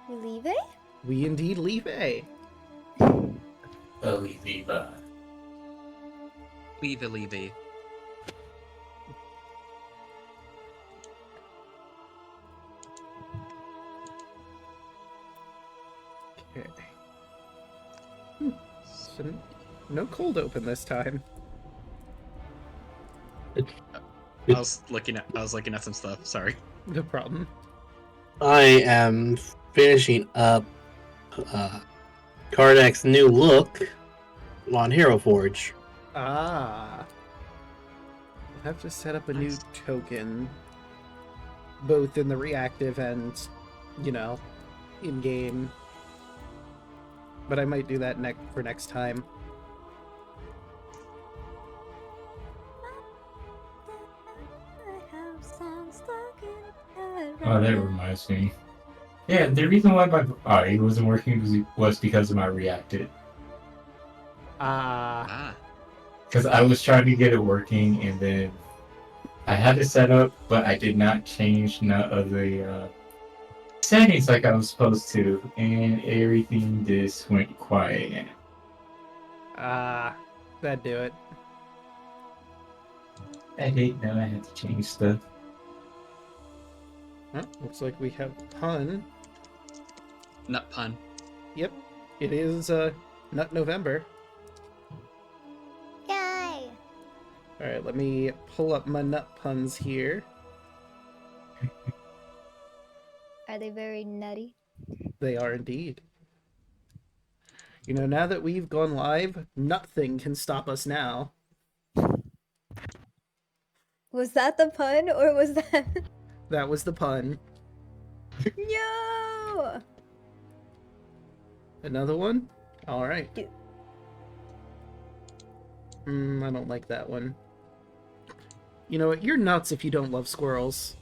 We leave it? We indeed leave A. Viva. Leave. Okay. So, no cold open this time. I was looking at some stuff. Sorry. No problem. I am finishing up Kardak's new look on Hero Forge. Ah. I'll have to set up a new Nice. token, both in the reactive and, in game. But I might do that for next time. Oh, that reminds me. Yeah, the reason why my body wasn't working was because of my reacted. Ah. Because I was trying to get it working, and then I had it set up, but I did not change none of the settings like I was supposed to, and everything just went quiet. That'd do it. I didn't know I had to change stuff. Huh, looks like we have pun. Nut pun. Yep, it is Nut November. Yay! Alright, let me pull up my nut puns here. Are they very nutty? They are indeed. Now that we've gone live, nothing can stop us now. Was that the pun or was that... That was the pun. No! Another one? Alright. Do- I don't like that one. You know what? You're nuts if you don't love squirrels.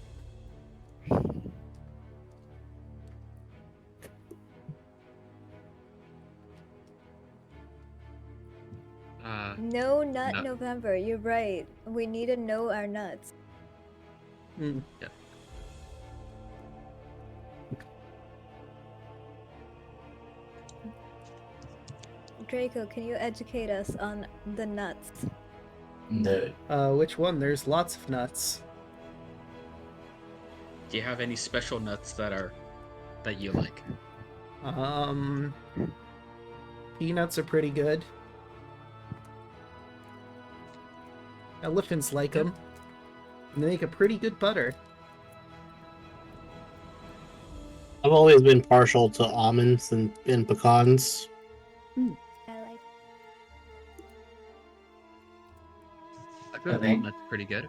No nut No. November, you're right. We need to know our nuts. Hmm. Yeah. Draco, can you educate us on the nuts? No. Which one? There's lots of nuts. Do you have any special nuts that you like? Peanuts are pretty good. Elephants like them. And they make a pretty good butter. I've always been partial to almonds and pecans. I like. A good think- walnut's pretty good.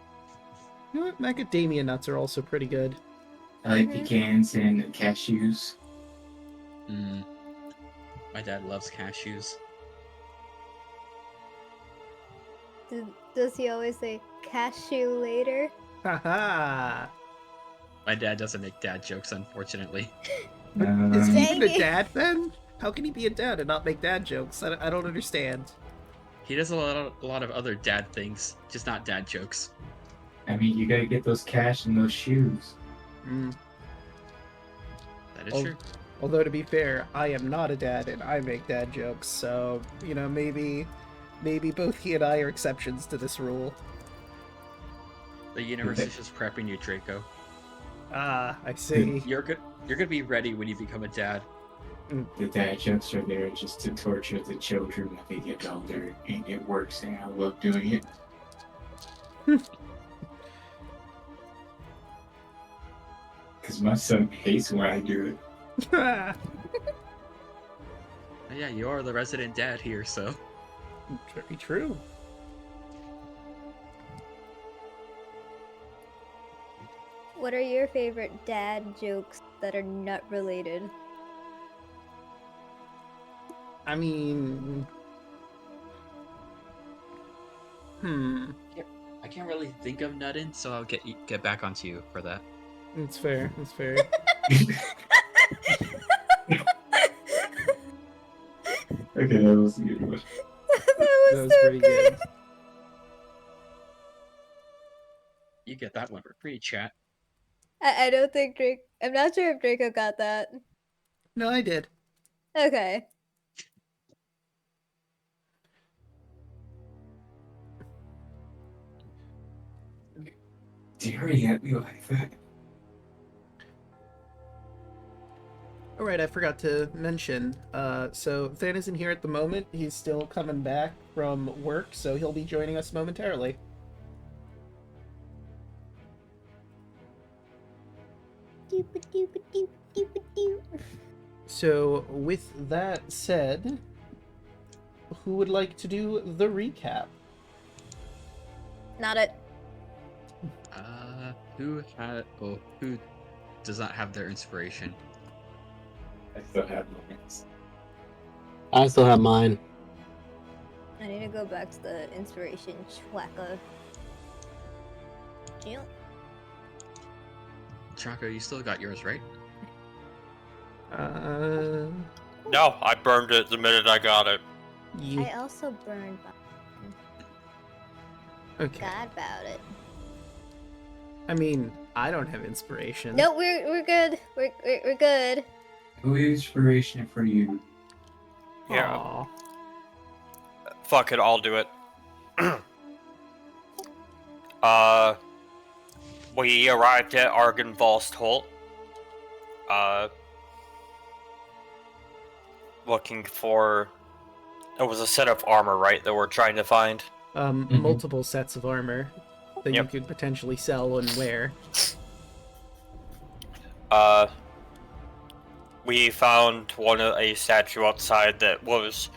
You know what? Macadamia nuts are also pretty good. I like pecans and cashews. My dad loves cashews. Does he always say cashew later? Haha! My dad doesn't make dad jokes, unfortunately. Is he Dang even a it. dad then? How can he be a dad and not make dad jokes? I don't understand. He does a lot of other dad things, just not dad jokes. I mean, you gotta get those cash and those shoes. That is Oh. true. Although, to be fair, I am not a dad and I make dad jokes, so, maybe both he and I are exceptions to this rule. The universe is just prepping you, Draco. Ah, I see. You're gonna be ready when you become a dad. The dad jokes are there just to torture the children when they get older, and it works, and I love doing it. Because my son hates when I do it. Yeah, you are the resident dad here, so. Very true. What are your favorite dad jokes that are nut related? I mean... I can't really think of nuttin', so I'll get back onto you for that. That's fair, that's fair. Okay, that was a good one. That was so pretty good. You get that one for free, chat. I don't think I'm not sure if Draco got that. No, I did. Okay. Staring at me like that. All right, I forgot to mention. So Than isn't here at the moment. He's still coming back from work, so he'll be joining us momentarily. So, with that said, who would like to do the recap? Not it. Who does not have their inspiration? I still have mine. I still have mine. I need to go back to the inspiration schwacka. Jill? Draco, you still got yours, right? No, I burned it the minute I got it. You... I also burned mine. Okay. Forgot about it. I mean, I don't have inspiration. No, we're good. We're good. No inspiration for you. Yeah. Aw. Fuck it, I'll do it. We arrived at Argynvostholt. Looking for... It was a set of armor, right, that we're trying to find? Multiple sets of armor that Yep. you could potentially sell and wear. We found a statue outside that was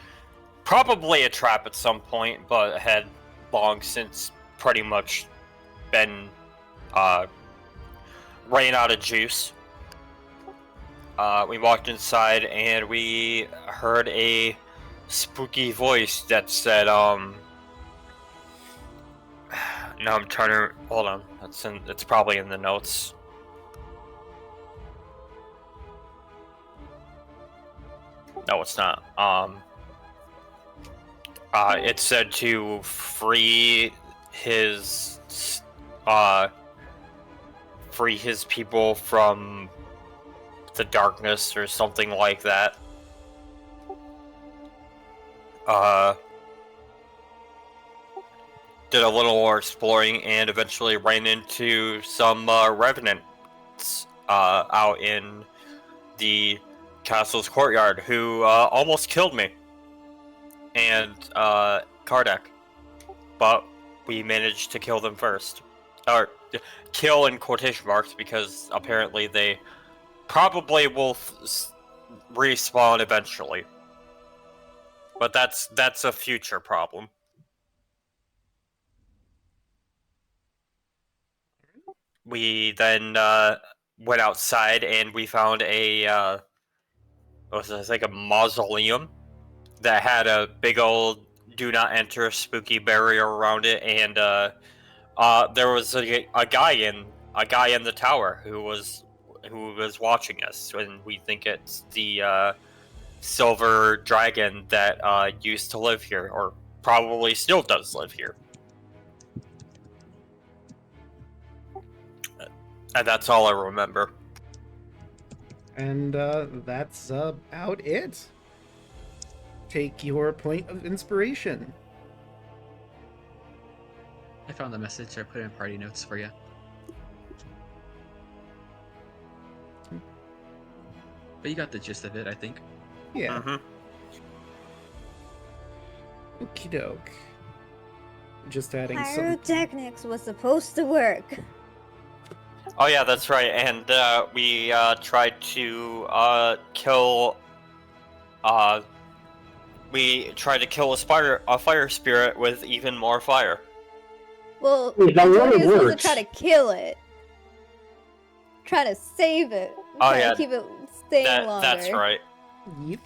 probably a trap at some point, but had long since pretty much been, ran out of juice. We walked inside and we heard a spooky voice that said, no, I'm trying to, hold on, it's probably in the notes. No, it's not. It said to free his people from the darkness or something like that. Did a little more exploring and eventually ran into some revenants out in the castle's courtyard who almost killed me and Kardec, but we managed to kill them first, or kill in quotation marks, because apparently they probably will respawn eventually, but that's a future problem. We then went outside and we found a was it like a mausoleum that had a big old "do not enter" spooky barrier around it, and there was a guy in the tower who was watching us, and we think it's the silver dragon that used to live here, or probably still does live here. And that's all I remember. And that's about it. Take your point of inspiration. I found the message. I put it in party notes for you. But you got the gist of it, I think. Yeah. Mm-hmm. Okie doke. Just adding some. Pyrotechnics was supposed to work. Oh yeah, that's right. And we tried to kill. We tried to kill a fire spirit with even more fire. Well, Wait, that you're really supposed to works. try to kill it. Try to save it. Oh, Try yeah, to keep it staying longer. That's right. Yep.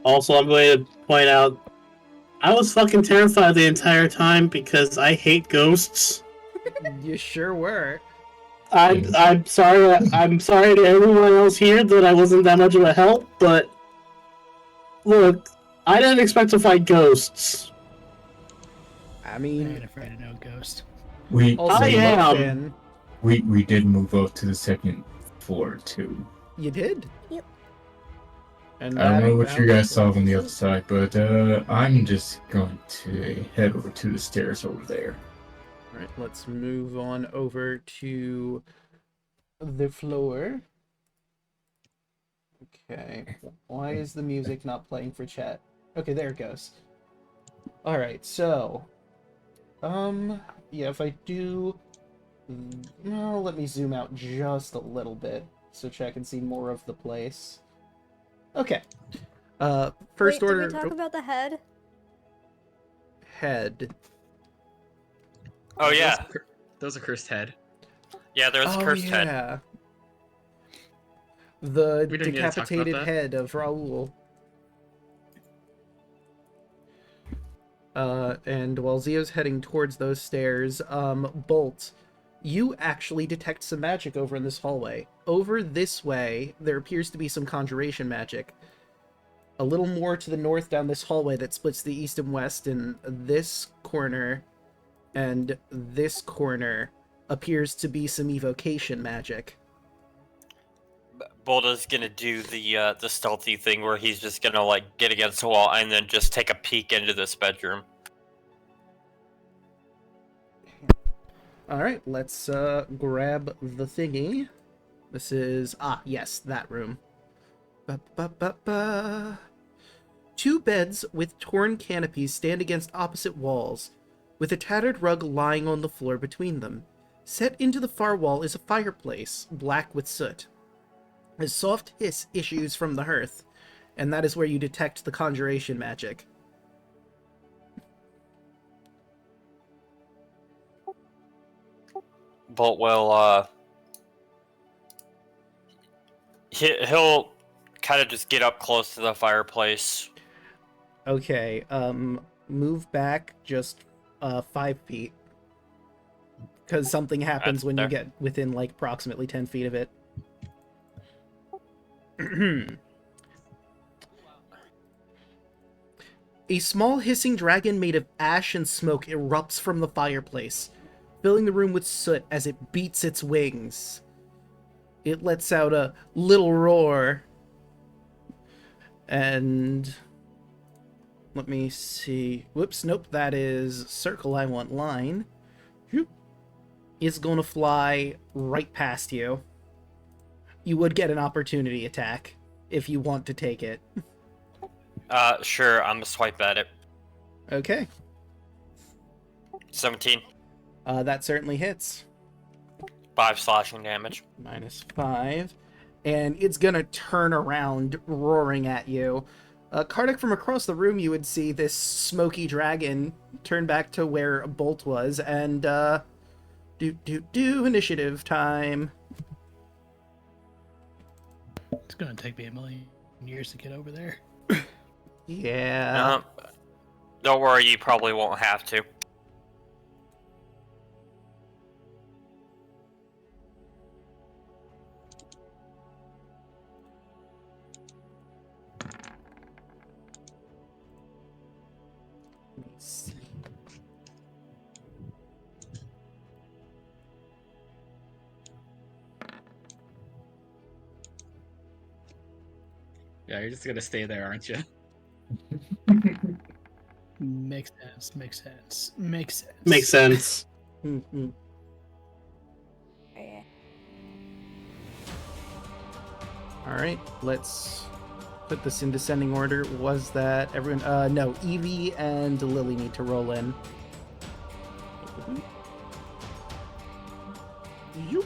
Also, I'm going to point out, I was fucking terrified the entire time because I hate ghosts. You sure were. I'm sorry. I'm sorry to everyone else here that I wasn't that much of a help, but look, I didn't expect to fight ghosts. I I mean, ain't afraid of no ghost. We also I look, am. Finn, we did move up to the second floor too. you did. And I don't that know what you about guys saw on the other closes- side, but I'm just going to head over to the stairs over there. All right, let's move on over to the floor. Okay, why is the music not playing for chat? Okay, there it goes. All right, so, yeah, if I do, well, let me zoom out just a little bit so chat can see more of the place. Okay. First Wait, order. did we talk about the head? Head. Oh yeah, That was a cursed head. yeah. There's a Oh cursed head. yeah. The We didn't need to talk about decapitated that. head of Raoul. And while Zio's heading towards those stairs, Bolt, you actually detect some magic over in this hallway. Over this way, there appears to be some conjuration magic. A little more to the north down this hallway that splits the east and west, in this corner and this corner appears to be some evocation magic. Bolda's gonna do the stealthy thing where he's just gonna like get against the wall and then just take a peek into this bedroom. Alright, let's grab the thingy. This is, yes, that room. Ba-ba-ba-ba. Two beds with torn canopies stand against opposite walls, with a tattered rug lying on the floor between them. Set into the far wall is a fireplace, black with soot. A soft hiss issues from the hearth, and that is where you detect the conjuration magic. Bolt will he'll kind of just get up close to the fireplace. Okay, move back just 5 feet. Because something happens when you get within, like, approximately 10 feet of it. A small hissing dragon made of ash and smoke erupts from the fireplace, filling the room with soot as it beats its wings. It lets out a little roar. And let me see. Whoops, nope, that is circle. I want line. Is gonna fly right past you. You would get an opportunity attack if you want to take it. Sure, I'm gonna swipe at it. Okay. 17. That certainly hits. 5 slashing damage. -5. And it's gonna turn around, roaring at you. Karnak, from across the room, you would see this smoky dragon turn back to where Bolt was, and, initiative time. It's gonna take me a million years to get over there. Yeah. Don't worry, you probably won't have to. Let me see. Yeah, you're just gonna stay there, aren't you? Makes sense. Makes sense. Makes sense. Makes sense. Mhm. Okay. Alright, let's put this in descending order. Was that everyone? No, Evie and Lily need to roll in. Yoop.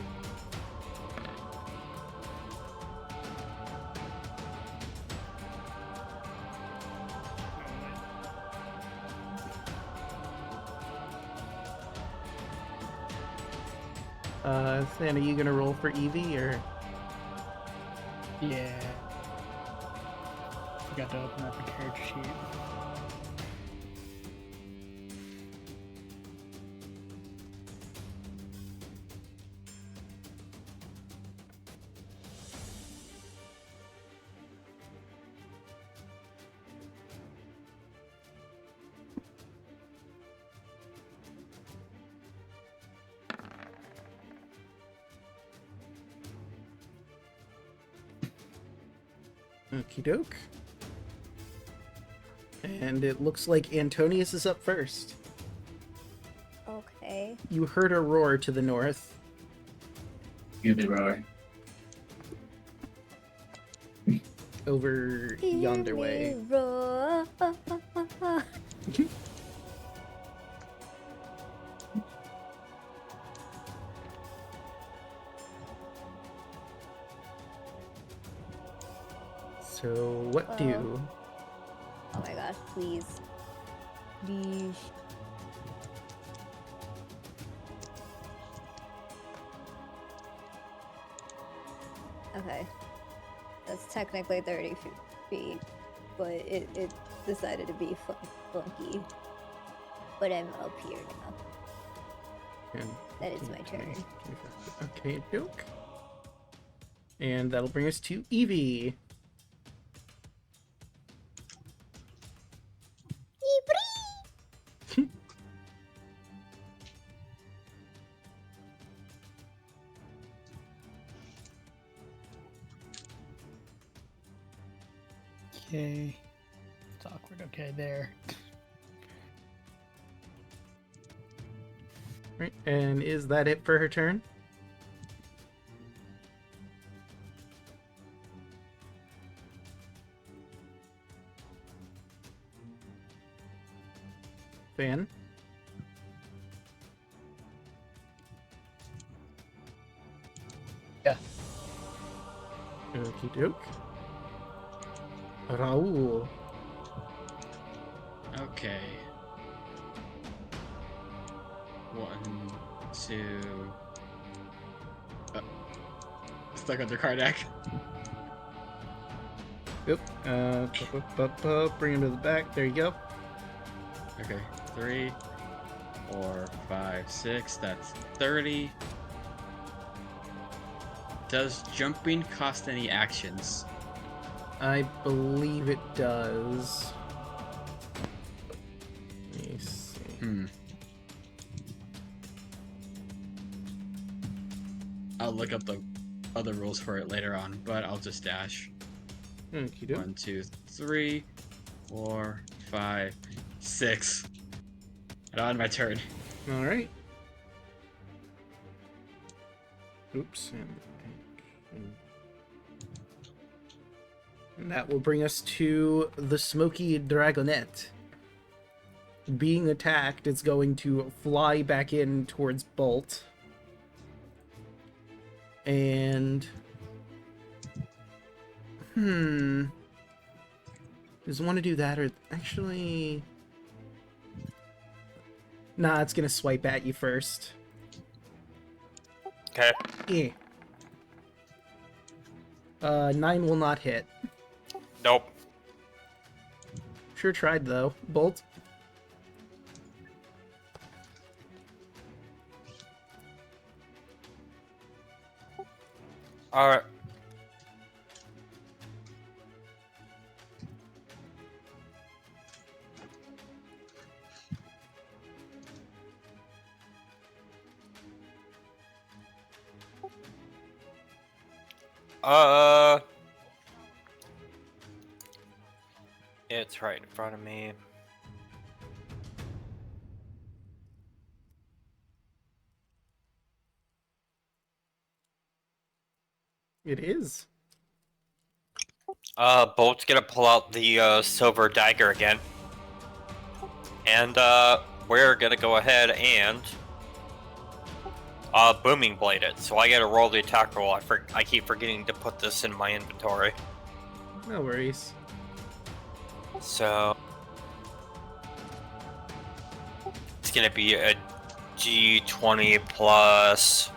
Sam, are you gonna roll for Evie, or? Yeah. Forgot to open up the character sheet. Okie doke. And it looks like Antonius is up first. Okay. You heard a roar to the north. Give the roar. Over yonder way. Hear me roar. So, what do? Oh my gosh, please. Please. Okay. That's technically 30 feet, but it decided to be funky. But I'm up here now. And That is my turn. Okay, doke. And that'll bring us to Evie. Okay. It's awkward. Okay, there. Right, and is that it for her turn? Fan? Yeah. Okie doke. Raul. Okay. 1, 2. Stuck under Karnak. Yep. Bring him to the back. There you go. Okay. 3, 4, 5, 6. That's 30. Does jumping cost any actions? I believe it does. Let me see. I'll look up the other rules for it later on, but I'll just dash. Okie doke. 1, 2, 3, 4, 5, 6. And on my turn. All right. Oops. And that will bring us to the Smoky Dragonette. Being attacked, it's going to fly back in towards Bolt. And... Does it want to do that or... Actually... Nah, it's gonna swipe at you first. Okay. Eh. 9 will not hit. Nope. Sure tried, though. Bolt. Alright. It's right in front of me. It is. Bolt's gonna pull out the silver dagger again. And we're gonna go ahead and booming blade it. So I gotta roll the attack roll. I keep forgetting to put this in my inventory. No worries. So it's gonna be a G20 plus.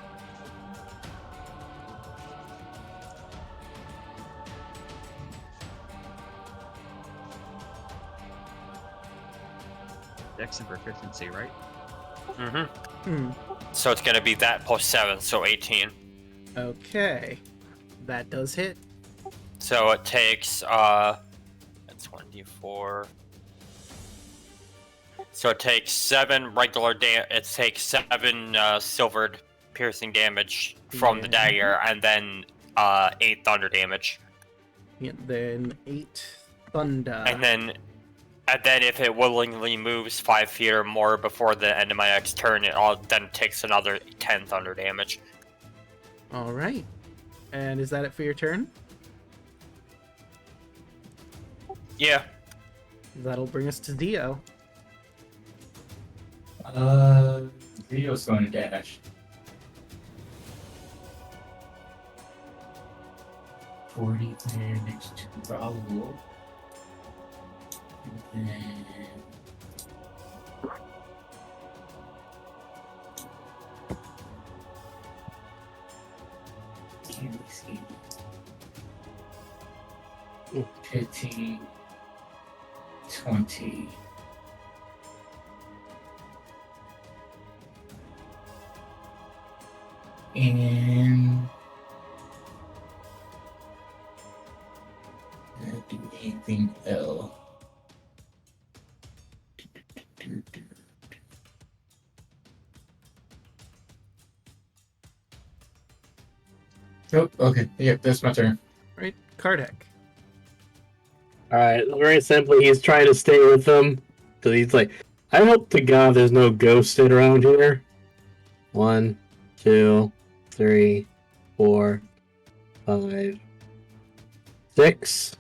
Dex and proficiency, right? Mm-hmm. So it's gonna be that plus 7, so 18. Okay. That does hit. So it takes that's 1d4. So it takes 7 regular it takes 7 silvered piercing damage from the Yeah. dagger, and then 8 thunder damage. And then 8 thunder. And then if it willingly moves 5 feet or more before the end of my next turn, it all then takes another 10 thunder damage. All right. And is that it for your turn? Yeah. That'll bring us to Dio. Theo's going to dash. 40 there next to Raoul. And then... Can we see? 15, 20. And not do anything else. Oh, okay. Yep, that's my turn. Right, Kardec. Alright, very simply, he's trying to stay with them. Because he's like, I hope to God there's no ghosted around here. 1, 2, 3, 4, 5, 6.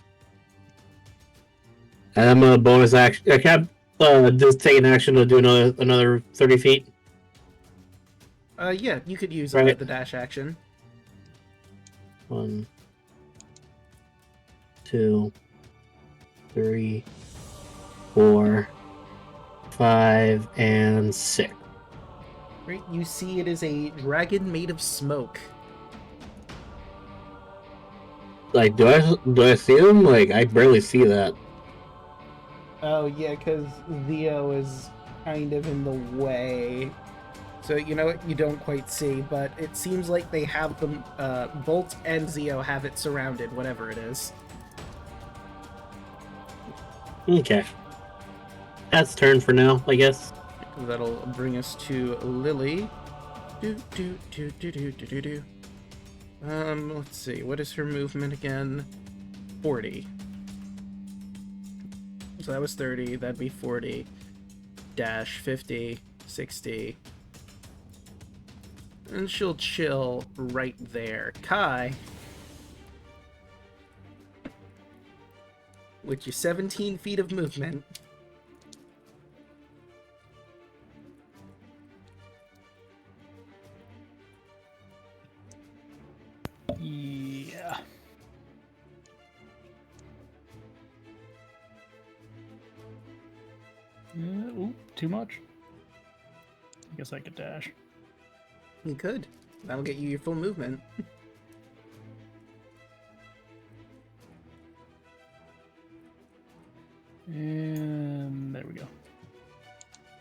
And I'm gonna bonus action. I can't just take an action to do another 30 feet. Yeah, you could use Right. the dash action. 1, 2, 3, 4, 5, and 6. Right, you see it is a dragon made of smoke. Like, do I see them? Like, I barely see that. Oh yeah, because Theo is kind of in the way. So you know what, you don't quite see, but it seems like they have them, Bolt and Zeo have it surrounded, whatever it is. Okay. That's turn for now, I guess. That'll bring us to Lily. Do. Let's see, what is her movement again? 40. So that was 30, that'd be 40. Dash 50, 60. And she'll chill right there. Kai, with your 17 feet of movement, Yeah. Ooh, too much. I guess I could dash. you could. That'll get you your full movement. And there we go.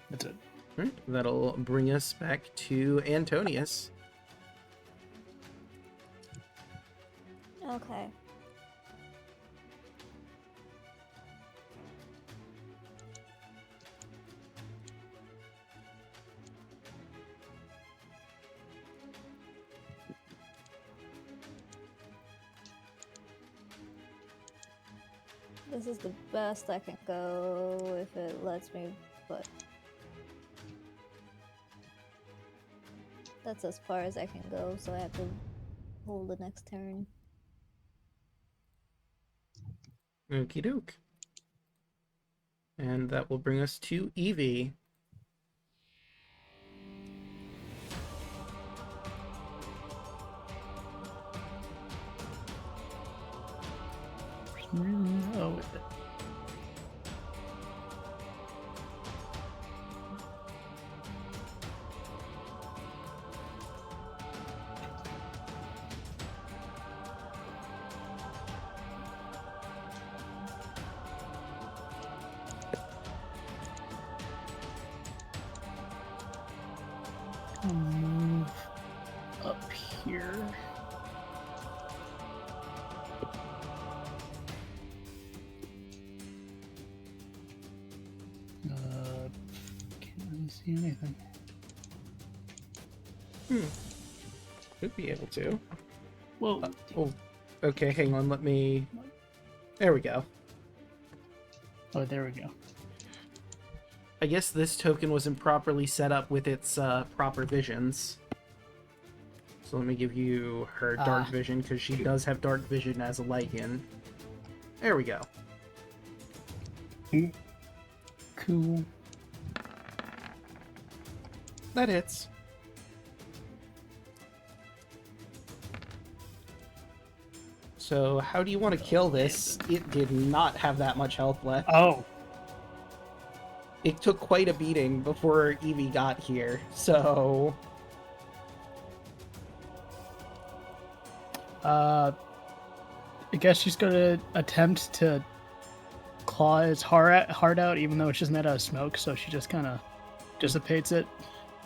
That's it. Right, that'll bring us back to Antonius. Okay. This is the best I can go if it lets me, but that's as far as I can go, so I have to hold the next turn. Okie doke. And that will bring us to Evie. Oh, wait. I'll move up here. Can't really see anything. Should be able to. Whoa. Oh, okay, hang on, let me... There we go. Oh, there we go. I guess this token was improperly set up with its proper visions. So let me give you her dark vision, because she does have dark vision as a Lycan. There we go. Cool. That hits. So how do you want to kill this? It did not have that much health left. Oh, It took quite a beating before Evie got here, so... I guess she's gonna attempt to claw its heart out, even though it's just made out of smoke. So she just kind of dissipates it.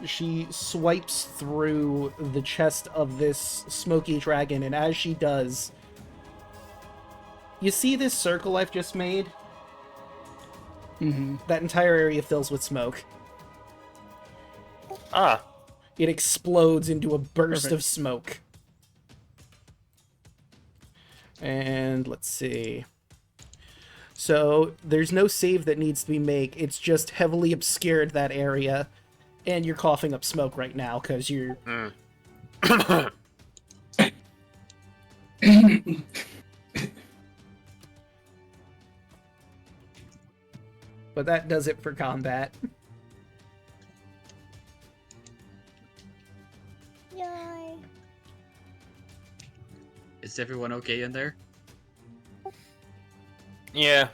She swipes through the chest of this smoky dragon, and as she does, you see this circle I've just made? Mm-hmm. That entire area fills with smoke. Ah. It explodes into a burst Perfect. of smoke. And let's see. So there's no save that needs to be made. It's just heavily obscured that area. And you're coughing up smoke right now because you're... But that does it for combat. Yay. Is everyone okay in there? Yeah.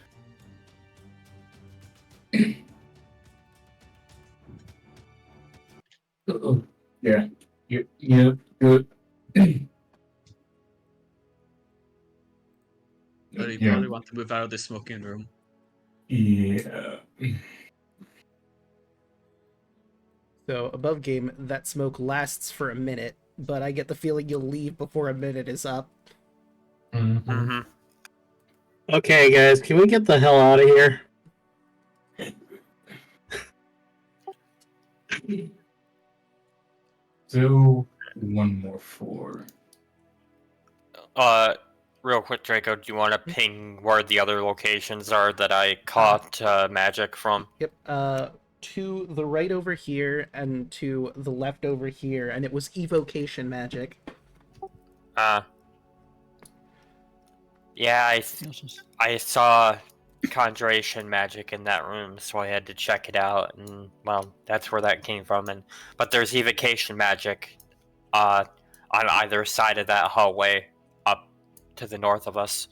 Yeah. Yeah. Good. Well, you Yeah. probably want to move out of the smoking room. Yeah. So above game, that smoke lasts for a minute, but I get the feeling you'll leave before a minute is up. Mm-hmm. Mm-hmm. Okay, guys, can we get the hell out of here? So one more 4. Real quick, Draco, do you want to ping where the other locations are that I caught magic from? Yep, to the right over here and to the left over here, and it was evocation magic. Yeah, I saw conjuration magic in that room, so I had to check it out, and well, that's where that came from. But there's evocation magic, on either side of that hallway, up to the north of us.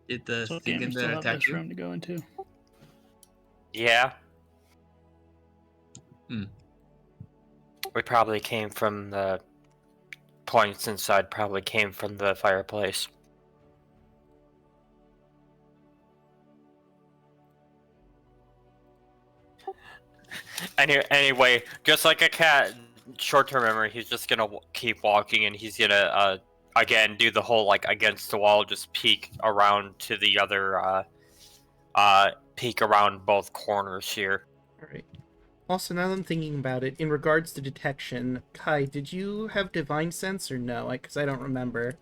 Did the So thing again, in we still there have attack this you? room to go into. Yeah. Hmm. We probably came from the points inside. Probably came from the fireplace. Anyway, just like a cat, short-term memory, he's just gonna keep walking, and he's gonna again do the whole like against the wall, just peek around to the other peek around both corners here. Alright. Also, now that I'm thinking about it, in regards to detection, Kai, did you have Divine Sense or no? Because I don't remember.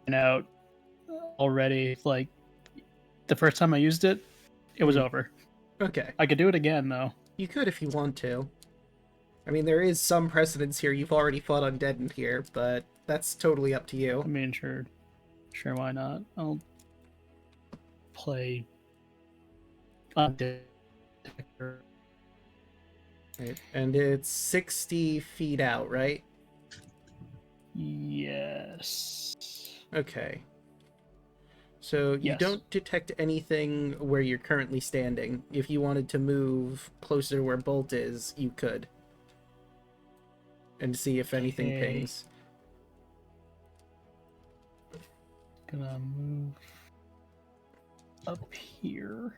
And out already, like the first time I used it, it was over. Okay. I could do it again though. You could if you want to. I mean, there is some precedence here. You've already fought undead in here, but that's totally up to I you. mean, sure, why not? I'll play detector. Right. And it's 60 feet out, right? Yes. Okay. So you Yes. don't detect anything where you're currently standing. If you wanted to move closer to where Bolt is, you could. And see if anything Okay. pings. Gonna move up here.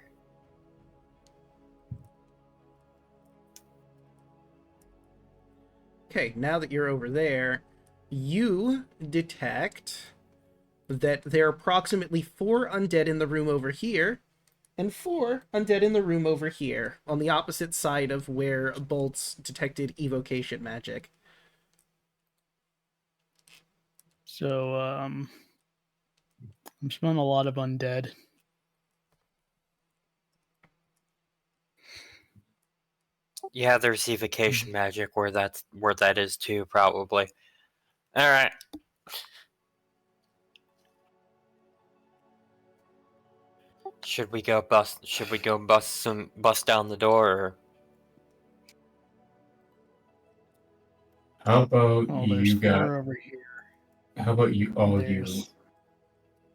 Okay, now that you're over there, you detect that there are approximately 4 undead in the room over here, and 4 undead in the room over here, on the opposite side of where Bolt's detected evocation magic. So, I'm smelling a lot of undead. Yeah, there's evocation magic where that is too, probably. Alright. Should we go bust down the door, or How about Oh, there's you got? four over here. How about you all you There's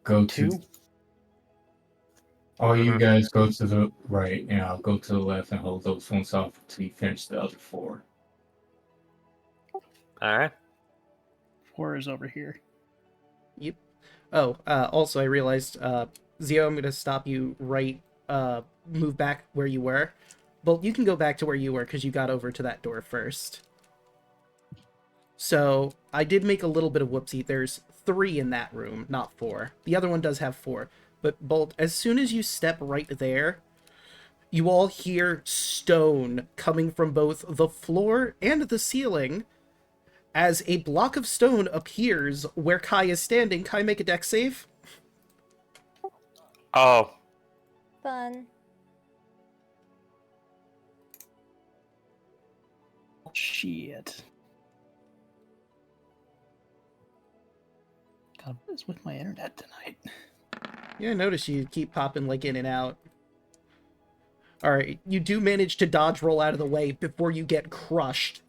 go to? two. All you Mhm. guys go to the right, and I'll go to the left and hold those ones off until you finish the other 4. alright? 4 is over here. Yep. Oh, also I realized, Zio, I'm gonna stop you move back where you were. Well, you can go back to where you were because you got over to that door first. So, I did make a little bit of whoopsie. There's 3 in that room, not 4. The other one does have 4. But, Bolt, as soon as you step right there, you all hear stone coming from both the floor and the ceiling as a block of stone appears where Kai is standing. Kai, make a dex save. Oh, Fun. Shit. God, what is with my internet tonight? Yeah, I notice you keep popping, like, in and out. Alright, you do manage to dodge roll out of the way before you get crushed.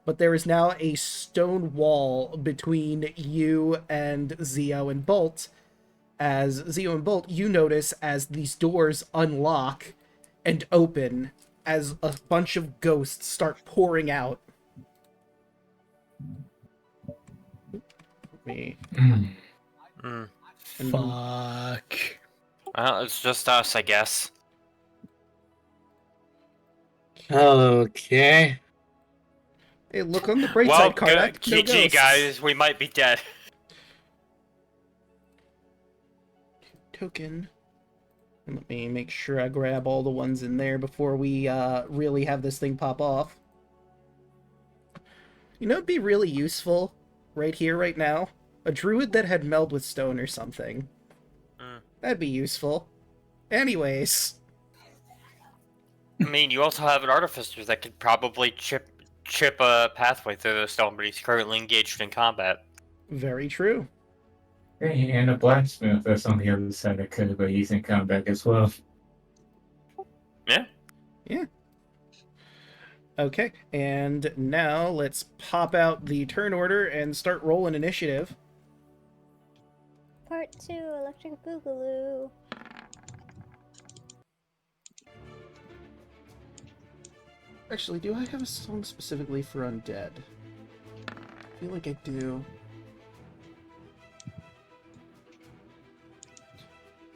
But there is now a stone wall between you and Zio and Bolt. As Zio and Bolt, you notice as these doors unlock and open as a bunch of ghosts start pouring out. Me. mm. And Fuck. Well, it's just us, I guess. Okay. hey, look on the bright Well, side, Karnak. No GG, ghosts. guys, we might be dead. Token. And let me make sure I grab all the ones in there before we really have this thing pop off. You know, it'd be really useful right here, right now. A druid that had meld with stone or something. Mm. That'd be useful. Anyways. I mean, you also have an artificer that could probably chip a pathway through the stone, but he's currently engaged in combat. Very true. Hey, and a blacksmith that's on the other side that could have been using combat as well. Yeah. Yeah. Okay, and now let's pop out the turn order and start rolling initiative. Part 2, Electric Boogaloo. Actually, do I have a song specifically for undead? I feel like I do.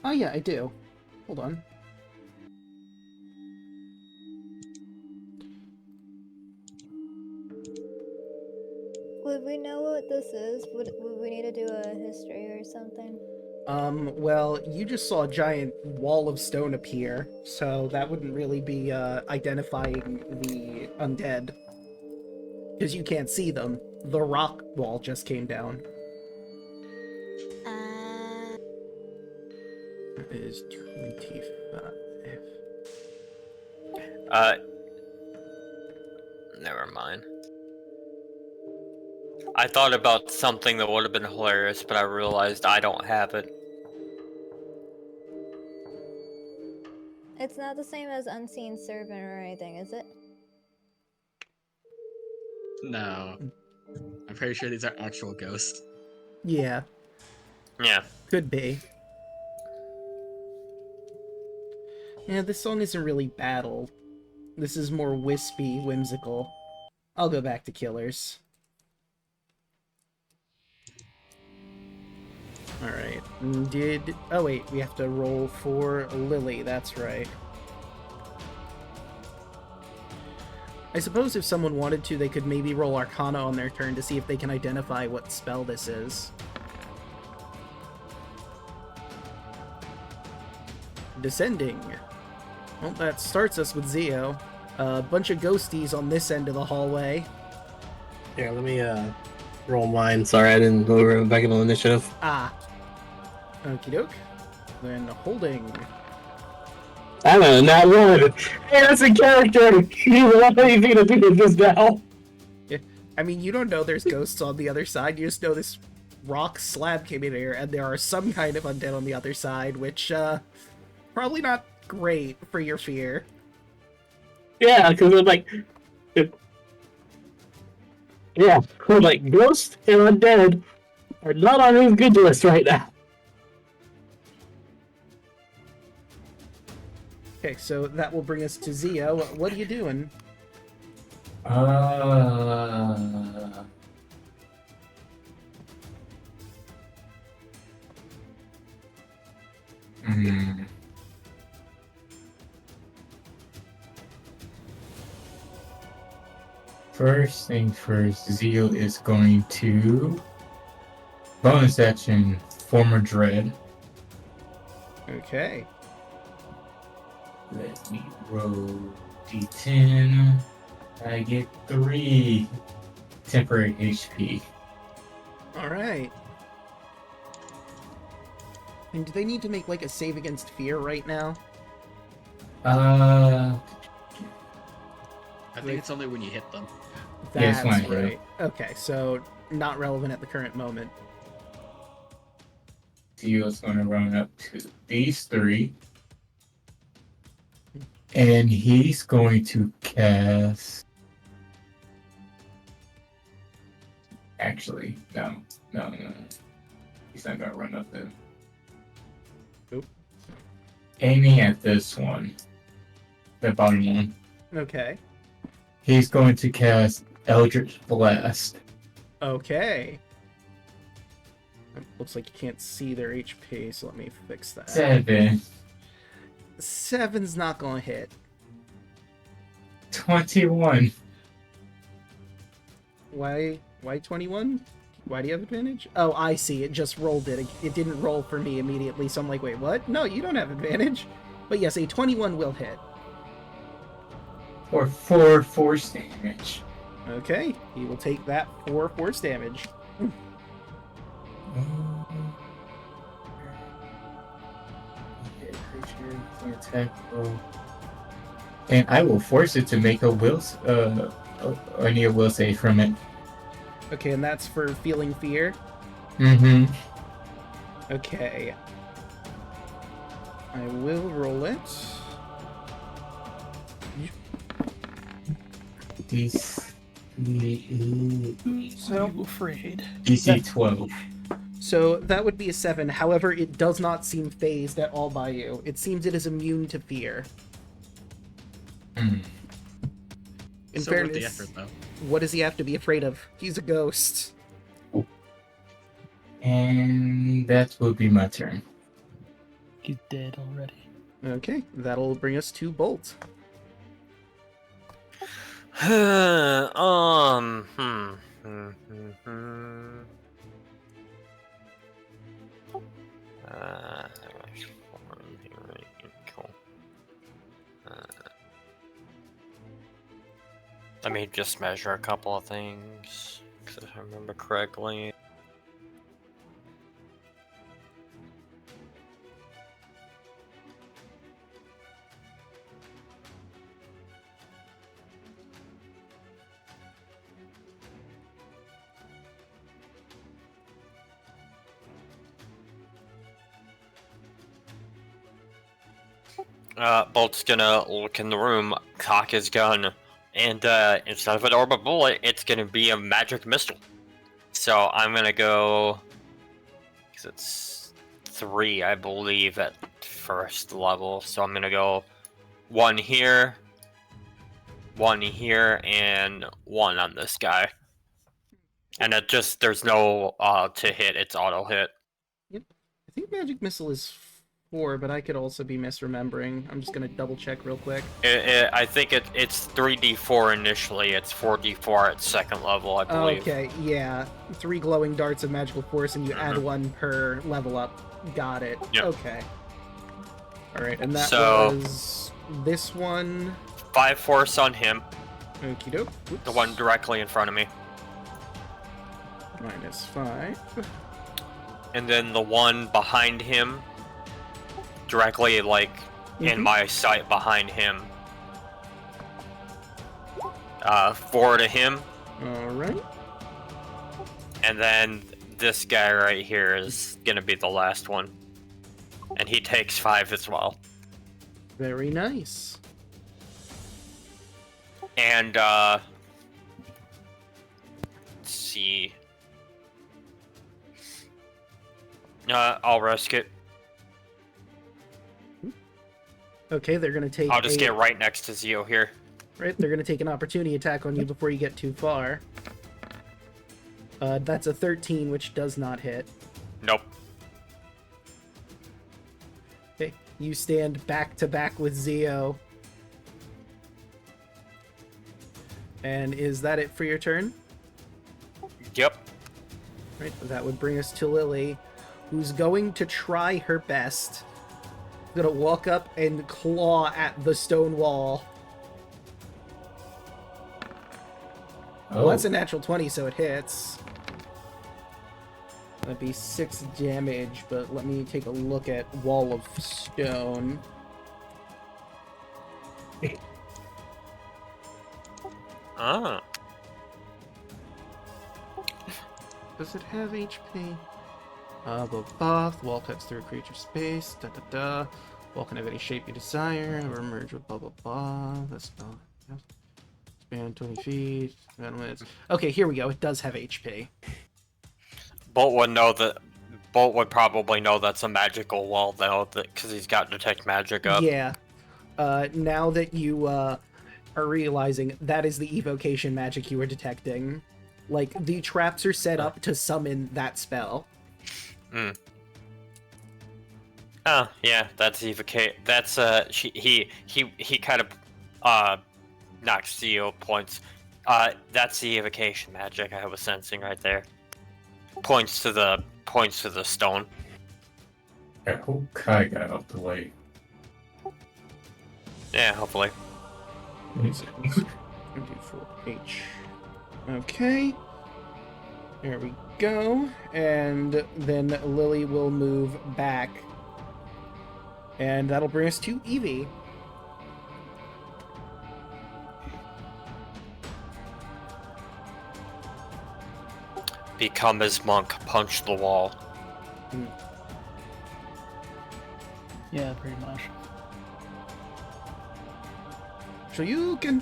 Oh yeah, I do. Hold on. Would we know what this is? Would we need to do a history or something? Well, you just saw a giant wall of stone appear, so that wouldn't really be, identifying the undead. Because you can't see them. The rock wall just came down. That is 25. Never mind. I thought about something that would have been hilarious, but I realized I don't have it. It's not the same as Unseen Servant or anything, is it? No. I'm pretty sure these are actual ghosts. Yeah, Yeah. could be. Yeah, this song isn't really battle. This is more wispy, whimsical. I'll go back to killers. Alright, oh wait, we have to roll for Lily, that's right. I suppose if someone wanted to, they could maybe roll Arcana on their turn to see if they can identify what spell this is. Descending. Well, that starts us with Zio. A bunch of ghosties on this end of the hallway. Here, let me roll mine. Sorry, I didn't go back into initiative. Ah. Okie doke. Then holding. I don't know, not one. Hey, that's a character. You don't have anything to do with this now. Yeah. I mean, you don't know there's ghosts on the other side. You just know this rock slab came in here, and there are some kind of undead on the other side, which, probably not great for your fear. Yeah, because I'm like... Yeah, we're like, ghosts and undead are not on who's good list right now. Okay, so that will bring us to Zio. What are you doing? First thing first, Zio is going to bonus action Former Dread. Okay. Let me roll d10. I get 3 temporary HP. Alright. And do they need to make, like, a save against fear right now? I think it's only when you hit them. Yes, That's fine, yeah. right. Okay, so not relevant at the current moment. Zio's going to run up to these 3. And he's going to cast... Actually, no. He's not going to run up there. Nope. Aiming at this one. The bottom one. Okay. He's going to cast Eldritch Blast. Okay. Looks like you can't see their HP, so let me fix that. 7. 7's not gonna hit. 21. Why 21? Why do you have advantage? Oh, I see. It just rolled it. It didn't roll for me immediately, so I'm like, wait, what? No, you don't have advantage. But yes, a 21 will hit. For 4 force damage. Okay, he will take that 4 force damage. And I will force it to make a will, I need a will save from it. Okay, and that's for feeling fear? Mm-hmm. Okay. I will roll it. So afraid. DC 12. So that would be a 7. However, it does not seem phased at all by you. It seems it is immune to fear. Mm. In So worth fairness, the effort, though. what does he have to be afraid of? He's a ghost. And that will be my turn. He's dead already. Okay, that'll bring us to Bolt. Let me just measure a couple of things, because if I remember correctly. Bolt's gonna look in the room, cock his gun, and instead of an orb of bullet, it's gonna be a magic missile. So I'm gonna go, because it's 3, I believe, at first level. So I'm gonna go 1 here, and 1 on this guy. And it just, there's no to hit, it's auto hit. Yep. I think Magic Missile is 4, but I could also be misremembering. I'm just gonna double check real quick. I think it's 3d4 initially, it's 4d4 at second level, I believe. Okay, yeah. 3 glowing darts of magical force, and you add 1 per level up. Got it. Yep. Okay. Alright, and that So- was this one. 5 force on him, Okie doke. the one directly in front of me. -5. And then the one behind him, directly like in my sight behind him. 4 to him. Alright. And then this guy right here is gonna be the last one. And he takes 5 as well. Very nice. And, let's see. I'll risk it. Okay, they're gonna take I'll just get right next to Zio here. Right, they're gonna take an opportunity attack on you before you get too far. That's a 13, which does not hit. Nope. Okay, you stand back to back with Zio. And is that it for your turn? Yep. Right, that would bring us to Lily, who's going to try her best. Gonna walk up and claw at the stone wall. Oh, Well, that's a natural 20, so it hits. That'd be 6 damage, but let me take a look at Wall of Stone. Ah. Does it have HP? Blah, blah. The wall cuts through a creature's space. Da da da. Wall can have any shape you desire. Or merge with blah blah blah. That's not. Span 20 feet. Okay, here we go. It does have HP. Bolt would probably know that's a magical wall though, because he's got detect magic up. Yeah. Now that you are realizing that is the evocation magic you were detecting. Like, the traps are set up to summon that spell. Hmm. Oh, yeah, that's evocation. That's he kind of knocks Zio points. That's the evocation magic I was sensing right there. Points to the stone. I hope Kai got out the way. Yeah, hopefully. 24H. Okay. There we go. And then Lily will move back. And that'll bring us to Evie. Become his monk, punch the wall. Yeah, pretty much. So you can.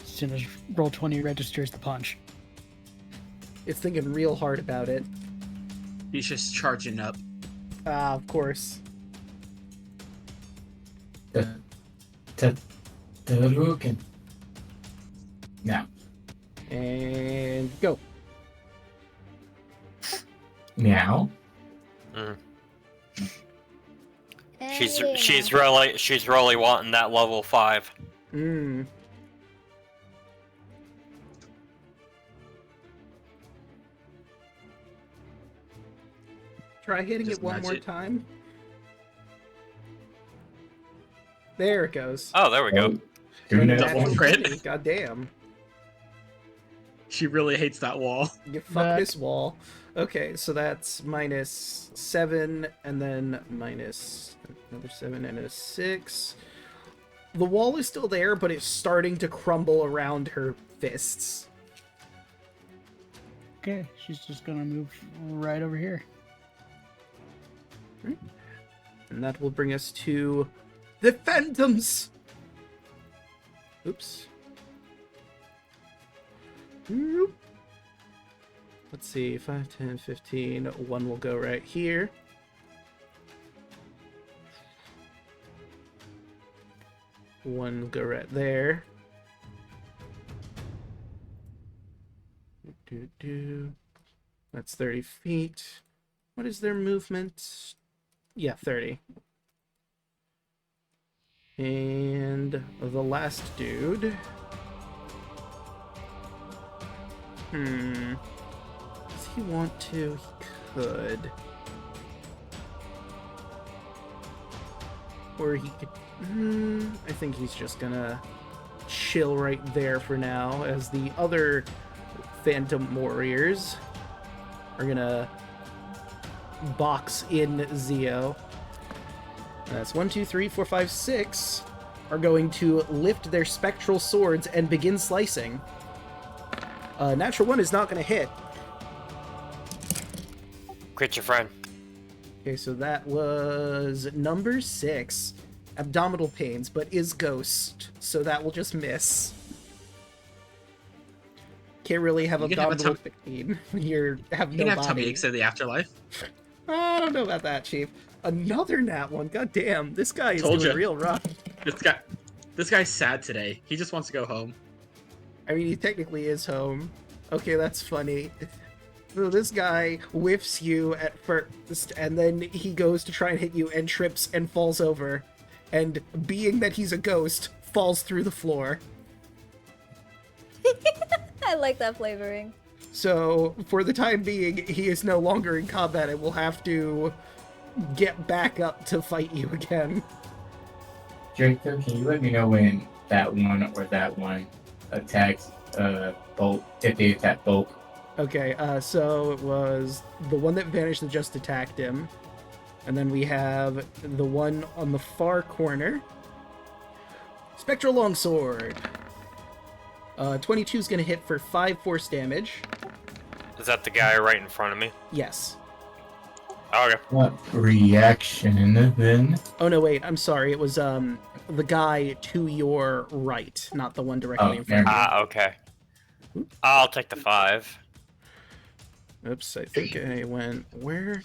As soon as Roll20 registers the punch. It's thinking real hard about it. He's just charging up. Of course. Looking. Now. And go. Now. She's really wanting that level 5. Try hitting Just it one nudge more it. time. There it goes. Oh, there we go. Doing Double that Natural crit. 20, God damn. She really hates that wall. You fuck Back. this wall. Okay, so that's -7, and then minus another 7 and a 6. The wall is still there, but it's starting to crumble around her fists. Okay, she's just gonna move right over here. And that will bring us to the Phantoms! Oops. Oop. Let's see, 5, 10, 15. One will go right here. One will go right there. That's 30 feet. What is their movement? Yeah, 30. And the last dude. Does he want to? He could. Or he could. I think he's just gonna chill right there for now, as the other Phantom Warriors are gonna box in Zeo. That's 1, 2, 3, 4, 5, 6 are going to lift their spectral swords and begin slicing. Natural 1 is not going to hit. Crit your friend. Okay, so that was number 6. Abdominal pains, but is ghost, so that will just miss. Can't really have You can have a abdominal pain. You have You no can have body. tummy aches in the afterlife. I don't know about that, Chief. Another nat 1. God damn, this guy is Told doing ya. real rough. This guy's sad today. He just wants to go home. I mean, he technically is home. Okay, that's funny. So this guy whiffs you at first, and then he goes to try and hit you and trips and falls over. And being that he's a ghost, falls through the floor. I like that flavoring. So, for the time being, he is no longer in combat and will have to get back up to fight you again. Draco, can you let me know when that one attacks Bolt, if they attack Bolt? Okay, so it was the one that vanished that just attacked him. And then we have the one on the far corner. Spectral Longsword. 22 is going to hit for 5 force damage. Is that the guy right in front of me? Yes. Okay. What reaction then? Oh no, wait, I'm sorry. It was the guy to your right, not the one directly in front of you. Okay. I'll take the 5. Oops, I think I went... Where?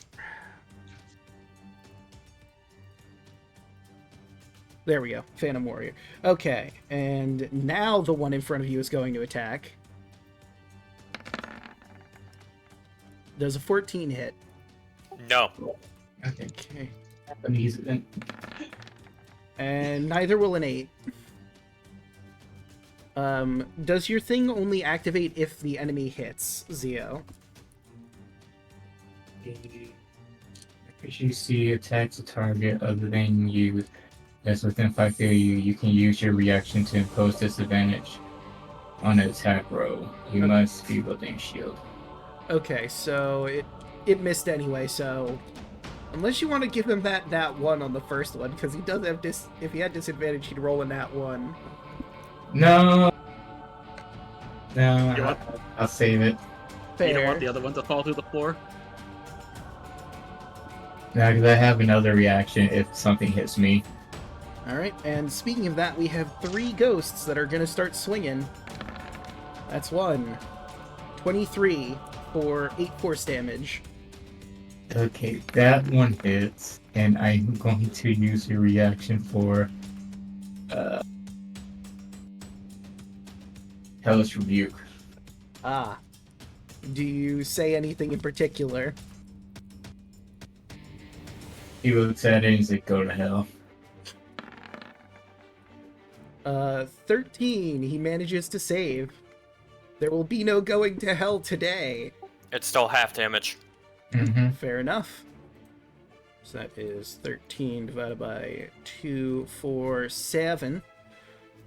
There we go. Phantom Warrior. Okay, and now the one in front of you is going to attack. Does a 14 hit? No. Okay. Okay. Amazing. And neither will an 8. Does your thing only activate if the enemy hits, Zeo? If you see attacks a target other than you that's within 5 feet of you, you can use your reaction to impose disadvantage on an attack roll. You must be within shield. Okay, so it missed anyway, so... Unless you want to give him that nat 1 on the first one, because he does have if he had disadvantage, he'd roll a nat 1. No! You No, want- I'll save it. Fair. You don't want the other one to fall through the floor? No, because I have another reaction if something hits me. Alright, and speaking of that, we have 3 ghosts that are going to start swinging. That's 1. 23 for 8 force damage. Okay, that one hits, and I'm going to use your reaction for Hellish Rebuke. Ah. Do you say anything in particular? He looks at it and he's like, go to hell. 13. He manages to save. There will be no going to hell today. It's still half damage. Mm-hmm. Fair enough. So that is 13 divided by 2, 4, 7.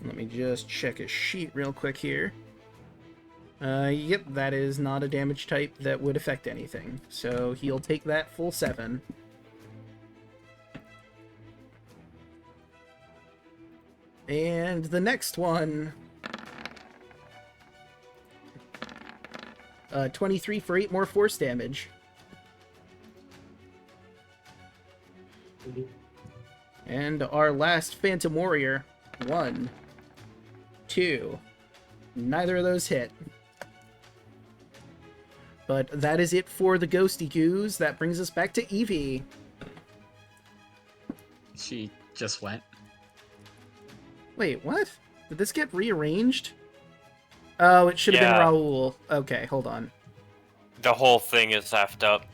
Let me just check his sheet real quick here. Yep, that is not a damage type that would affect anything. So he'll take that full 7. And the next one... 23 for 8 more force damage. And our last Phantom Warrior. 1, 2. Neither of those hit. But that is it for the Ghosty Goos. That brings us back to Eevee. She just went. Wait, what? Did this get rearranged? Oh, it should have Yeah. been Raoul. Okay, hold on. The whole thing is effed up.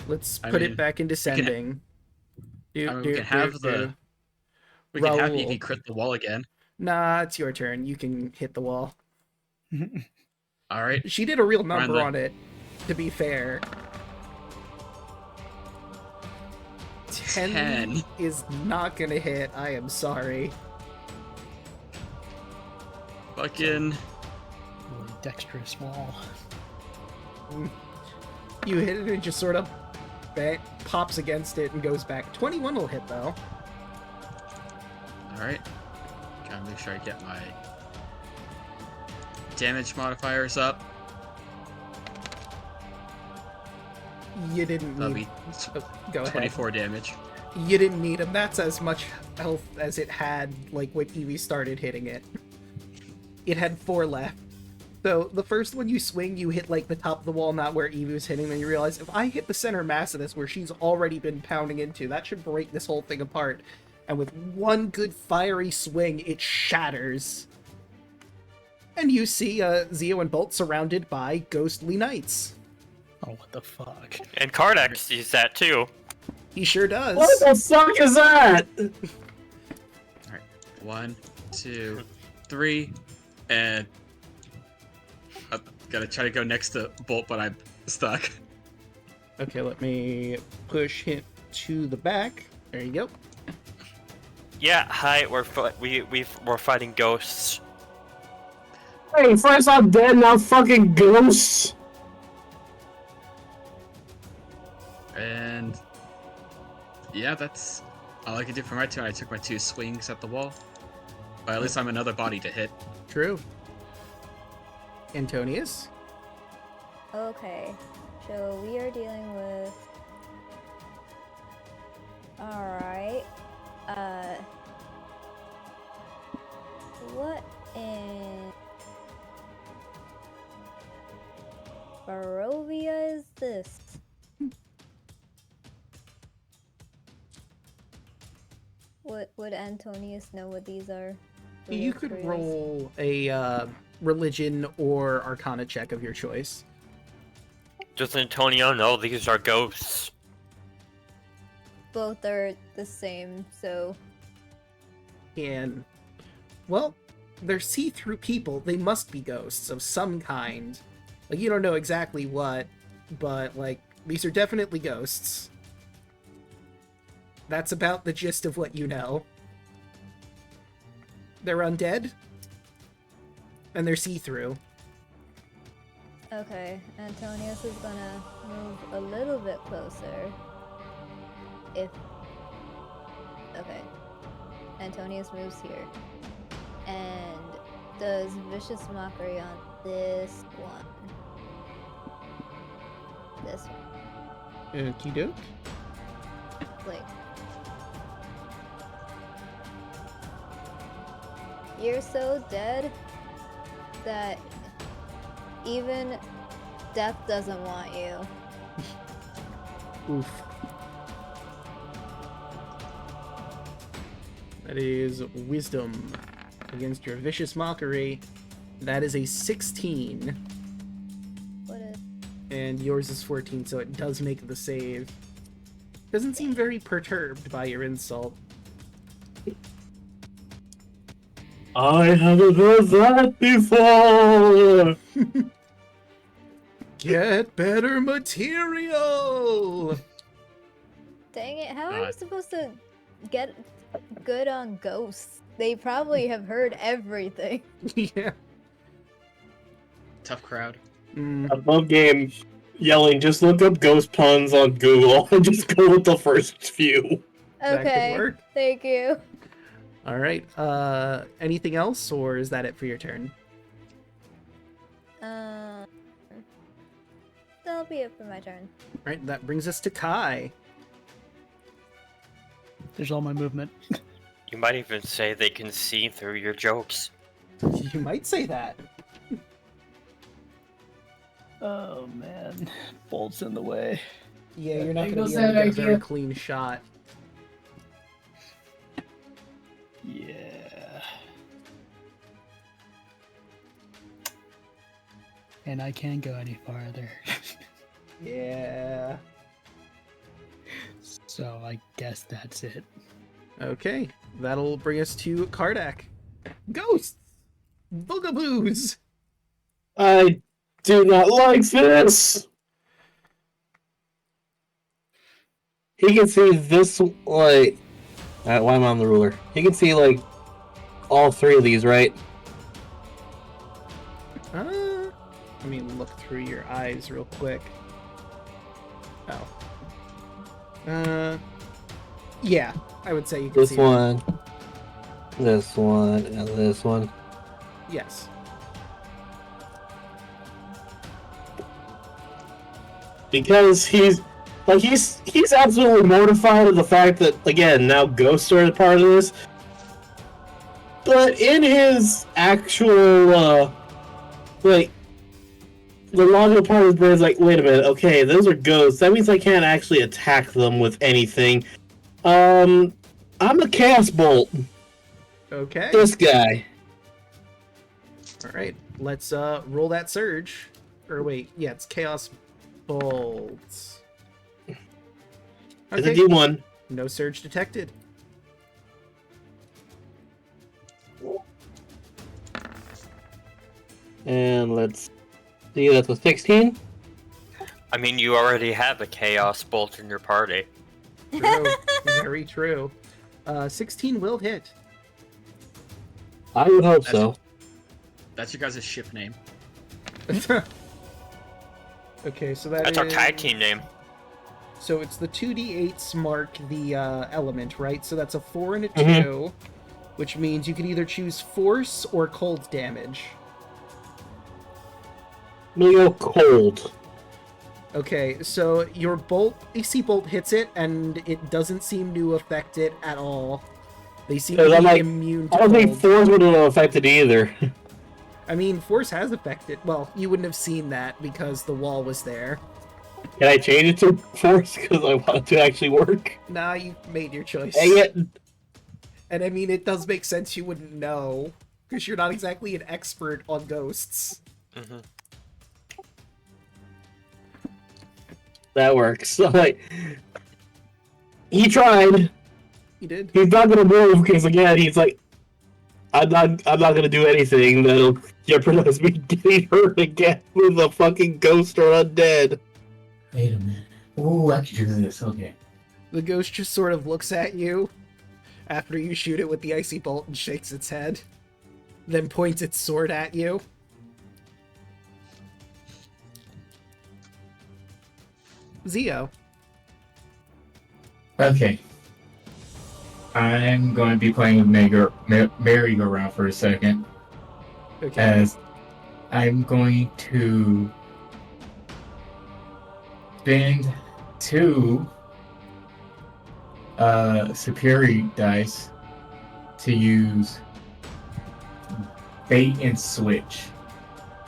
Let's I put mean, it back in descending. We can have the. We can have Eevee crit the wall again. Nah, it's your turn. You can hit the wall. All right. She did a real number the- on it, to be fair. 10 10. is not gonna hit. I am sorry. Fucking. Really dexterous wall. You hit it and it just sort of pops against it and goes back. 21 will hit, though. Alright. Gotta make sure I get my damage modifiers up. You didn't That'll need... be Go ahead. 24 damage. You didn't need him. That's as much health as it had, like, when Eevee started hitting it. It had 4 left. So, the first one you swing, you hit, like, the top of the wall, not where Eevee was hitting, then you realize, if I hit the center mass of this, where she's already been pounding into, that should break this whole thing apart. And with one good fiery swing, it shatters. And you see Zio and Bolt surrounded by ghostly knights. Oh, what the fuck? And Kardak sees that too. He sure does. What the fuck is that? Alright. 1, 2, 3, and gotta try to go next to Bolt, but I'm stuck. Okay, let me push him to the back. There you go. Yeah, hi. We're fighting ghosts. Hey, first I'm dead, now fucking ghosts. And yeah, that's all I can do for my turn. I took my 2 swings at the wall. But at least I'm another body to hit. True. Antonius? Okay, so we are dealing with... Alright. What in... Barovia is this? Would Antonius know what these are? You could roll a religion or arcana check of your choice. Does Antonio know these are ghosts? Both are the same, so... And, well, they're see-through people. They must be ghosts of some kind. Like, you don't know exactly what, but, like, these are definitely ghosts. That's about the gist of what you know. They're undead, and they're see-through. Okay, Antonius is gonna move a little bit closer. Okay. Antonius moves here. And does Vicious Mockery on this one. This one. Okie doke. Like... You're so dead that even death doesn't want you. Oof. That is Wisdom against your Vicious Mockery. That is a 16. What is... And yours is 14, so it does make the save. Doesn't seem very perturbed by your insult. I haven't heard that before! Get better material! Dang it, how are you supposed to get good on ghosts? They probably have heard everything. Yeah. Tough crowd. Above game yelling, just look up ghost puns on Google and just go with the first few. That could Okay, work. thank you. All right. Anything else, or is that it for your turn? That'll be it for my turn. All right. That brings us to Kai. There's all my movement. You might even say they can see through your jokes. You might say that. Oh man, Bolt's in the way. Yeah, you're not There going to goes be able to that get a very idea. clean shot. Yeah. And I can't go any farther. Yeah. So I guess that's it. Okay. That'll bring us to Kardak. Ghosts! Bugaboos! I do not like this! He can see this, like... why am I on the ruler? He can see, like, all 3 of these, right? Let me look through your eyes real quick. Oh. Yeah, I would say you can This see one, this one, and this one. Yes. Because he's absolutely mortified of the fact that, again, now ghosts are a part of this. But in his actual, the logical part of his brain is like, wait a minute, okay, those are ghosts. That means I can't actually attack them with anything. I'm a Chaos Bolt. Okay. This guy. Alright, let's roll that surge. Or wait, yeah, it's Chaos Bolts. It's Okay, a D1. no surge detected. And let's see, that's a 16. I mean, you already have a Chaos Bolt in your party. True. Very true. 16 will hit. I would hope so. That's your guys' ship name. Okay, so that That's is... our tag team name. So it's the 2d8s mark the element, right? So that's a 4 and a 2, Mhm. which means you can either choose force or cold damage. I'm gonna go cold. Okay, so your AC bolt hits it, and it doesn't seem to affect it at all. They seem to be immune to I don't think cold. force would have affected either. I mean, force has affected. Well, you wouldn't have seen that because the wall was there. Can I change it to force because I want it to actually work? Nah, you made your choice. Dang it! And I mean, it does make sense you wouldn't know, because you're not exactly an expert on ghosts. Mm-hmm. That works. So, like, he tried. You did? He's not gonna move because again, he's like, I'm not gonna do anything that'll jeopardize me getting hurt again with a fucking ghost or undead. Wait a minute. Ooh, I can do this. Okay. The ghost just sort of looks at you after you shoot it with the icy bolt and shakes its head, then points its sword at you. Zio. Okay. I'm going to be playing with merry-go-round for a second, Okay. as I'm going to spend 2 superior dice to use bait and switch.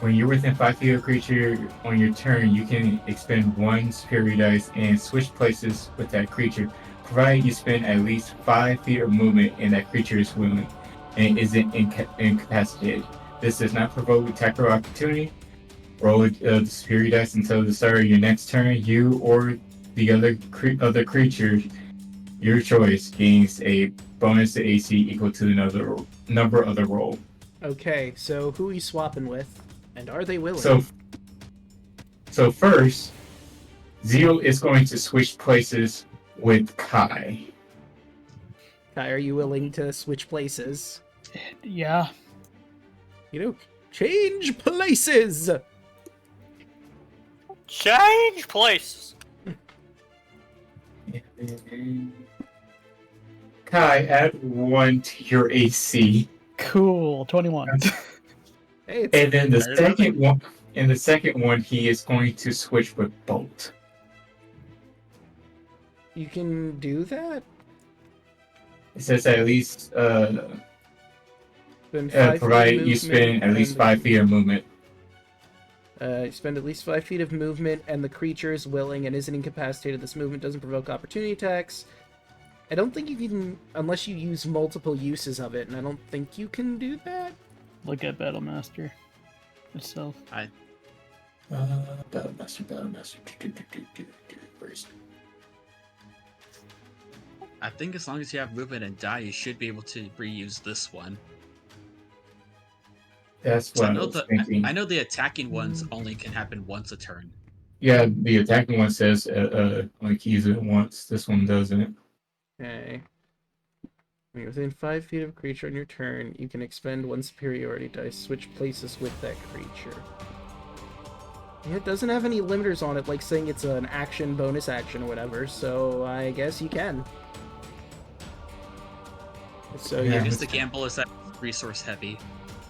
When you're within 5 feet of a creature on your turn, you can expend 1 superior dice and switch places with that creature, provided you spend at least 5 feet of movement and that creature is willing and isn't incapacitated. This does not provoke attack or opportunity. Roll the superior dice until the start of your next turn. You or the other creature, your choice, gains a bonus to AC equal to the number of the roll. Okay, so who are you swapping with? And are they willing? So first, Zio is going to switch places with Kai. Kai, are you willing to switch places? Yeah. You know, change places! Change places. Kai, add 1 to your AC. Cool. 21. Hey, it's And then the Fair enough. second one, he is going to switch with Bolt. You can do that? It says at least, Then 5 feet of provided you spend at least and- 5 feet of movement. You spend at least 5 feet of movement, and the creature is willing and isn't incapacitated. This movement doesn't provoke opportunity attacks. I don't think you can, unless you use multiple uses of it, and I don't think you can do that. Look at Battlemaster itself. Battlemaster. Where is it? I think as long as you have movement and die, you should be able to reuse this one. That's So what I I know was thinking. I know the attacking ones only can happen once a turn. Yeah, the attacking one says like use it once. This one doesn't. Okay. When you're within 5 feet of a creature on your turn, you can expend 1 superiority dice, switch places with that creature. It doesn't have any limiters on it, like saying it's an action, bonus action, or whatever, so I guess you can. So Yeah. yeah, Just the gamble is that it's resource heavy,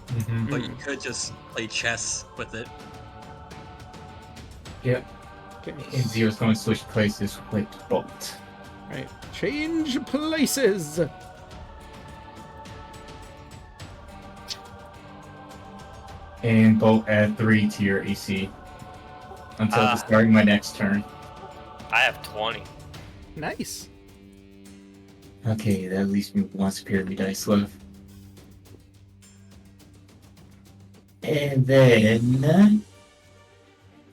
Mm-hmm. but you could just play chess with it. Yep. okay. And Zero's going to switch places with Bolt. Right. Change places! And Bolt add 3 to your AC. Until the start of my next turn. I have 20. Nice. Okay, that leaves me with 1 superiority dice left. And then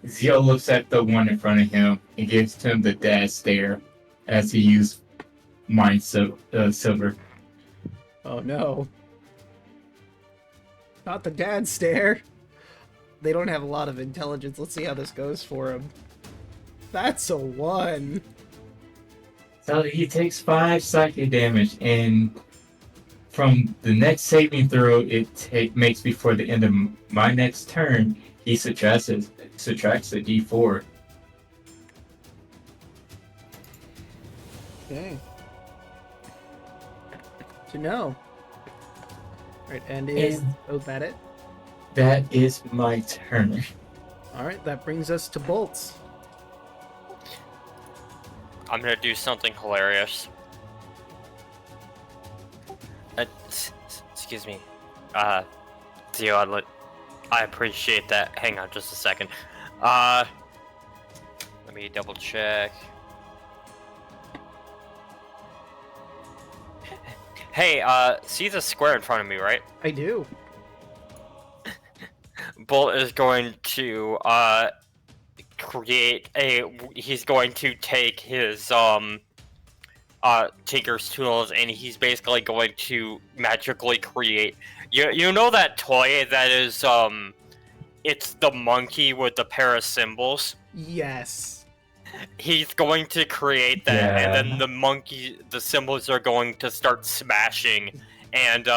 Zio looks at the one in front of him and gives him the dad stare as he used Mind Silver. Oh no. Not the dad stare. They don't have a lot of intelligence. Let's see how this goes for him. That's a 1. So he takes 5 psychic damage, and from the next saving throw it makes before the end of my next turn, he subtracts a d4. Okay. To know. Right, and is... And- Oh, that it? That is my turn. Alright, that brings us to Bolts. I'm gonna do something hilarious. Excuse me. Theo, I appreciate that. Hang on just a second. Let me double check. Hey, see the square in front of me, right? I do. Bolt is going to, he's going to take his, Tinker's tools, and he's basically going to magically create... You know that toy that is, it's the monkey with the pair of symbols? Yes. He's going to create that, Yeah. and then the symbols are going to start smashing, and,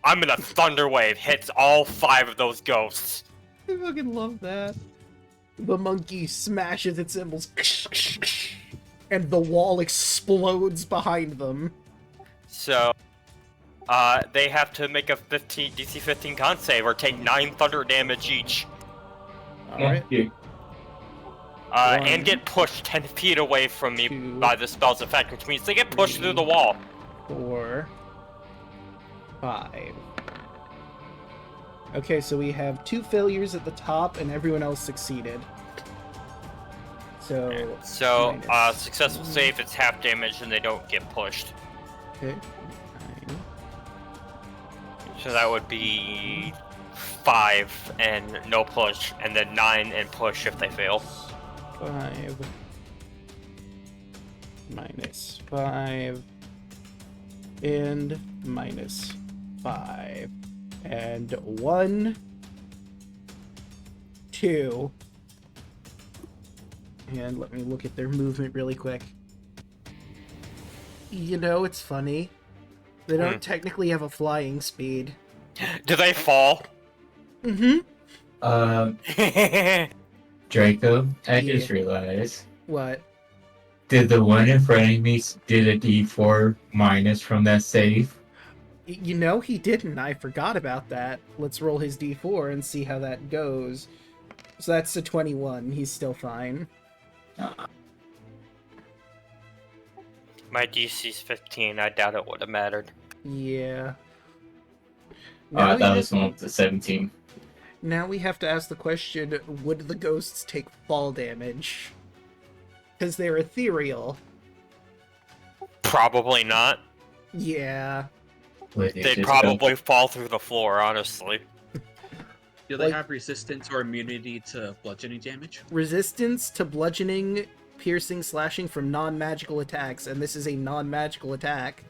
I'm gonna Thunderwave hits all 5 of those ghosts. I fucking love that. The monkey smashes its symbols, and the wall explodes behind them. So, they have to make a DC 15 con save or take 9 thunder damage each. Alright. Yeah. And get pushed 10 feet away from me 2, by the spell's effect, which means they get pushed through the wall. 4, 5. Okay, so we have 2 failures at the top, and everyone else succeeded. So, So, successful save, it's half damage and they don't get pushed. okay. 9, So that would be 5 and no push, and then 9 and push if they fail. 5 minus 5 and minus 5 and 1 2 and let me look at their movement really quick. You know, it's funny. They don't technically have a flying speed. Do they fall? Mm-hmm. Draco, I Yeah. just realized. What? Did the one in front of me did a d4 minus from that save? You know, he didn't. I forgot about that. Let's roll his d4 and see how that goes. So that's a 21. He's still fine. My DC's 15, I doubt it would have mattered. Yeah. I thought we it was one with the 17. now we have to ask the question, would the ghosts take fall damage? Because they're ethereal. Probably not. Yeah. Wait, it They'd just probably fall through the floor, honestly. Do they Like- have resistance or immunity to bludgeoning damage? Resistance to bludgeoning, piercing, slashing from non-magical attacks, and this is a non-magical attack.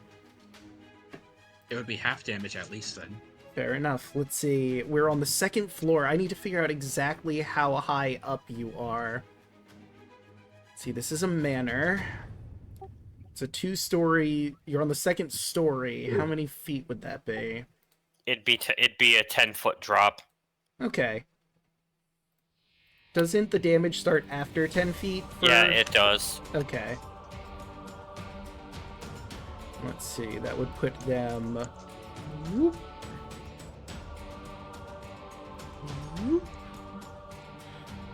It would be half damage at least then. Fair enough. Let's see. We're on the 2nd floor. I need to figure out exactly how high up you are. Let's see, this is a manor. It's a 2-story. You're on the 2nd story. How many feet would that be? It'd be a 10-foot drop. Okay. Doesn't the damage start after 10 feet? Yeah, it does. Okay. Let's see. That would put them. Whoop. Whoop.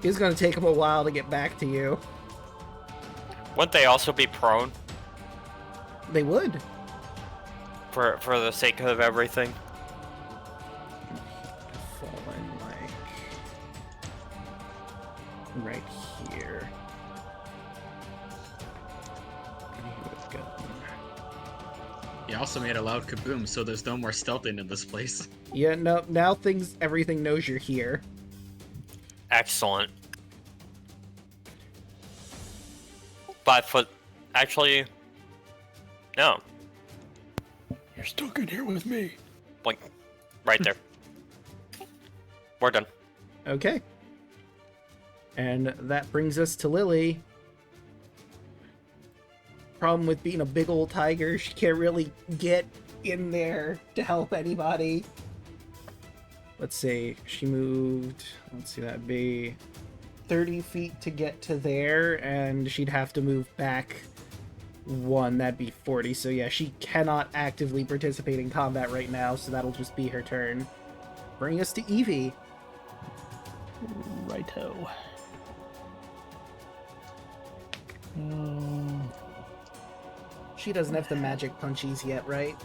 It's gonna take them a while to get back to you. Wouldn't they also be prone They would. for the sake of everything? Fallen like right here. He also made a loud kaboom, so there's no more stealthing in this place. Yeah, no. Now everything knows you're here. Excellent. 5 foot. Actually, no. You're stuck in here with me. Blink. Right there. We're done. Okay. And that brings us to Lily. Problem with being a big old tiger, she can't really get in there to help anybody. Let's see, she moved, let's see, that'd be 30 feet to get to there, and she'd have to move back 1, that'd be 40. So yeah, she cannot actively participate in combat right now, so that'll just be her turn. Bring us to Evie. Righto. She doesn't have the magic punchies yet, right?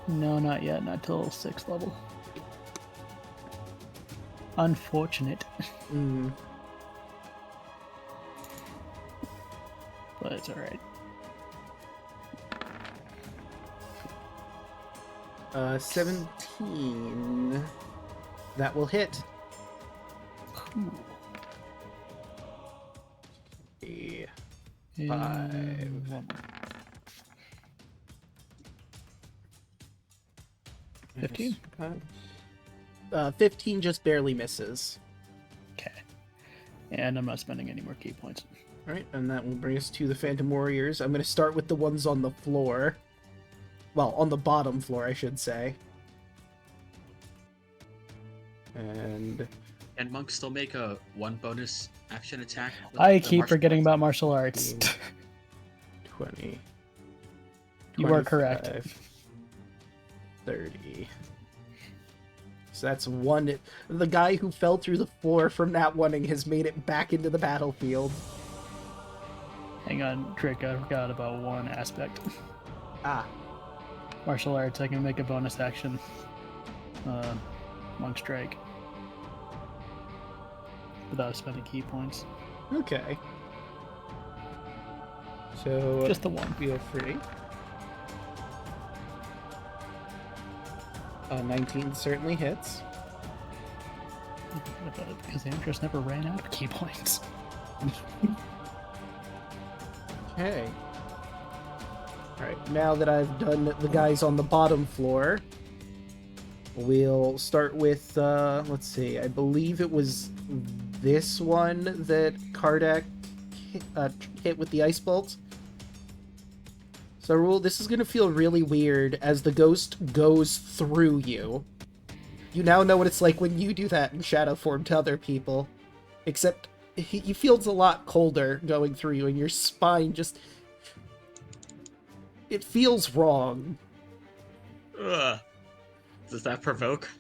No, not yet. Not till 6th level. Unfortunate, Mm. but it's alright. 17. That will hit. Cool. A 5. And one more. 15? 15 just barely misses. Okay. And I'm not spending any more key points. Alright, and that will bring us to the Phantom Warriors. I'm going to start with the ones on the floor. Well, on the bottom floor, I should say. And And monks still make a 1 bonus action attack. with I the keep martial forgetting arts? about martial arts. 20. You are correct. 25, 30. So that's 1. The guy who fell through the floor from that one has made it back into the battlefield. Hang on, Trick, I forgot about one aspect. Ah, Martial arts, I can make a bonus action. Monk strike. Without spending key points. okay. So Just the one. feel free. 19 certainly hits. Because the Empress never ran out of key points. Okay. Alright, now that I've done the guys on the bottom floor, we'll start with, let's see, I believe it was this one that Kardak hit with the ice bolt. So, Rule, this is going to feel really weird as the ghost goes through you. You now know what it's like when you do that in Shadow form to other people. Except, he feels a lot colder going through you, and your spine just... It feels wrong. Ugh. Does that provoke?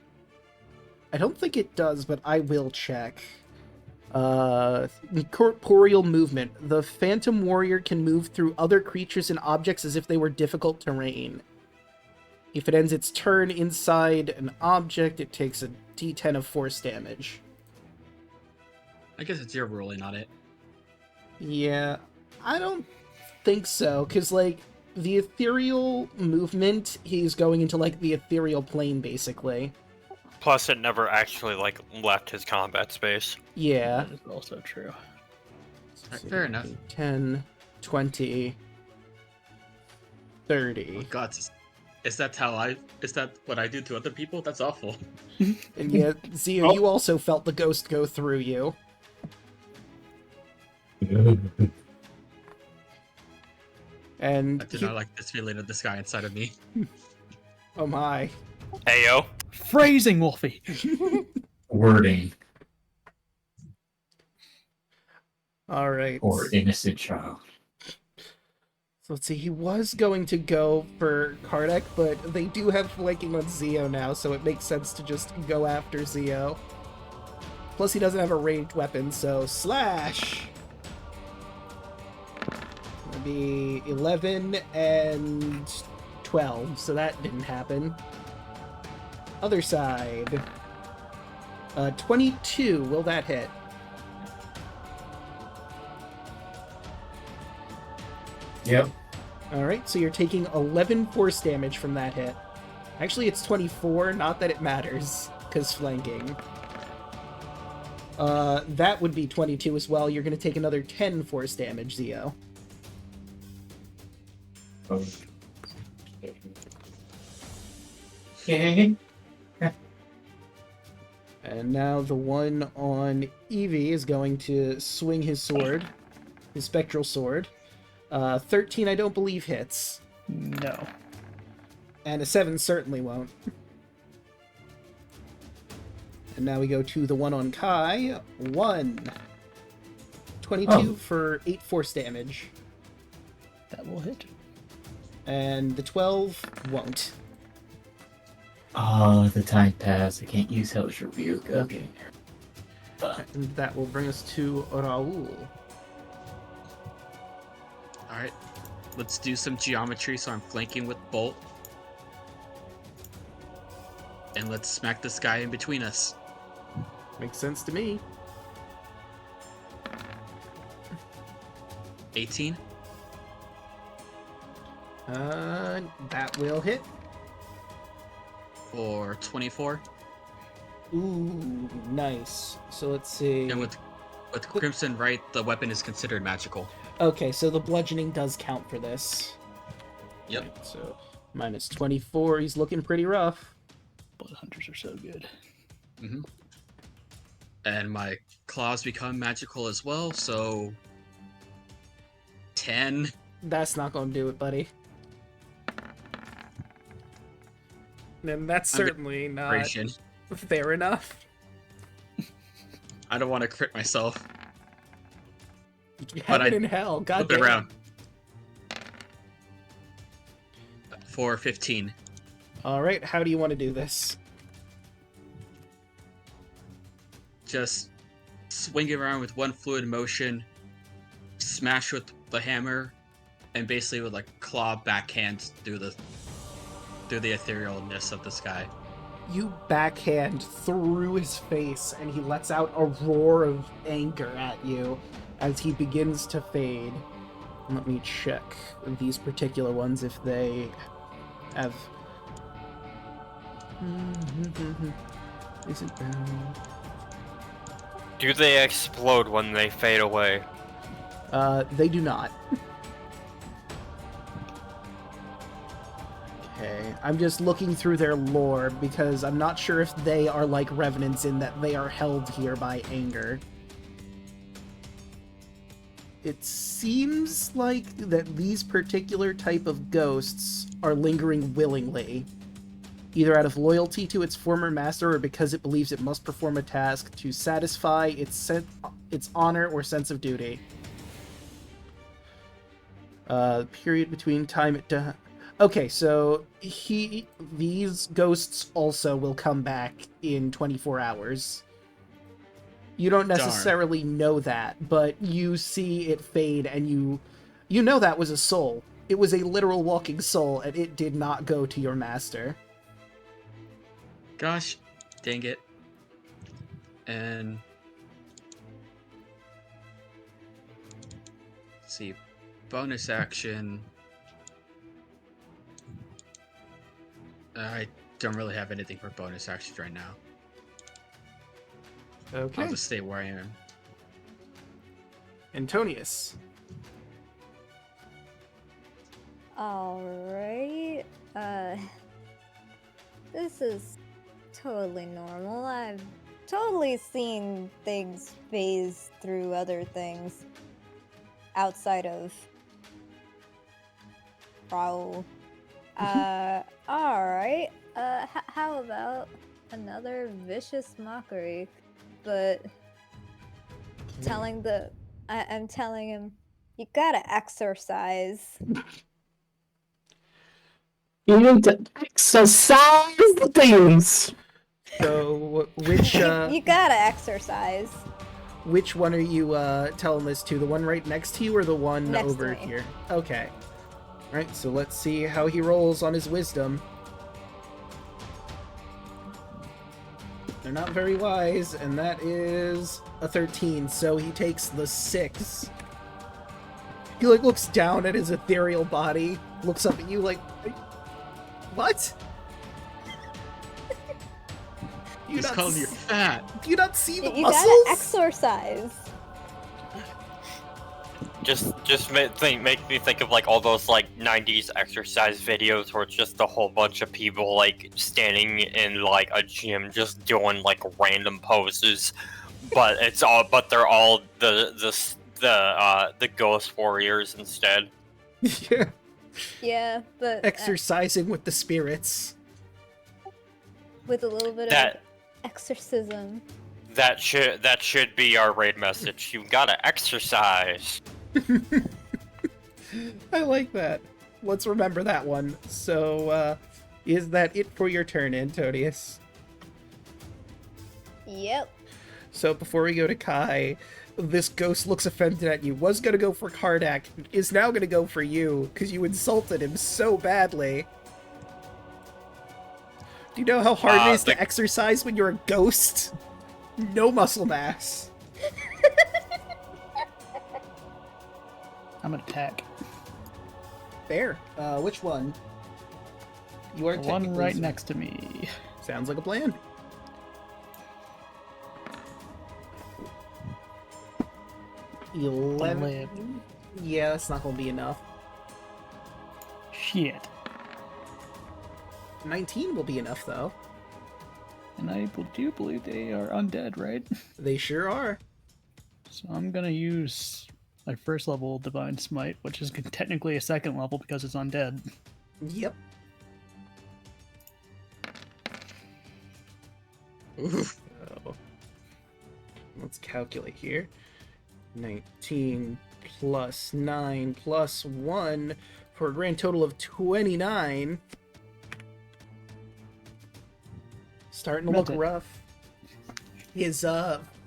I don't think it does, but I will check. Corporeal movement. The Phantom Warrior can move through other creatures and objects as if they were difficult terrain. If it ends its turn inside an object, it takes a d10 of force damage. I guess it's your ruling on it. Yeah, I don't think so, because, like, the ethereal movement, he's going into, like, the ethereal plane, basically. Plus, it never actually left his combat space. Yeah. That is also true. Fair enough. 10, 20, 30. Oh God, is that what I do to other people? That's awful. And yeah, Zio, you also felt the ghost go through you. And I do not like this feeling of this guy inside of me. oh my. Hey yo. Phrasing, Wolfie. Wording All right. or innocent child. So let's see, he was going to go for Kardec, but they do have flanking on Zio now, so it makes sense to just go after Zio. Plus he doesn't have a ranged weapon, so slash! It'll be 11 and 12, so that didn't happen. Other side. 22, will that hit? Yep. Alright, so you're taking 11 force damage from that hit. Actually, it's 24, not that it matters, because flanking. That would be 22 as well. You're going to take another 10 force damage, Zio. Okay. And now the one on Evie is going to swing his sword, his spectral sword. 13 I don't believe hits. No. And a 7 certainly won't. And now we go to the one on Kai. 1. 22 for 8 force damage. That will hit. And the 12 won't. Oh, the time passed. I can't use Hellish Rebuke. Okay. And that will bring us to Raoul. Alright, let's do some geometry so I'm flanking with Bolt. And let's smack this guy in between us. Makes sense to me. 18. That will hit. For 24. Ooh, nice. So let's see. And with Crimson Right, the weapon is considered magical. Okay, so the bludgeoning does count for this. Yep. Right, so minus 24. He's looking pretty rough. Blood hunters are so good. Mm-hmm. And my claws become magical as well, so 10. That's not going to do it, buddy. And that's certainly not Ration. fair enough. I don't want to crit myself. Heaven in hell, god Flip it damn. around. For 15. Alright, how do you want to do this? Just swing it around with one fluid motion, smash with the hammer, and basically with like claw backhand through the etherealness of this guy. You backhand through his face, and he lets out a roar of anger at you as he begins to fade. Let me check these particular ones if they have... Is it down? Do they explode when they fade away? They do not. Okay, I'm just looking through their lore because I'm not sure if they are like revenants in that they are held here by anger. It seems like that these particular type of ghosts are lingering willingly, either out of loyalty to its former master or because it believes it must perform a task to satisfy its honor or sense of duty. Period between time it okay, so these ghosts also will come back in 24 hours. You don't necessarily know that, but you see it fade and you know that was a soul. It was a literal walking soul and it did not go to your master. Gosh, dang it. And let's see, bonus action. I don't really have anything for bonus actions right now. Okay. I'll just stay where I am. Antonius. Alright. This is totally normal. I've totally seen things phase through other things outside of prowl. Alright. How about another vicious mockery? But I'm telling him, you gotta exercise. You need to exercise the things. So, which You gotta exercise. which one are you telling this to? The one right next to you, or the one Next to over me. here? Okay. All right. So let's see how he rolls on his wisdom. They're not very wise, and that is a 13. So he takes the 6. He like looks down at his ethereal body, looks up at you like, what? He's calling you fat. Do you not see the You muscles? gotta exercise. Just make me think of like all those like 90s exercise videos where it's just a whole bunch of people like standing in like a gym just doing like random poses, but they're all the ghost warriors instead. Yeah. Yeah, but Exercising with the spirits. with a little bit That- of exorcism. That should be our raid message. You gotta exercise. I like that. Let's remember that one. So, is that it for your turn, Antonius? Yep. So before we go to Kai, this ghost looks offended at you. Was gonna go for Kardak, is now gonna go for you, because you insulted him so badly. Do you know how hard it is to exercise when you're a ghost? No muscle mass. I'm gonna attack. Fair. Which one? You are The one technically right next to me. Sounds like a plan. $11. Yeah, that's not gonna be enough. Shit. 19 will be enough, though. And I do believe they are undead, right? They sure are. So I'm gonna use my first level Divine Smite, which is technically a second level because it's undead. Yep. Oof. So, let's calculate here. 19 plus 9 plus 1 for a grand total of 29. Starting to look Meant it. rough. His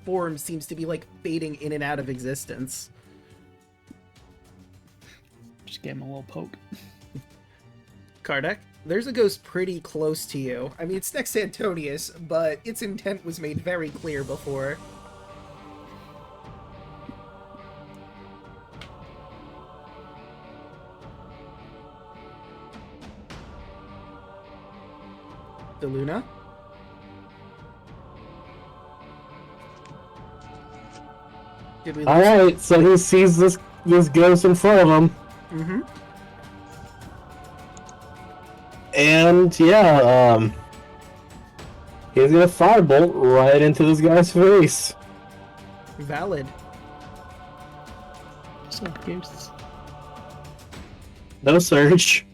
form seems to be like fading in and out of existence. Just gave him a little poke. Kardak, there's a ghost pretty close to you. I mean, it's next to Antonius, but its intent was made very clear before. Daluna? Did we lose? Alright, so he sees this ghost in front of him. Mm-hmm. And yeah, he's gonna firebolt right into this guy's face. Valid. So ghosts. No surge.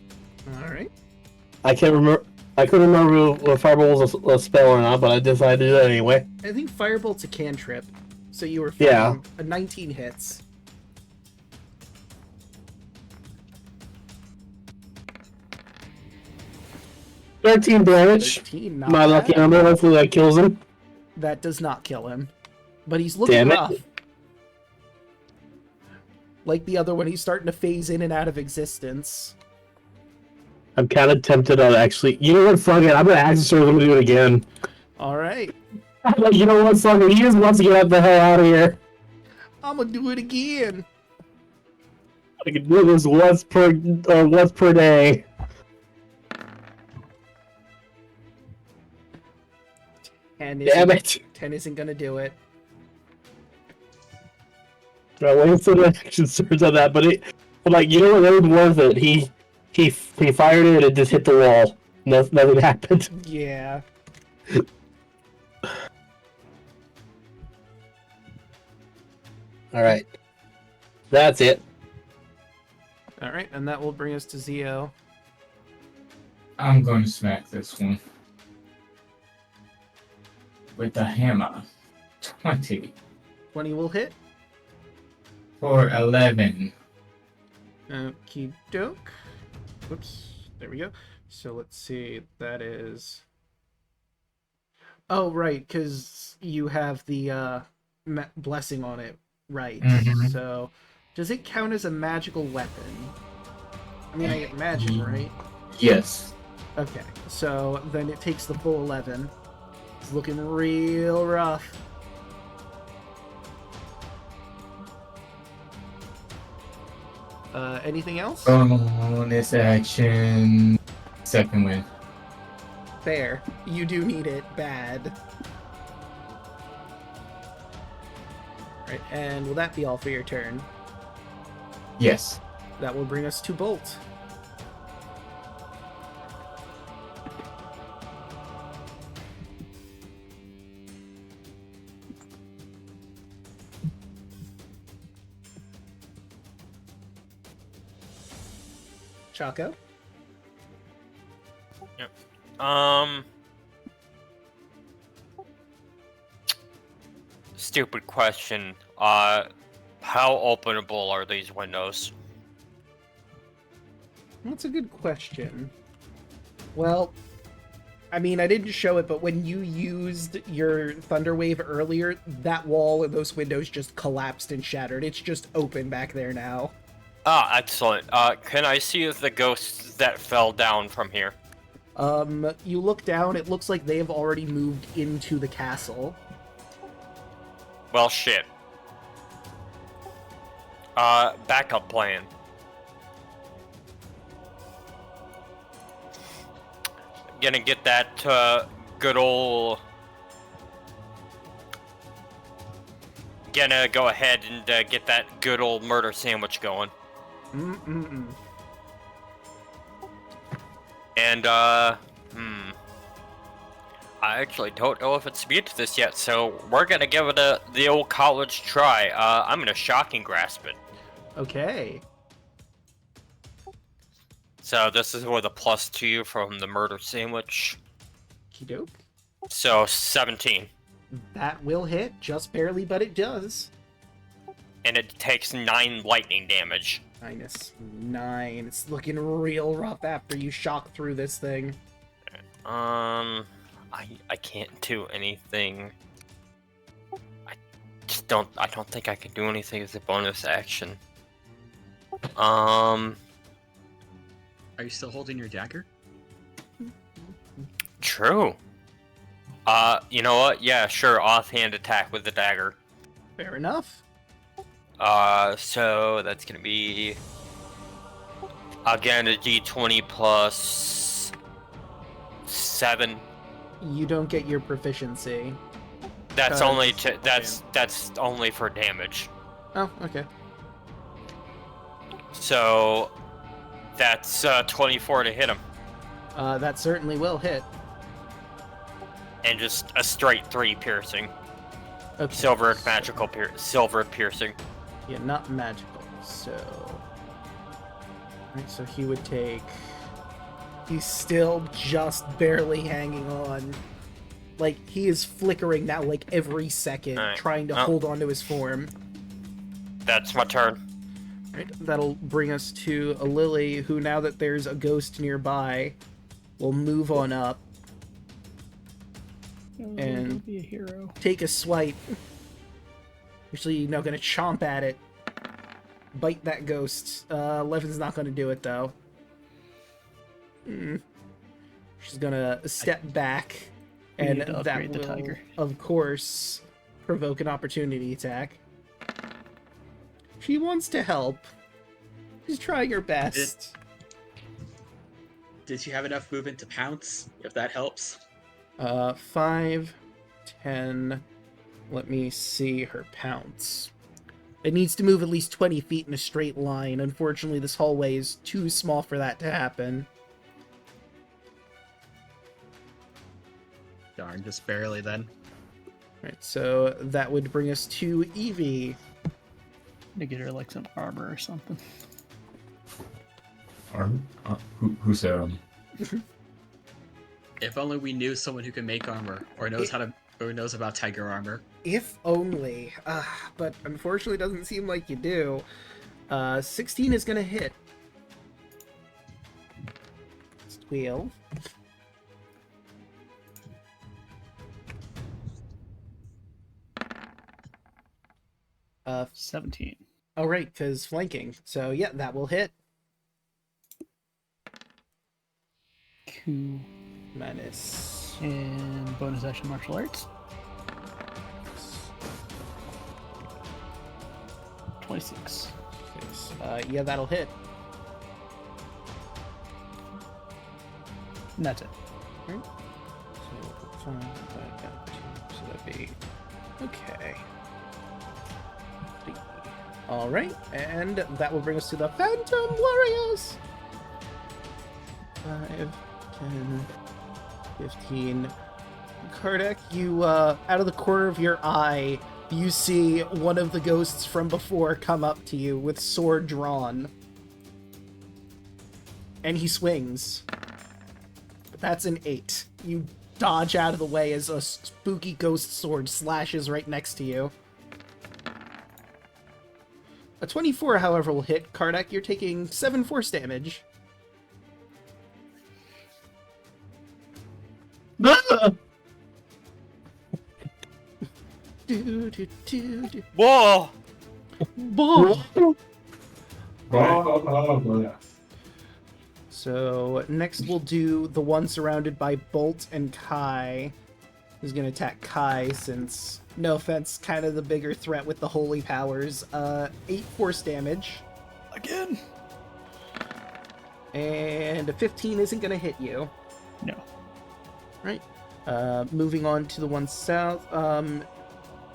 Alright. I can't remember. I couldn't remember if firebolt was a spell or not, but I decided to do that anyway. I think Firebolt's a cantrip, so you were fine. Yeah. A 19 hits. $13 damage. 13, not My lucky bad. number. Hopefully that kills him. That does not kill him. But he's looking Damn it. rough. Like the other one, he's starting to phase in and out of existence. I'm kind of tempted on actually. You know what? Fuck it. I'm gonna exorcise him to do it again. Alright. Like, you know what? Fuck it. He just wants to get the hell out of here. I'm gonna do it again. I can do this once per day. And Damn it. 10 isn't gonna do it. I waited for the action surge on that, but like, you know what? It was worth it. He fired it and it just hit the wall. Nothing happened. Yeah. All right, that's it. All right, and that will bring us to Zio. I'm going to smack this one with the hammer. 20 20 will hit. for 11. Okie doke. Whoops. There we go. So let's see. That is. Oh, right, because you have the blessing on it. Right. Mhm. So, does it count as a magical weapon? I mean, I imagine, right? Yes. Okay. So then it takes the full 11. It's looking real rough. Anything else? Bonus action. Second win. Fair. You do need it bad. Right, and will that be all for your turn? Yes. That will bring us to Bolt. Chaco? Stupid question. How openable are these windows? That's a good question. Well, I mean, I didn't show it, but when you used your Thunder Wave earlier, that wall and those windows just collapsed and shattered. It's just open back there now. Ah, excellent. Can I see the ghosts that fell down from here? You look down, it looks like they've already moved into the castle. Well, shit. Backup plan. Gonna get that, good ol'... Gonna go ahead and, get that good old murder sandwich going. And, I actually don't know if it's immune to this yet, so we're gonna give it the old college try. I'm gonna shocking grasp it. Okay. So this is with a +2 from the murder sandwich. Kidoke. So 17. That will hit, just barely, but it does. And it takes 9 lightning damage. -9. It's looking real rough after you shock through this thing. I can't do anything. I don't think I can do anything as a bonus action. Are you still holding your dagger? True. You know what? Yeah, sure, offhand attack with the dagger. Fair enough. So that's gonna be again a d20 plus 7. You don't get your proficiency. That's Uh, only that's only for damage. Oh, okay. So that's 24 to hit him, That certainly will hit. and just a straight 3 piercing, Okay. silver piercing. Yeah, not magical. So, right, so he would take. He's still just barely hanging on. Like, he is flickering now, like, every second, Alright. trying to Oh. hold onto his form. That's my turn. Right, that'll bring us to a Lily, who, now that there's a ghost nearby, will move on up, And- be a hero. take a swipe. Actually, you're not gonna chomp at it. Bite that ghost. 11's not gonna do it, though. She's gonna step back, We and need to that upgrade the will, tiger. of course, provoke an opportunity attack. She wants to help. She's trying her best. Did you have enough movement to pounce? If that helps. 5, 10. Let me see her pounce. It needs to move at least 20 feet in a straight line. Unfortunately, this hallway is too small for that to happen. Darn, just barely then. Right, so that would bring us to Evie. To get her like some armor or something. Arm? Who said If only we knew someone who can make armor, or knows about tiger armor. If only. But unfortunately, it doesn't seem like you do. 16 is gonna hit. Wheel. Uh, 17. oh right, because flanking. So yeah, that will hit. Cool. Minus. And bonus action martial arts. 26. Yeah, that'll hit. And that's it. Right. So 5, divided by 2, so that'd be okay. All right, and that will bring us to the Phantom Warriors. 5, 10, 15. Kardec, you, out of the corner of your eye, you see one of the ghosts from before come up to you with sword drawn. And he swings. But that's an 8. You dodge out of the way as a spooky ghost sword slashes right next to you. A 24, however, will hit. Kardec, you're taking 7 force damage. Whoa! So next we'll do the one surrounded by Bolt and Kai. Who's gonna attack Kai since, no offense, kind of the bigger threat with the holy powers. 8 force damage. Again. And a 15 isn't gonna hit you. No. Right. Moving on to the one south.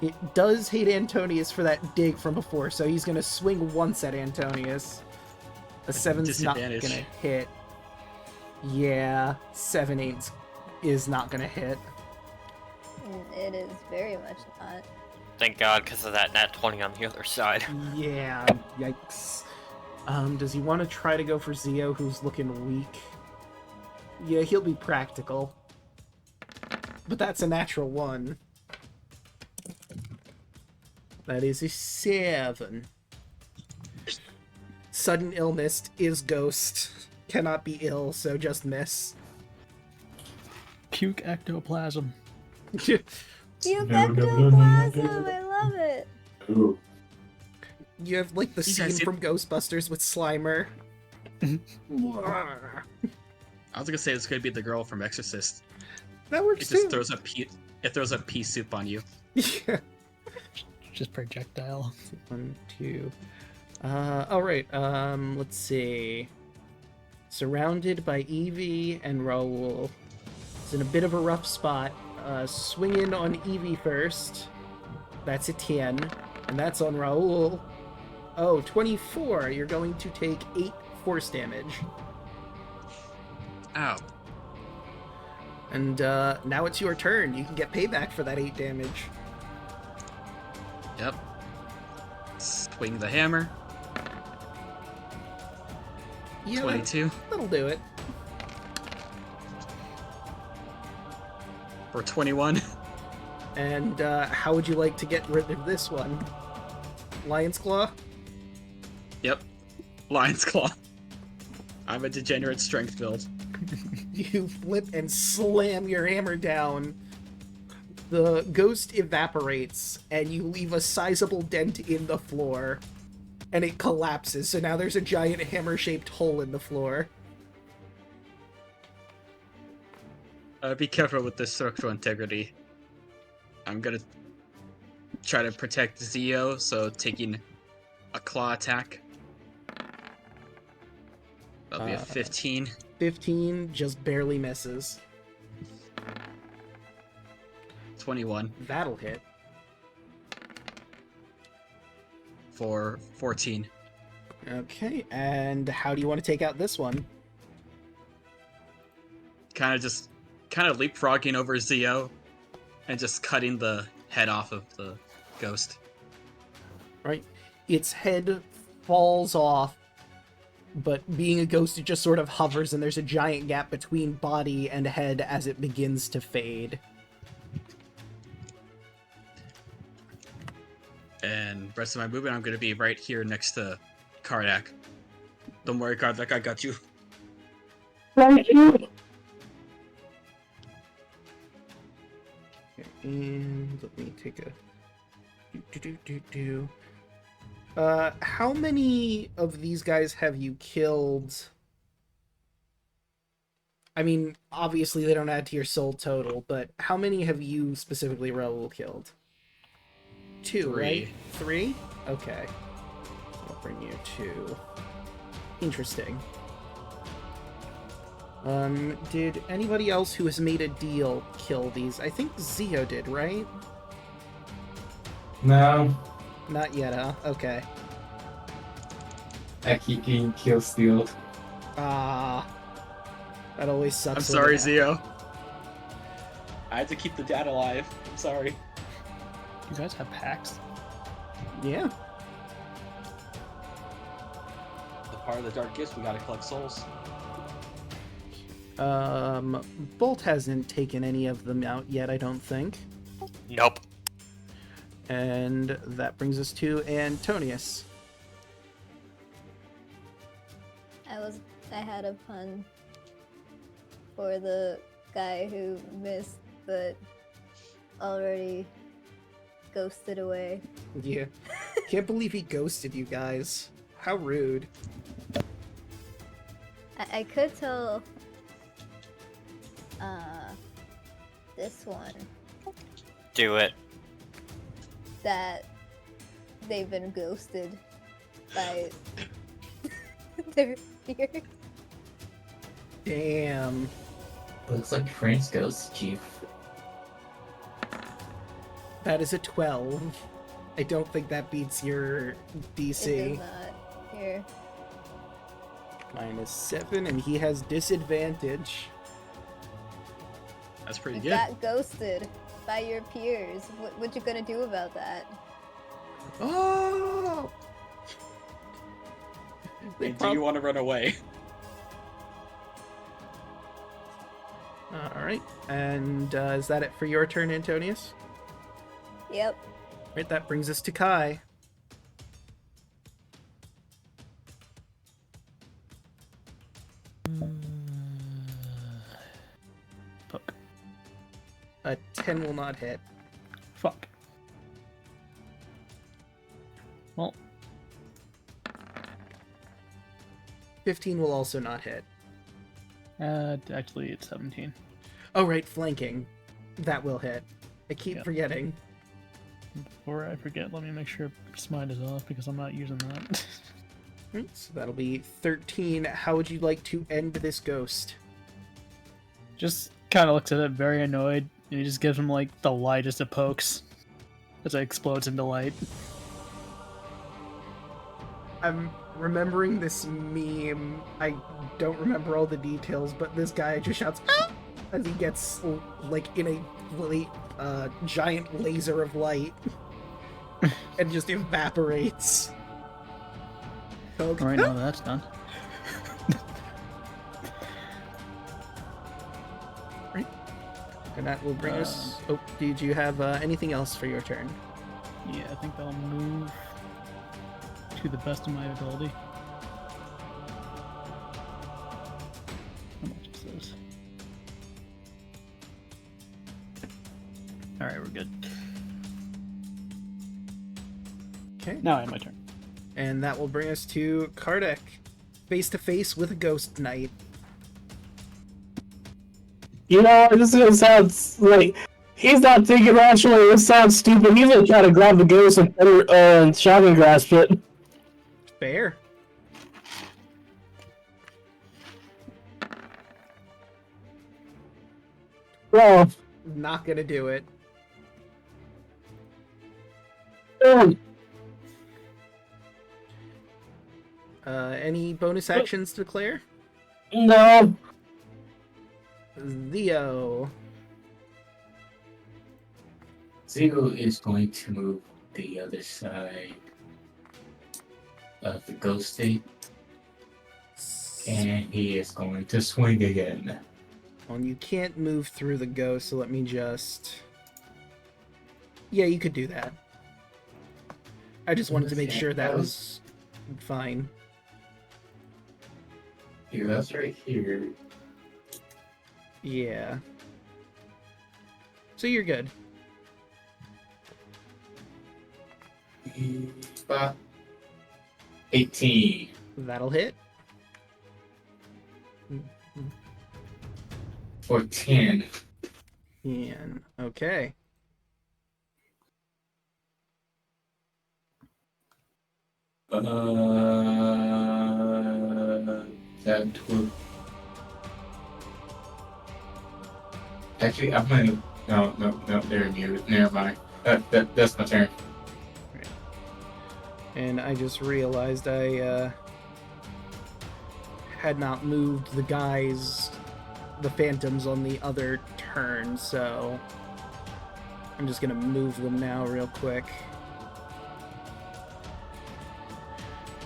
It does hate Antonius for that dig from before, so he's gonna swing once at Antonius. A 7's not gonna hit. Yeah, 7/8 is not gonna hit. It is very much not. Thank God, because of that nat 20 on the other side. Yeah, yikes. Does he want to try to go for Zio, who's looking weak? Yeah, he'll be practical. But that's a natural 1. That is a 7. Sudden illness is ghost. Cannot be ill, so just miss. Puke ectoplasm. You ectoplasm! I love it! Ooh. You have like the scene from Ghostbusters with Slimer. I was gonna say it's gonna be the girl from Exorcist. That works It too. just throws up pea soup on you. Yeah. Just projectile. 1, 2. Alright, let's see. Surrounded by Evie and Raoul. It's in a bit of a rough spot. Swing in on Evie first. That's a 10. And that's on Raoul. Oh, 24. You're going to take 8 force damage. Ow. And now it's your turn. You can get payback for that 8 damage. Yep. Swing the hammer. Yeah, 22 that'll do it. for 21. And how would you like to get rid of this one? Lion's Claw? Yep. Lion's Claw. I'm a degenerate strength build. You flip and slam your hammer down. The ghost evaporates, and you leave a sizable dent in the floor. And it collapses, so now there's a giant hammer-shaped hole in the floor. Be careful with the structural integrity. I'm gonna try to protect Zio, so taking a claw attack. That'll be a 15. 15 just barely misses. 21 That'll hit. for 14. Okay, and how do you want to take out this one? Kind of leapfrogging over Zio and just cutting the head off of the ghost. Right? Its head falls off, but being a ghost, it just sort of hovers, and there's a giant gap between body and head as it begins to fade. And rest of my movement, I'm gonna be right here next to Kardak. Don't worry, Kardak, I got you. Thank you. And let me take a... how many of these guys have you killed? I mean, obviously they don't add to your soul total, but how many have you specifically, Raoul, killed? 2, right? 3? Okay. I'll bring you 2. Interesting. Did anybody else who has made a deal kill these? I think Zio did, right? No, Not yet, huh? Okay. I keep getting kill stealed. Ah. That always sucks. I'm when sorry, it Zio. I had to keep the dad alive. I'm sorry. You guys have packs? Yeah. The part of the dark gifts, we gotta collect souls. Bolt hasn't taken any of them out yet, I don't think. Nope. And that brings us to Antonius. I had a pun for the guy who missed, but already ghosted away. Yeah. Can't believe he ghosted you guys. How rude. I could tell this one Do it. that they've been ghosted by their peers. Damn. Looks like Prince Ghost Chief. That is a 12. I don't think that beats your It DC. does not. Here. -7, and he has disadvantage. That's pretty You good. got ghosted by your peers. What you gonna do about that? Oh! They Hey, do you want to run away? Alright, and is that it for your turn, Antonius? Yep. Right, that brings us to Kai. Fuck. A 10 will not hit. Fuck. Well, 15 will also not hit. actually, it's 17. Oh, right, flanking. That will hit. I keep Yep. forgetting. Before I forget, let me make sure Smite is off because I'm not using that. Right, so that'll be 13. How would you like to end this ghost? Just kind of looks at it, very annoyed, and he just gives him like the lightest of pokes as it explodes into light. I'm remembering this meme. I don't remember all the details, but this guy just shouts "Ah!" as he gets like in a giant laser of light and just evaporates. All right, now that's done. And that will bring us... Oh, did you have anything else for your turn? Yeah, I think I'll move to the best of my ability. How much is this? Alright, we're good. Okay. Now I have my turn. And that will bring us to Kardak, face to face with a ghost knight. You know, this is gonna sound like he's not thinking rationally. This sounds stupid. He's gonna try to grab the ghost and shotgun grasp it. Fair. Well, Not gonna do it. Any bonus actions to declare? no. Theo. Zero is going to move the other side of the ghost state And he is going to swing again. Well, you can't move through the ghost, so let me just... Yeah, you could do that. I just wanted to make sure that was fine. Yeah, that's right here. Yeah. So you're good. 18. That'll hit. For 10. And okay. That would... Actually, I'm gonna... No, they're muted. Never mind. That's my turn. And I just realized I had not moved the guys, the phantoms on the other turn, so I'm just gonna move them now real quick.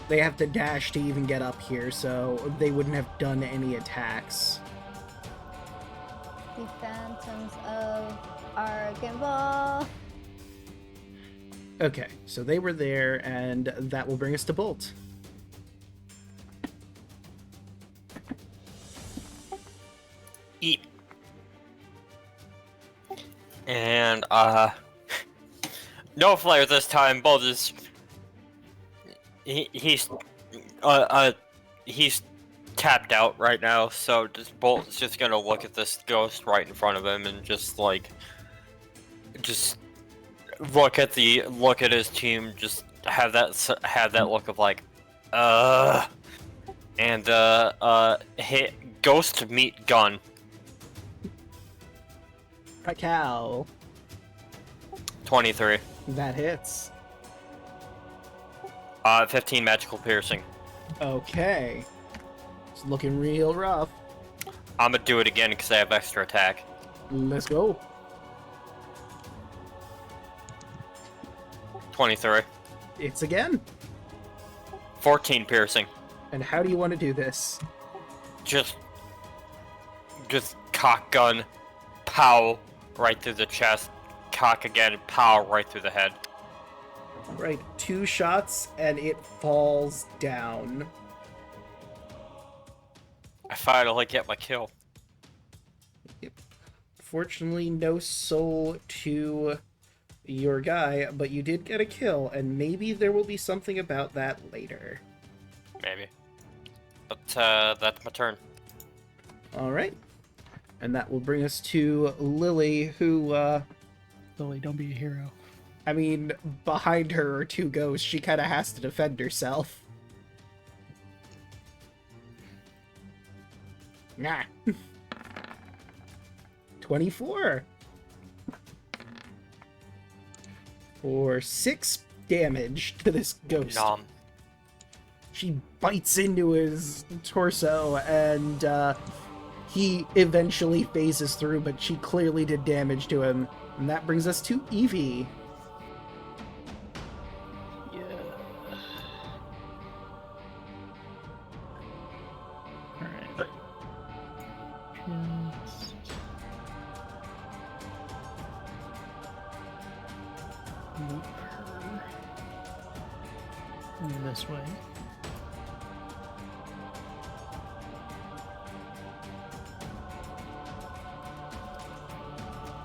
They have to dash to even get up here, so they wouldn't have done any attacks. The phantoms of Argynvostholt. Okay, so they were there, and that will bring us to Bolt. Eat. And, no flare this time, Bolt is... He's tapped out right now, so Bolt's just gonna look at this ghost right in front of him and just look at his team, just have that look of like, and hit ghost meet gun. Cow. 23. That hits. 15 magical piercing. Okay. It's looking real rough. I'm gonna do it again because I have extra attack. Let's go. 23. It's again. 14 piercing. And how do you want to do this? Just cock gun, pow, right through the chest. Cock again, pow, right through the head. Right, 2 shots and it falls down. I finally get my kill. Yep. Fortunately, no soul to your guy, but you did get a kill, and maybe there will be something about that later. Maybe. But, that's my turn. Alright. And that will bring us to Lily, who, Lily, don't be a hero. I mean, behind her are 2 ghosts. She kind of has to defend herself. Nah. 24. For 6 damage to this ghost. Nom. She bites into his torso, and he eventually phases through, but she clearly did damage to him. And that brings us to Evie. Yeah. Alright. Just... move her this way.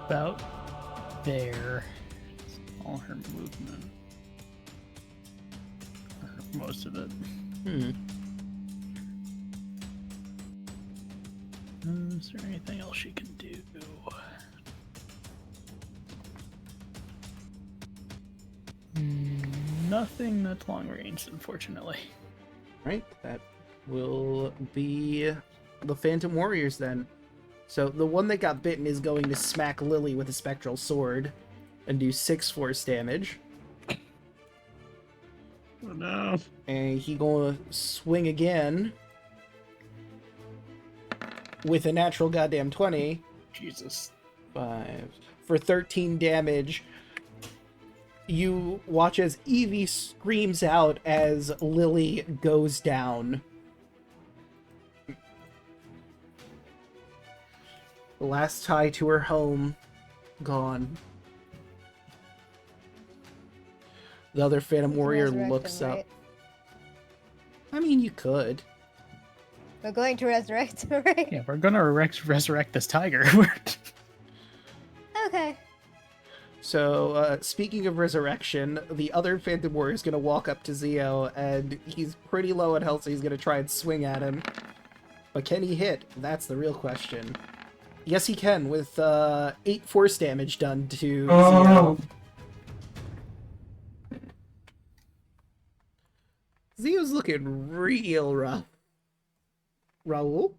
About there. It's all her movement. Or most of it. Is there anything else she can do? Nothing that's long range, unfortunately. Right, that will be the Phantom Warriors then. So the one that got bitten is going to smack Lily with a spectral sword and do 6 force damage. Oh no. And he gonna swing again with a natural goddamn 20. Jesus. 5 for 13 damage. You watch as Evie screams out as Lily goes down. The last tie to her home, gone. The other Phantom We can Warrior resurrect looks him, up. right? I mean, you could. We're going to resurrect him, right? Yeah, we're gonna resurrect this tiger. Okay. So, speaking of resurrection, the other Phantom Warrior is going to walk up to Zio, and he's pretty low in health, so he's going to try and swing at him. But can he hit? That's the real question. Yes, he can, with 8 force damage done to Zio. Oh, Zio's looking real rough. Raul?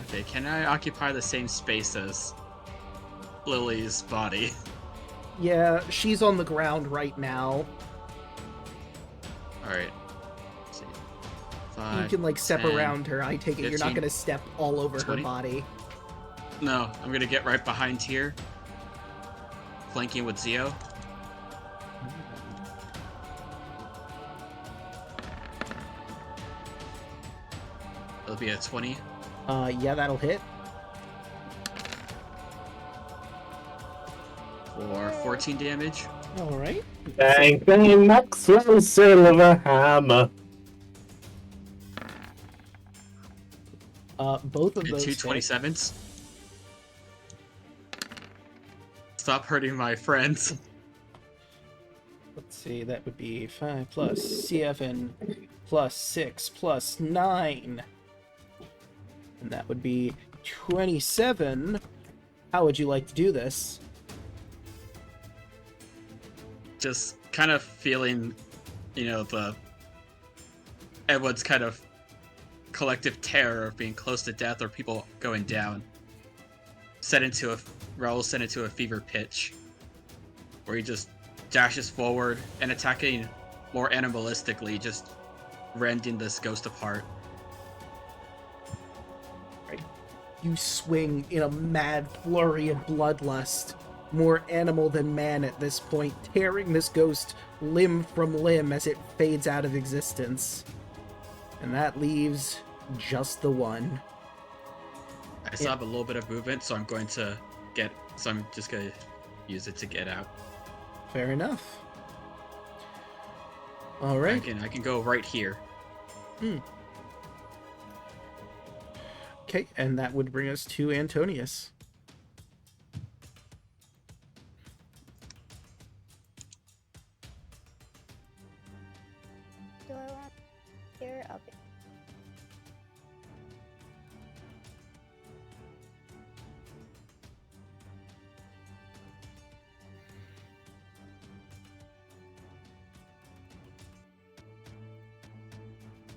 Okay, can I occupy the same space as Lily's body? Yeah, she's on the ground right now. Alright. Let's see. 5, You can, like, step 10. around her. I take it you're not 15, going to step all over 20. her body. No, I'm gonna get right behind here. Flanking with Zio. It'll be a 20. Yeah, that'll hit. For 14 damage. Alright. Bang, bang, Maxwell Silver Hammer. Both of And those two hit. 27s. Stop hurting my friends. Let's see, that would be 5 plus 7 plus 6 plus 9. And that would be 27. How would you like to do this? Just kind of feeling, everyone's kind of collective terror of being close to death or people going down. Raul sent it to a fever pitch, where he just dashes forward and attacking more animalistically, just rending this ghost apart. You swing in a mad flurry of bloodlust, more animal than man at this point, tearing this ghost limb from limb as it fades out of existence. And that leaves just the one. I still have a little bit of movement, so I'm just gonna use it to get out. Fair enough. Alright. I can go right here. Okay, and that would bring us to Antonius. Do I want here? Okay.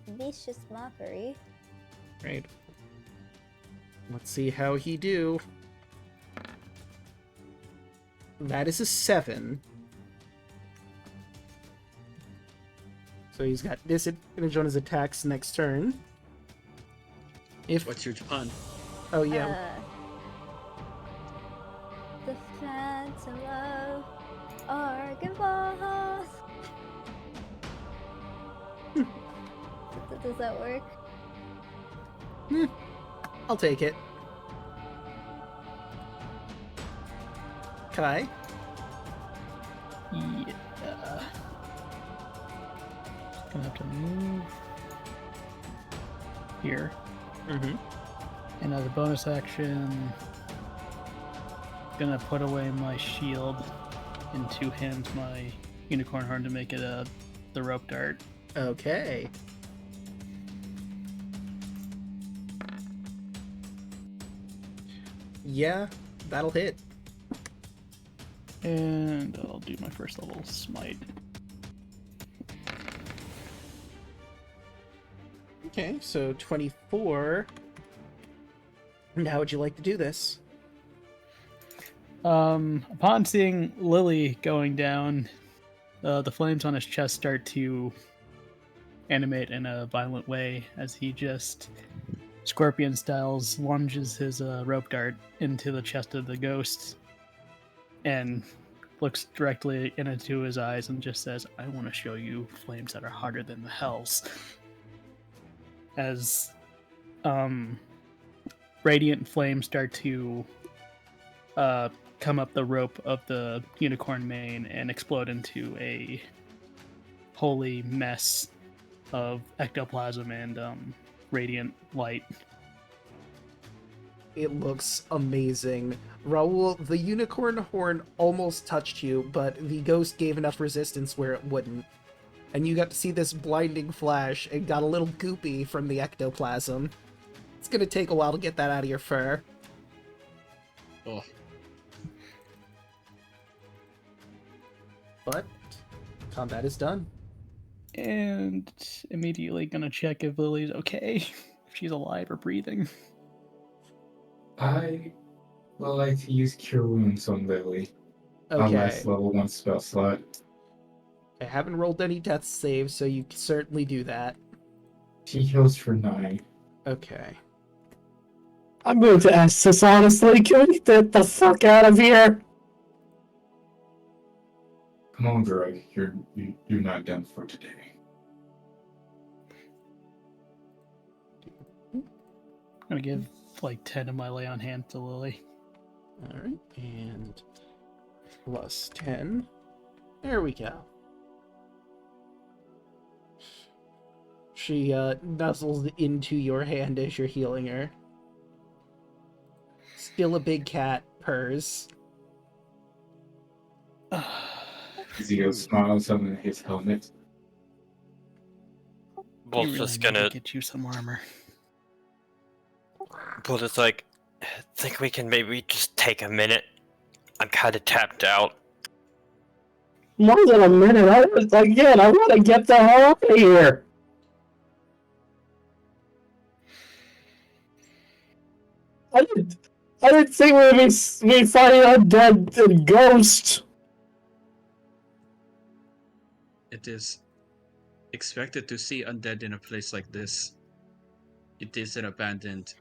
Vicious mockery. Right. Let's see how he do. That is a 7. So he's got disadvantage on his attacks next turn. What's your pun? Oh yeah. The Phantom of Argynvostholt. Does that work? I'll take it. Kai? Yeah. Gonna have to move here. Mm-hmm. And as a bonus action, gonna put away my shield and two-hand my unicorn horn to make it the rope dart. Okay. Yeah, that'll hit. And I'll do my first level smite. Okay, so 24. And how would you like to do this? Upon seeing Lily going down, the flames on his chest start to animate in a violent way as he just scorpion styles lunges his rope dart into the chest of the ghost and looks directly into his eyes and just says, "I want to show you flames that are hotter than the hells." as radiant flames start to come up the rope of the unicorn mane and explode into a holy mess of ectoplasm and radiant light. It looks amazing. Raoul, the unicorn horn almost touched you, but the ghost gave enough resistance where it wouldn't. And you got to see this blinding flash and got a little goopy from the ectoplasm. It's gonna take a while to get that out of your fur. Oh, But combat is done. And immediately gonna check if Lily's okay, if she's alive or breathing. I would like to use Cure Wounds on Lily. My Okay. last level 1 spell slot. I haven't rolled any death saves, so you can certainly do that. She heals for 9. Okay. I'm going to ask this honestly. Can we get the fuck out of here? Come on, Greg. You're not done for today. I'm gonna give like 10 of my lay on hand to Lily. Alright, and plus 10. There we go. She nuzzles into your hand as you're healing her. Still a big cat, purrs. Zio smiles on his helmet. Bull's You really just need to gonna. get you some armor. Bull is like, think we can maybe just take a minute. I'm kind of tapped out. More than a minute. I want to get the hell out of here. I didn't think we'd be fighting undead and ghosts. it is expected to see undead in a place like this. It is an abandoned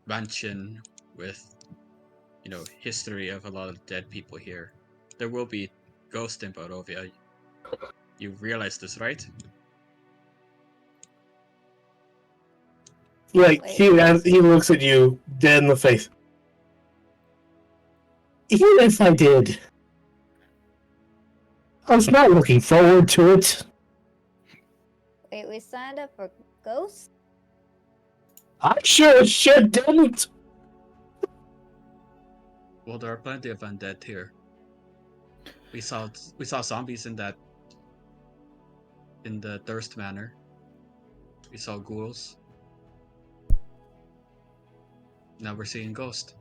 mansion with, history of a lot of dead people here. There will be ghosts in Barovia. You realize this, right? Like, he looks at you dead in the face. Even if I did, I was not looking forward to it. Wait, we signed up for ghosts? I sure as shit didn't. Well, there are plenty of undead here. We saw zombies in the Thirst Manor. We saw ghouls. Now we're seeing ghosts.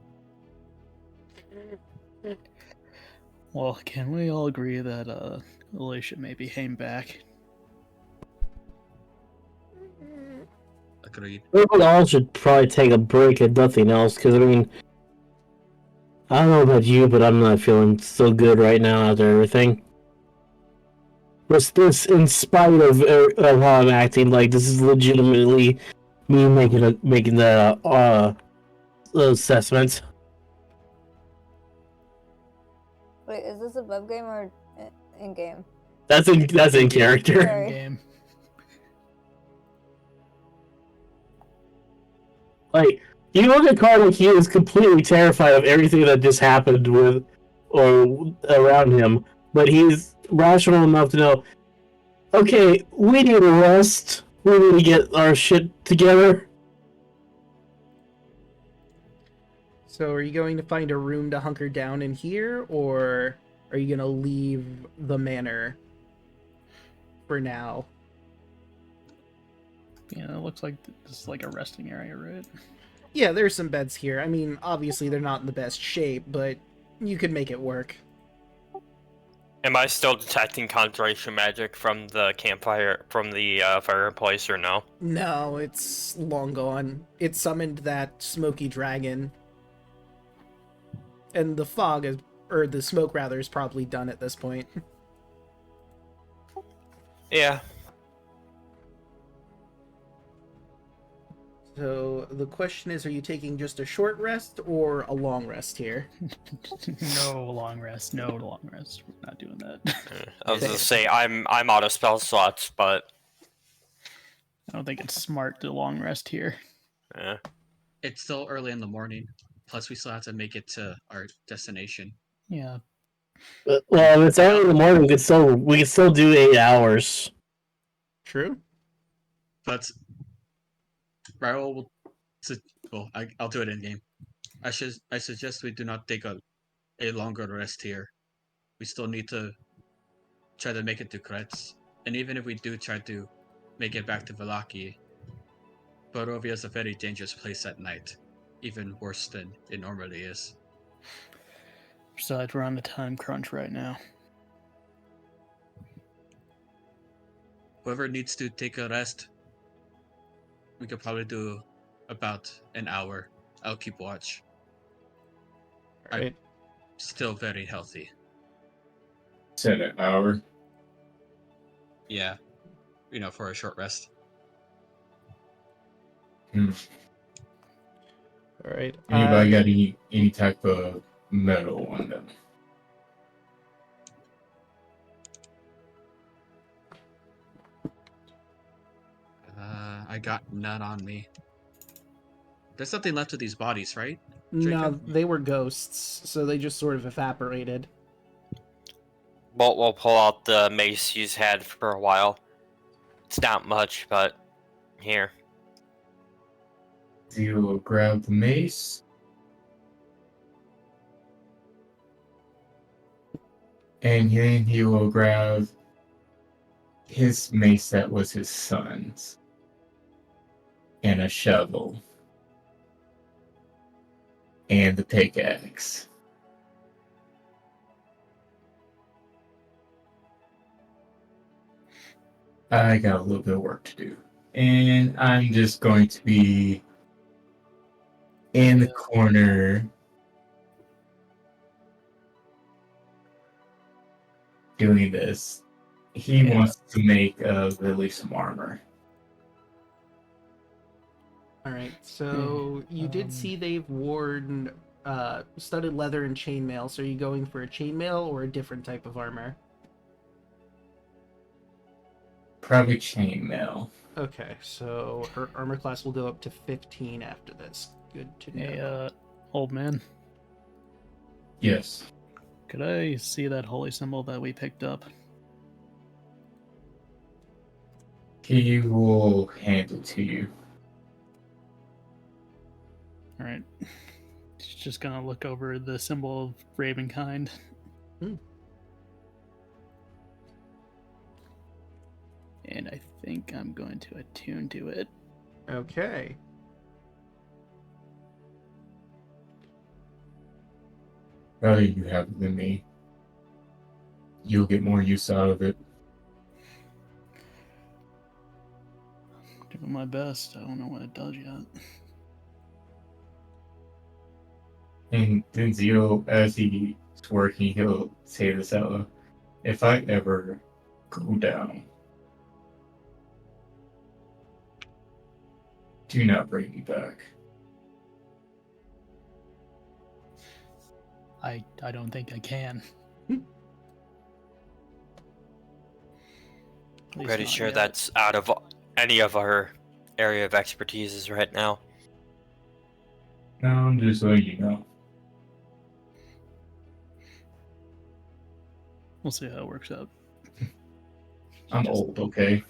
Well, can we all agree that Lily should maybe hang back? Agreed. We all should probably take a break and nothing else, because, I mean, I don't know about you, but I'm not feeling so good right now after everything. This in spite of how I'm acting, like, this is legitimately me making the assessment. Wait, is this above game or in game? That's in character. Sorry. Game. Like, you look at Carl, like he is completely terrified of everything that just happened with or around him, but he's rational enough to know, okay, we need a rest. We need to get our shit together. So are you going to find a room to hunker down in here, or are you going to leave the manor for now? Yeah, it looks like this is like a resting area, right? Yeah, there's some beds here. I mean, obviously they're not in the best shape, but you could make it work. Am I still detecting conjuration magic from the campfire, from the fireplace, or no? No, it's long gone. It summoned that smoky dragon. And the fog is, or the smoke rather, is probably done at this point. Yeah. So the question is, are you taking just a short rest or a long rest here? No long rest. No long rest. We're not doing that. I was gonna say I'm out of spell slots, but I don't think it's smart to long rest here. Yeah. It's still early in the morning. Plus, we still have to make it to our destination. Yeah. Well, if it's early in the morning, we could still do 8 hours. True. But Raul will. Well, I'll do it in game. I suggest we do not take a longer rest here. We still need to try to make it to Krezk. And even if we do try to make it back to Vallaki, Barovia is a very dangerous place at night. Even worse than it normally is. Besides, we're on the time crunch right now. Whoever needs to take a rest, we could probably do about an hour. I'll keep watch. All right. Still very healthy. Said an hour. Yeah. For a short rest. Hmm. All right. Anybody got any type of metal on them? I got none on me. There's nothing left of these bodies, right? No, Draco? they were ghosts, so they just sort of evaporated. We'll pull out the mace he's had for a while. It's not much, but here. Zero will grab the mace. And then he will grab his mace that was his son's. And a shovel. And the pickaxe. I got a little bit of work to do. And I'm just going to be in the corner doing this. He wants to make Lily some armor. All right. So you did see they've worn studded leather and chainmail. So are you going for a chainmail or a different type of armor? Probably chainmail. Okay, so her armor class will go up to 15 after this. Good to know. Hey, old man, Yes. could I see that holy symbol that we picked up? He will hand it to you. Alright. He's just gonna look over the symbol of Ravenkind. And I think I'm going to attune to it. Okay. Rather you have it than me. You'll get more use out of it. Doing my best. I don't know what it does yet. And then Zio, as he's working, he'll say this out loud. If I ever go down, do not bring me back. I don't think I can. At least Pretty not sure yet. that's out of any of our area of expertises right now. No, I'm just letting you know. We'll see how it works out. I'm old, okay?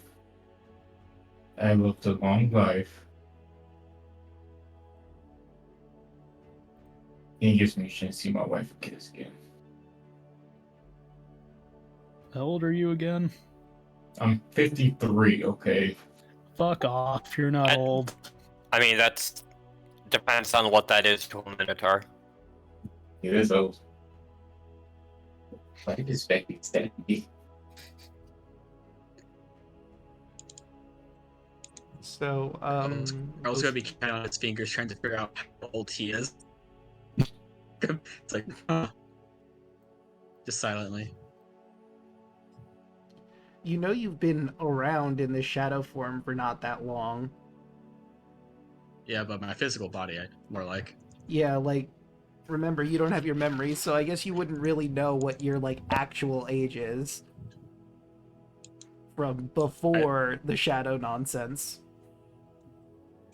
I lived a long life. And it gives me a chance to see my wife and kids again. How old are you again? I'm 53, okay? Fuck off. You're not old. I mean, that's depends on what that is to a minotaur. It is old. Life is very steady. So, Carl's gonna be counting on his fingers trying to figure out how old he is. It's like, just silently. you know you've been around in this shadow form for not that long. Yeah, but my physical body, more like. Yeah, like, remember, you don't have your memory, so I guess you wouldn't really know what your, like, actual age is from before the shadow nonsense.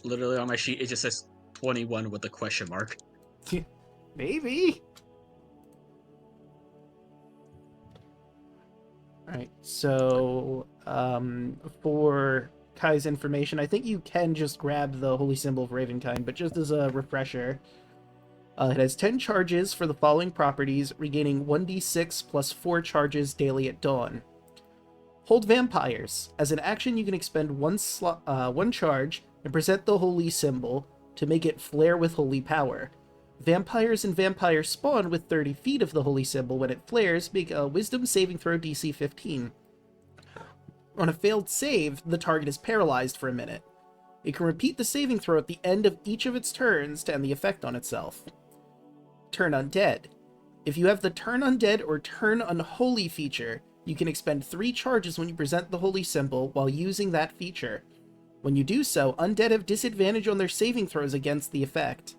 Literally on my sheet, it just says 21 with a question mark. Maybe. Alright, so for Kai's information, I think you can just grab the Holy Symbol of Ravenkind, but just as a refresher, it has 10 charges for the following properties, regaining 1d6 plus 4 charges daily at dawn. Hold Vampires. As an action, you can expend one charge and present the Holy Symbol to make it flare with holy power. Vampires and vampires spawn with 30 feet of the Holy Symbol when it flares make a Wisdom saving throw DC 15. On a failed save, the target is paralyzed for a minute. It can repeat the saving throw at the end of each of its turns to end the effect on itself. Turn Undead. If you have the Turn Undead or Turn Unholy feature, you can expend 3 charges when you present the Holy Symbol while using that feature. When you do so, Undead have disadvantage on their saving throws against the effect.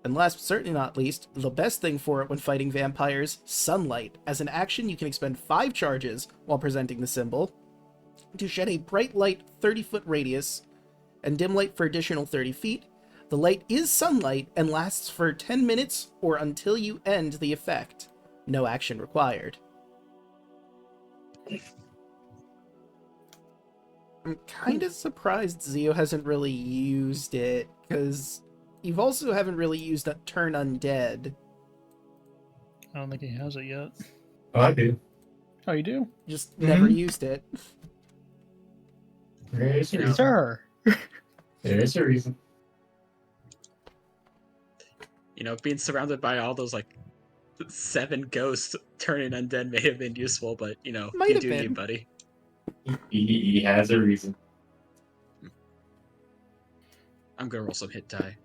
And last but certainly not least, the best thing for it when fighting vampires, Sunlight. As an action, you can expend 5 charges while presenting the symbol to shed a bright light 30-foot radius and dim light for additional 30 feet. The light is sunlight and lasts for 10 minutes or until you end the effect. No action required. I'm kind of surprised Zio hasn't really used it, because you've also haven't really used that Turn Undead. I don't think he has it yet. Oh, I do. Oh, you do? Just never used it. There's a reason. Sir. There's a reason. You know, being surrounded by all those, like, 7 ghosts turning undead may have been useful, but, you know, Might you have do been. you, buddy. He has a reason. I'm gonna roll some hit die.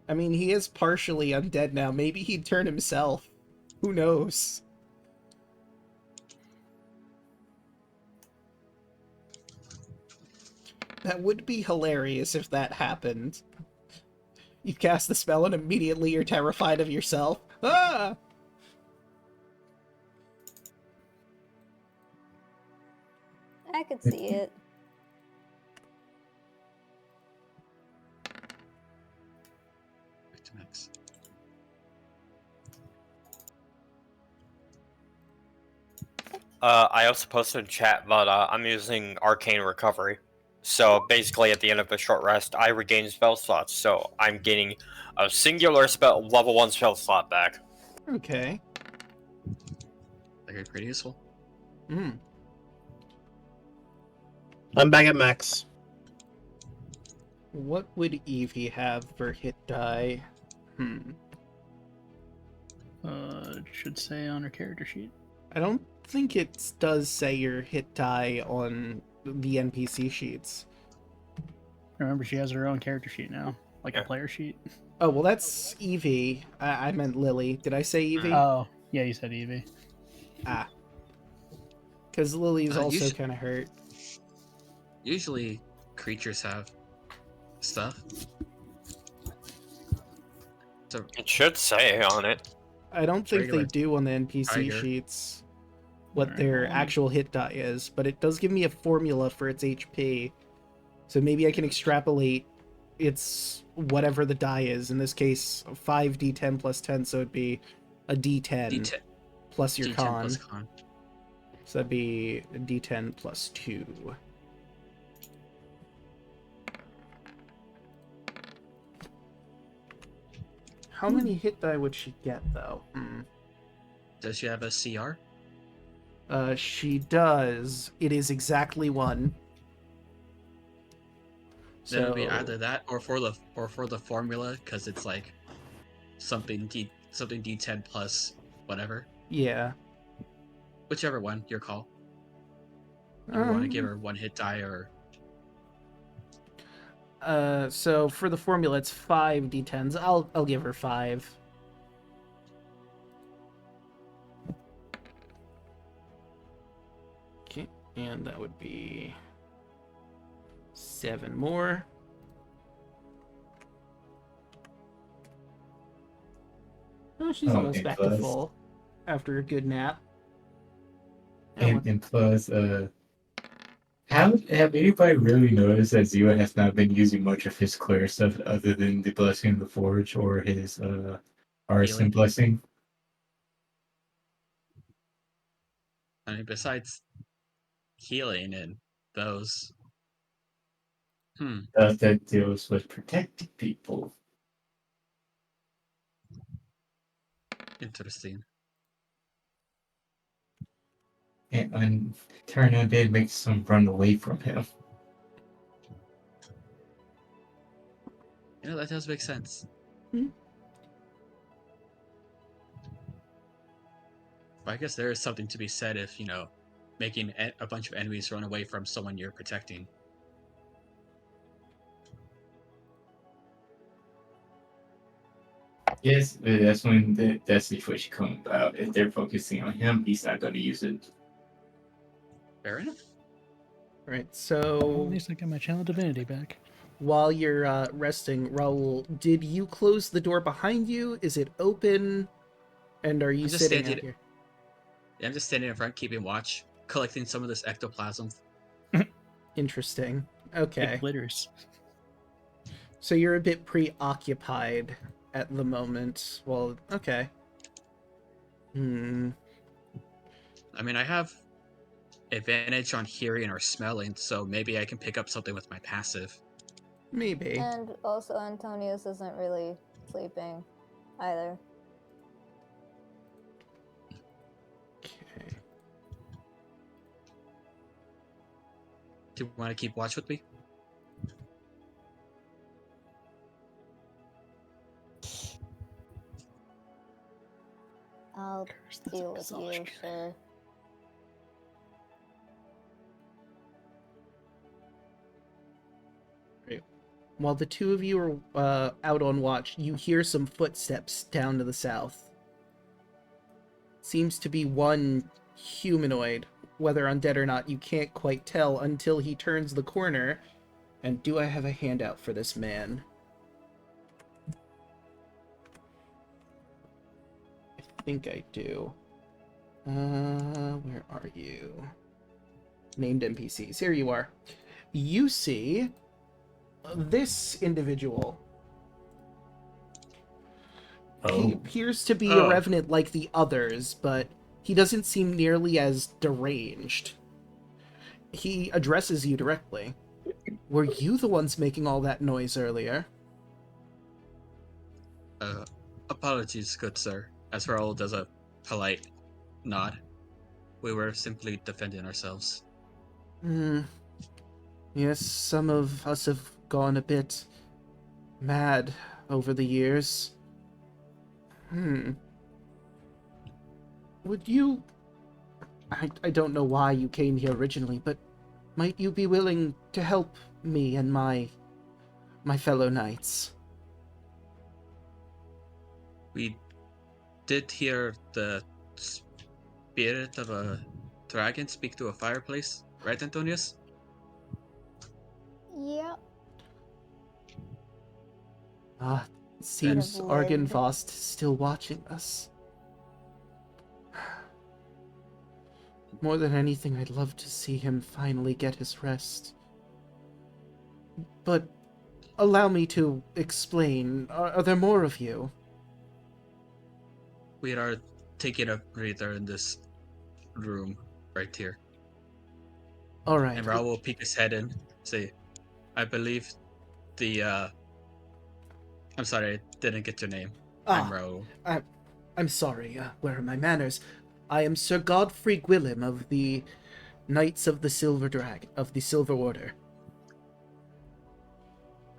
I mean, he is partially undead now. Maybe he'd turn himself. Who knows? That would be hilarious if that happened. You cast the spell and immediately you're terrified of yourself. Ah! I could see it. Victimex. I also posted in chat, but I'm using Arcane Recovery. So basically, at the end of a short rest, I regain spell slots. So I'm getting a singular spell, level 1 spell slot back. Okay. That could be pretty useful. Hmm. I'm back at max. What would Evie have for hit die? It should say on her character sheet. I don't think it does say your hit die on the NPC sheets. Remember, she has her own character sheet now, like a player sheet. Oh, well, that's Evie. I meant Lily. Did I say Evie? Oh, yeah, you said Evie. Ah. Because Lily's also usually- kind of hurt. Usually, creatures have stuff. So, It should say on it. I don't think regular they do on the NPC tiger. sheets what Alright, their well, actual hit die is, but it does give me a formula for its HP. So maybe I can extrapolate its whatever the die is. In this case, 5d10 plus 10, so it'd be a d10 D10, plus your D10 con. plus con. So that'd be a d10 plus 2. How many hit die would she get, though? Does she have a CR? She does. It is exactly 1. Then it'll be either that or for the formula, because it's like something D10 plus whatever. Yeah. Whichever one, your call. You want to give her 1 hit die or So for the formula, it's 5 d10s. I'll give her 5. Okay, and that would be 7 more. Oh, she's almost and back to plus- full after a good nap. Oh, And plus, Have anybody really noticed that Zio has not been using much of his clear stuff other than the Blessing of the Forge or his Artisan Healing. Blessing? I mean, besides healing and those. Stuff that deals with protecting people. Interesting. And turn undead makes some run away from him. That does make sense. Hmm. But I guess there is something to be said if, making a bunch of enemies run away from someone you're protecting. Yes, but that's when that situation comes about. If they're focusing on him, he's not going to use it. Fair enough. Right, Well, so at least I got my Channel Divinity back. while you're resting, Raul, did you close the door behind you? Is it open? And are you I'm just sitting standing- out here? I'm just standing in front, keeping watch, collecting some of this ectoplasm. Interesting. It Okay. glitters. So you're a bit preoccupied at the moment. Well, okay. I mean, I have advantage on hearing or smelling, so maybe I can pick up something with my passive. Maybe. And also, Antonius isn't really sleeping either. Okay. Do you want to keep watch with me? I'll deal with you, sure. While the two of you are out on watch, you hear some footsteps down to the south. Seems to be one humanoid. Whether undead or not, you can't quite tell until he turns the corner. And do I have a handout for this man? I think I do. Where are you? Named NPCs. Here you are. You see this individual. He appears to be a revenant like the others, but he doesn't seem nearly as deranged. He addresses you directly. Were you the ones making all that noise earlier? Apologies, good sir. As Raoul does a polite nod. We were simply defending ourselves. Yes, some of us have gone a bit mad over the years. Would you... I don't know why you came here originally, but might you be willing to help me and my fellow knights? We did hear the spirit of a dragon speak to a fireplace, right, Antonius? Yep. Seems Could have lived. Argynvostholt is still watching us. More than anything, I'd love to see him finally get his rest. But allow me to explain. Are there more of you? We are taking a breather in this room right here. All right. And Raoul will peek his head in, say, I believe the, I'm sorry, I didn't get your name. I'm Raoul. I'm sorry, where are my manners? I am Sir Godfrey Gwillem of the Knights of the Silver of the Silver Order.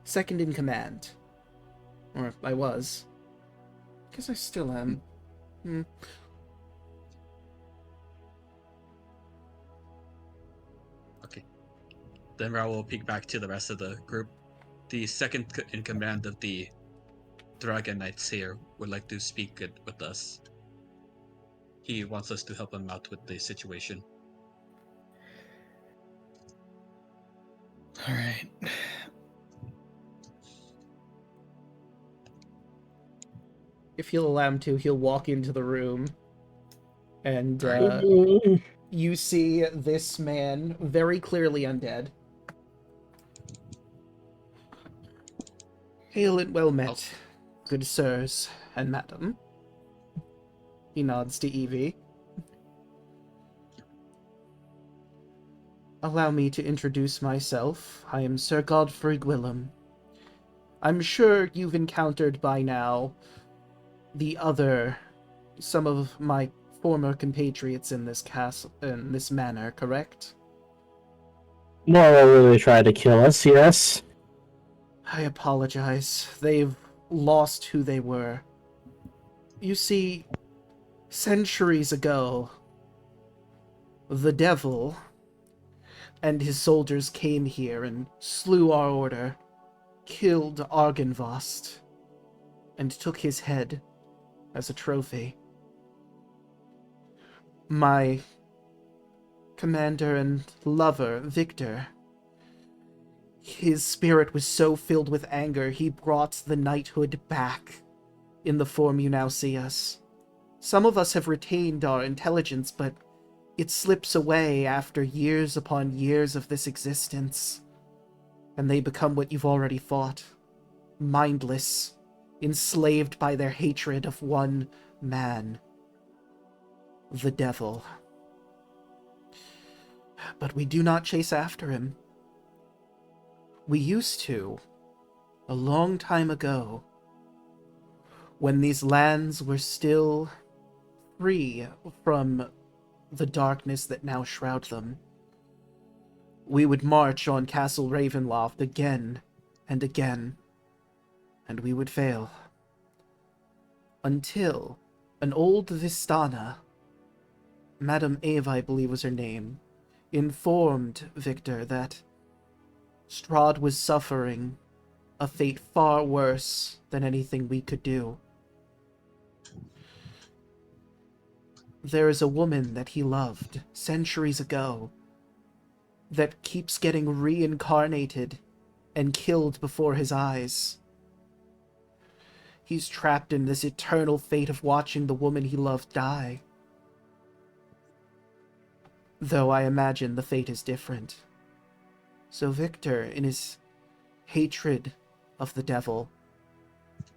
Second in command. Or I was. Guess I still am. Okay. Then Raoul will peek back to the rest of the group. The second in command of the Dragon Knights here would like to speak with us. He wants us to help him out with the situation. All right. If you'll allow him to, he'll walk into the room and You see this man, very clearly undead. Hail and well met, good sirs and madam. He nods to Evie. Allow me to introduce myself. I am Sir Godfrey Gwillem. I'm sure you've encountered by now some of my former compatriots in this castle, in this manor, correct? Well, they tried to kill us, yes. I apologize. They've lost who they were. You see, centuries ago, the devil and his soldiers came here and slew our order, killed Argynvostholt, and took his head as a trophy. My commander and lover, Victor, his spirit was so filled with anger, he brought the knighthood back in the form you now see us. Some of us have retained our intelligence, but it slips away after years upon years of this existence, and they become what you've already thought. Mindless, enslaved by their hatred of one man, the devil. But we do not chase after him. We used to, a long time ago, when these lands were still free from the darkness that now shroud them. We would march on Castle Ravenloft again and again, and we would fail. Until an old Vistana, Madame Eve, I believe was her name, informed Victor that Strahd was suffering a fate far worse than anything we could do. There is a woman that he loved centuries ago that keeps getting reincarnated and killed before his eyes. He's trapped in this eternal fate of watching the woman he loved die. Though I imagine the fate is different. So Victor, in his hatred of the devil,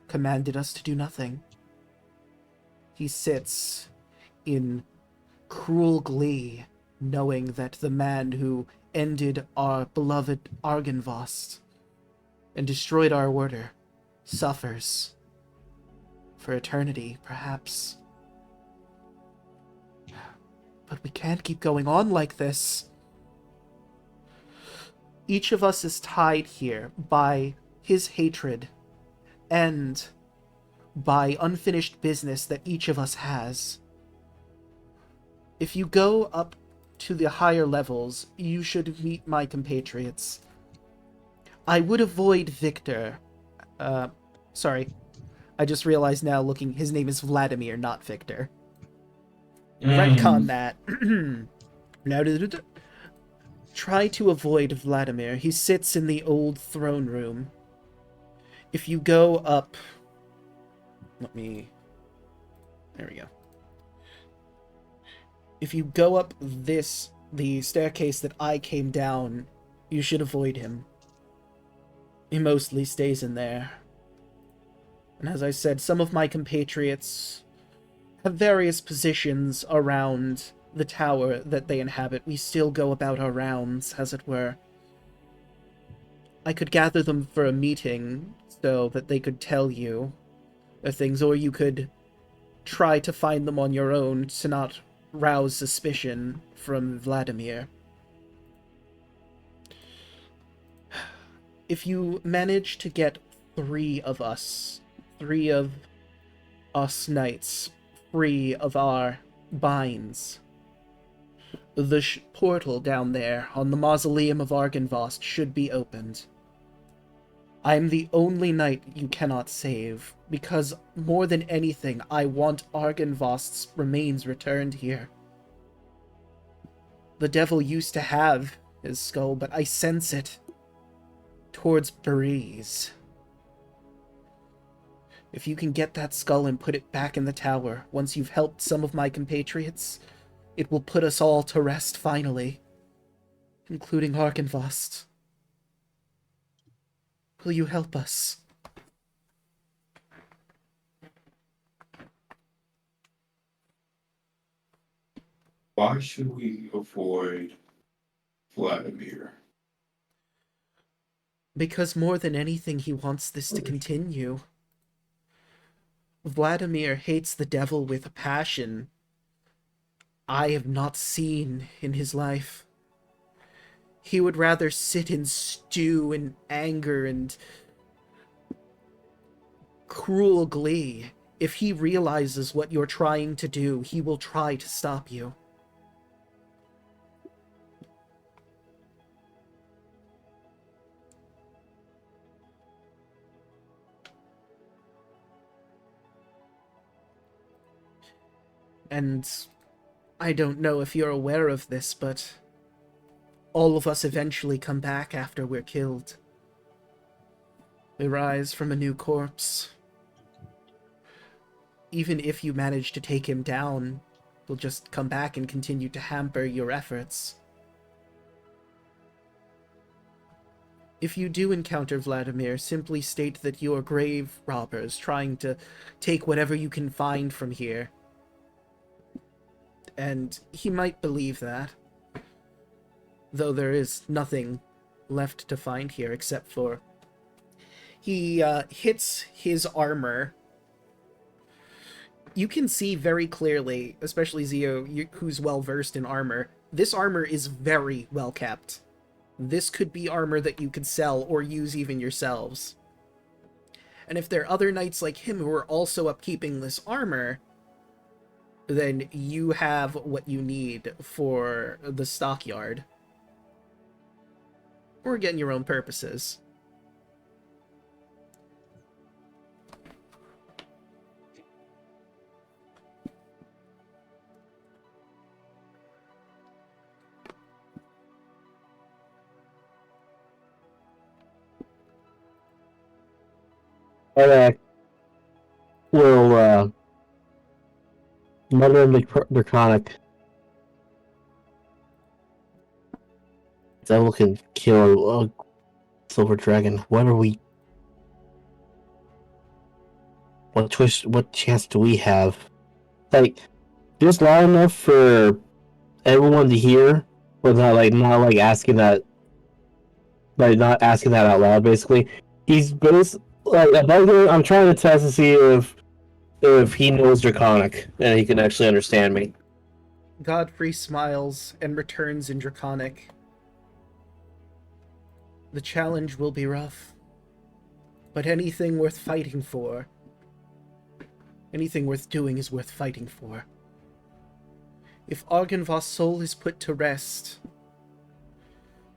commanded us to do nothing. He sits in cruel glee, knowing that the man who ended our beloved Argynvostholt and destroyed our order suffers for eternity, perhaps. But we can't keep going on like this. Each of us is tied here by his hatred and by unfinished business that each of us has. If you go up to the higher levels, you should meet my compatriots. I would avoid Victor. Sorry. I just realized now looking, his name is Vladimir, not Victor. Retcon that. Now, try to avoid Vladimir. He sits in the old throne room. If you go up... There we go. If you go up the staircase that I came down, you should avoid him. He mostly stays in there. And as I said, some of my compatriots have various positions around the tower that they inhabit. We still go about our rounds, as it were. I could gather them for a meeting so that they could tell you things, or you could try to find them on your own to not rouse suspicion from Vladimir. If you manage to get three of us knights, free of our binds, the portal down there on the mausoleum of Argynvostholt should be opened. I am the only knight you cannot save, because more than anything, I want Argynvost's remains returned here. The devil used to have his skull, but I sense it towards Beriz. If you can get that skull and put it back in the tower, once you've helped some of my compatriots, It will put us all to rest finally, including Argynvost. Will you help us? Why should we avoid Vladimir? Because more than anything, he wants this to continue. Vladimir hates the devil with a passion I have not seen in his life. He would rather sit and stew in anger and cruel glee. If he realizes what you're trying to do, he will try to stop you. And I don't know if you're aware of this, but all of us eventually come back after we're killed. We rise from a new corpse. Even if you manage to take him down, we'll just come back and continue to hamper your efforts. If you do encounter Vladimir, simply state that you are grave robbers trying to take whatever you can find from here. And he might believe that. Though there is nothing left to find here except for... He hits his armor. You can see very clearly, especially Zio, who's well-versed in armor, this armor is very well kept. This could be armor that you could sell or use even yourselves. And if there are other knights like him who are also upkeeping this armor, then you have what you need for the stockyard. Or again, your own purposes. Alright. We'll, Mother of the Draconic. Devil can kill a silver dragon. What are we... What twist? What chance do we have? Like, just loud enough for everyone to hear, but not asking that, not asking that out loud. Basically, he's I'm trying to test to see if he knows Draconic and he can actually understand me. Godfrey smiles and returns in Draconic. The challenge will be rough, but anything worth fighting for, anything worth doing is worth fighting for. If Argynvost's soul is put to rest,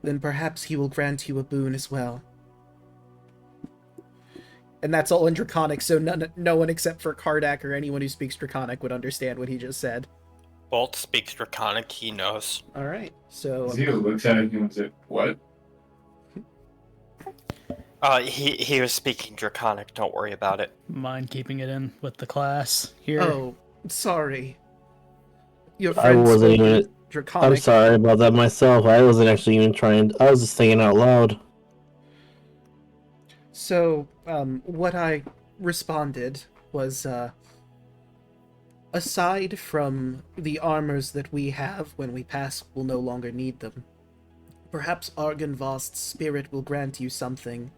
then perhaps he will grant you a boon as well. And that's all in Draconic, so no one except for Kardak or anyone who speaks Draconic would understand what he just said. Bolt speaks Draconic, he knows. Alright, so... Zio looks at him and says, what? He was speaking Draconic, don't worry about it. Mind keeping it in with the class here? Oh, sorry. Your I friend wasn't spoke even... Draconic. I'm sorry about that myself. I wasn't actually even trying... I was just thinking out loud. So, what I responded was, aside from the armors that we have when we pass, we'll no longer need them. Perhaps Argynvost's spirit will grant you something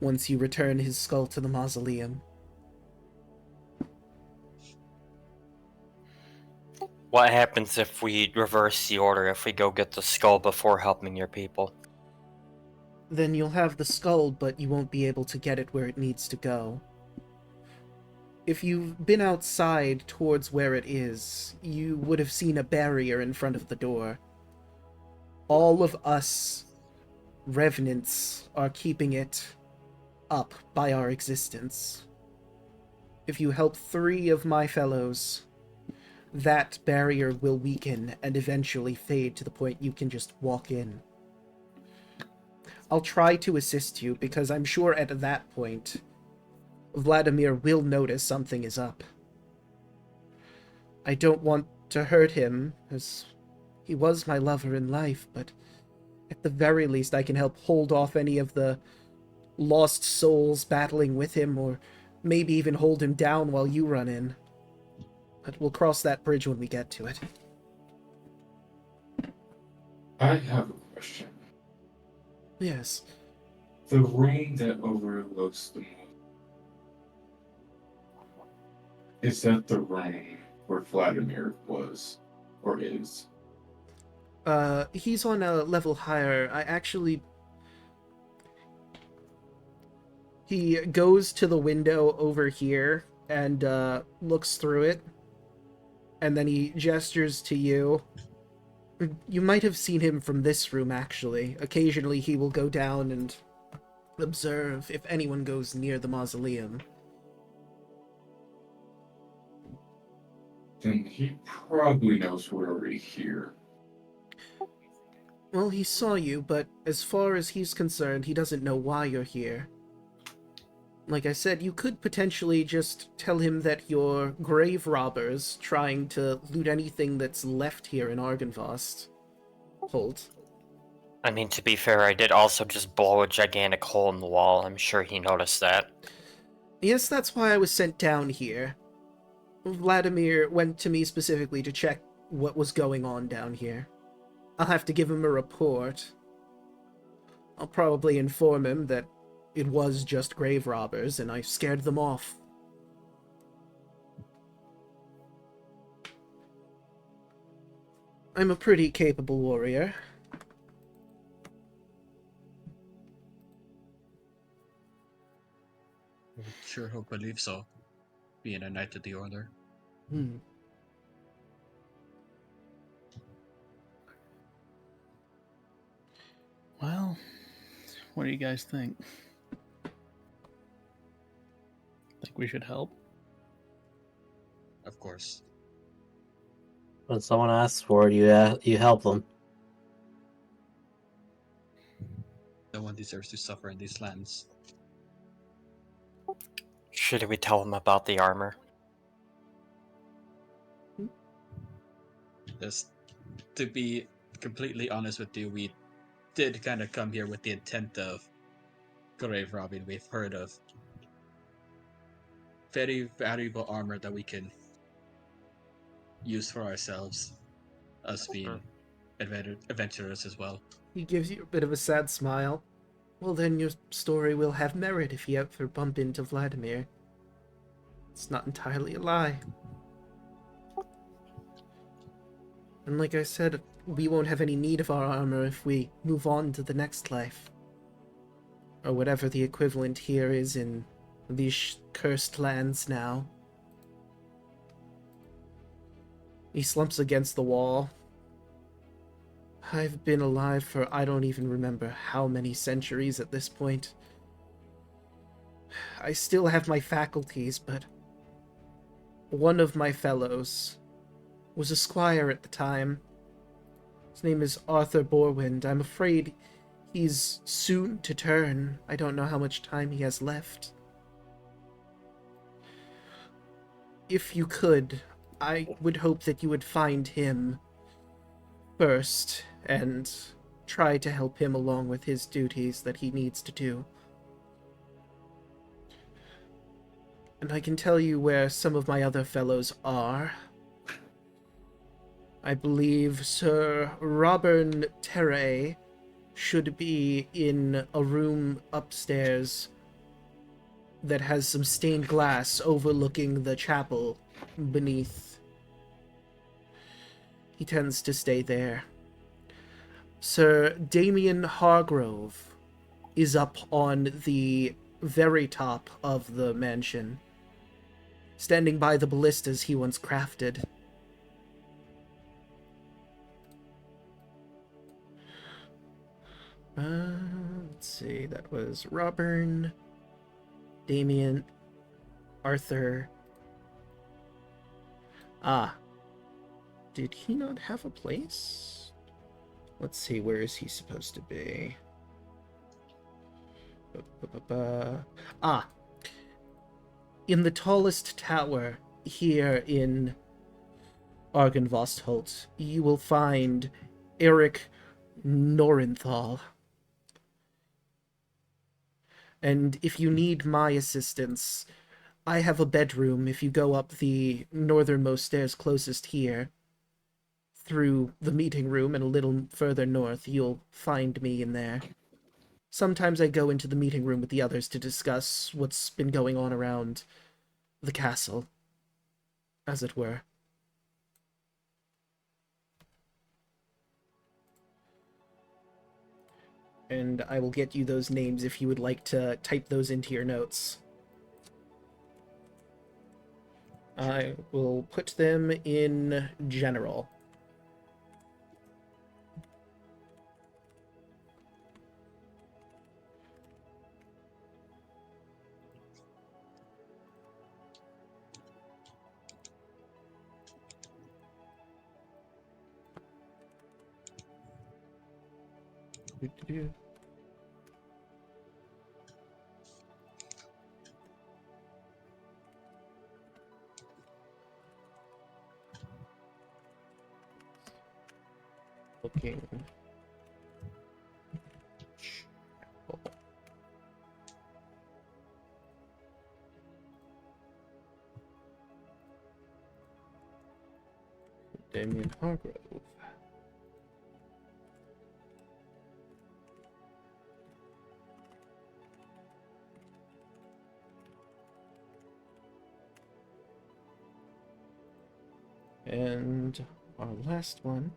once you return his skull to the mausoleum. What happens if we reverse the order, if we go get the skull before helping your people? Then you'll have the skull, but you won't be able to get it where it needs to go. If you've been outside towards where it is, you would have seen a barrier in front of the door. All of us revenants are keeping it up by our existence. If you help 3 of my fellows, that barrier will weaken and eventually fade to the point you can just walk in. I'll try to assist you, because I'm sure at that point, Vladimir will notice something is up. I don't want to hurt him, as he was my lover in life, but at the very least I can help hold off any of the lost souls battling with him, or maybe even hold him down while you run in. But we'll cross that bridge when we get to it. I have a question. Yes. The room that overlooks the moon, is that the room where Vladimir was, or is? He's on a level higher. He goes to the window over here and looks through it, and then he gestures to you. You might have seen him from this room, actually. Occasionally he will go down and observe if anyone goes near the mausoleum. Then he probably knows we're already here. Well, he saw you, but as far as he's concerned, he doesn't know why you're here. Like I said, you could potentially just tell him that you're grave robbers trying to loot anything that's left here in Argynvostholt. I mean, to be fair, I did also just blow a gigantic hole in the wall. I'm sure he noticed that. Yes, that's why I was sent down here. Vladimir went to me specifically to check what was going on down here. I'll have to give him a report. I'll probably inform him that it was just grave robbers and I scared them off. I'm a pretty capable warrior. Sure hope believe so. Being a knight of the order. Well, what do you guys think? Think we should help? Of course. When someone asks for it, you help them. No one deserves to suffer in these lands. Should we tell him about the armor? Just to be completely honest with you, we did kind of come here with the intent of grave robbing. We've heard of very valuable armor that we can use for ourselves, us being adventurers as well. He gives you a bit of a sad smile. Well, then your story will have merit if you ever bump into Vladimir. It's not entirely a lie. And like I said, we won't have any need of our armor if we move on to the next life. Or whatever the equivalent here is in these cursed lands now. He slumps against the wall. I've been alive for I don't even remember how many centuries at this point. I still have my faculties, but one of my fellows was a squire at the time. His name is Arthur Borwind. I'm afraid he's soon to turn. I don't know how much time he has left. If you could, I would hope that you would find him first and try to help him along with his duties that he needs to do. And I can tell you where some of my other fellows are. I believe Sir Robern Terray should be in a room upstairs that has some stained glass overlooking the chapel beneath. He tends to stay there. Sir Damien Hargrove is up on the very top of the mansion, standing by the ballistas he once crafted. Let's see, that was Robern, Damien, Arthur. Did he not have a place? Let's see, where is he supposed to be? In the tallest tower here in Argynvostholt, you will find Eric Norenthal. And if you need my assistance, I have a bedroom. If you go up the northernmost stairs closest here, through the meeting room and a little further north, you'll find me in there. Sometimes I go into the meeting room with the others to discuss what's been going on around the castle, as it were. And I will get you those names if you would like to type those into your notes. I will put them in general. Do-do-do. Looking. Damien Hargrove. And our last one.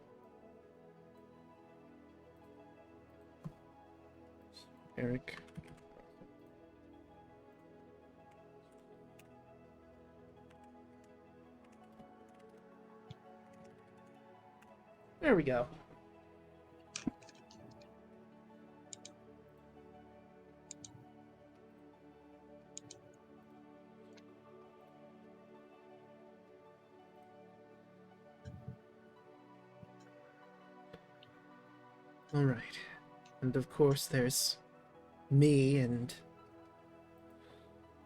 Eric. There we go. All right. And of course there's me, and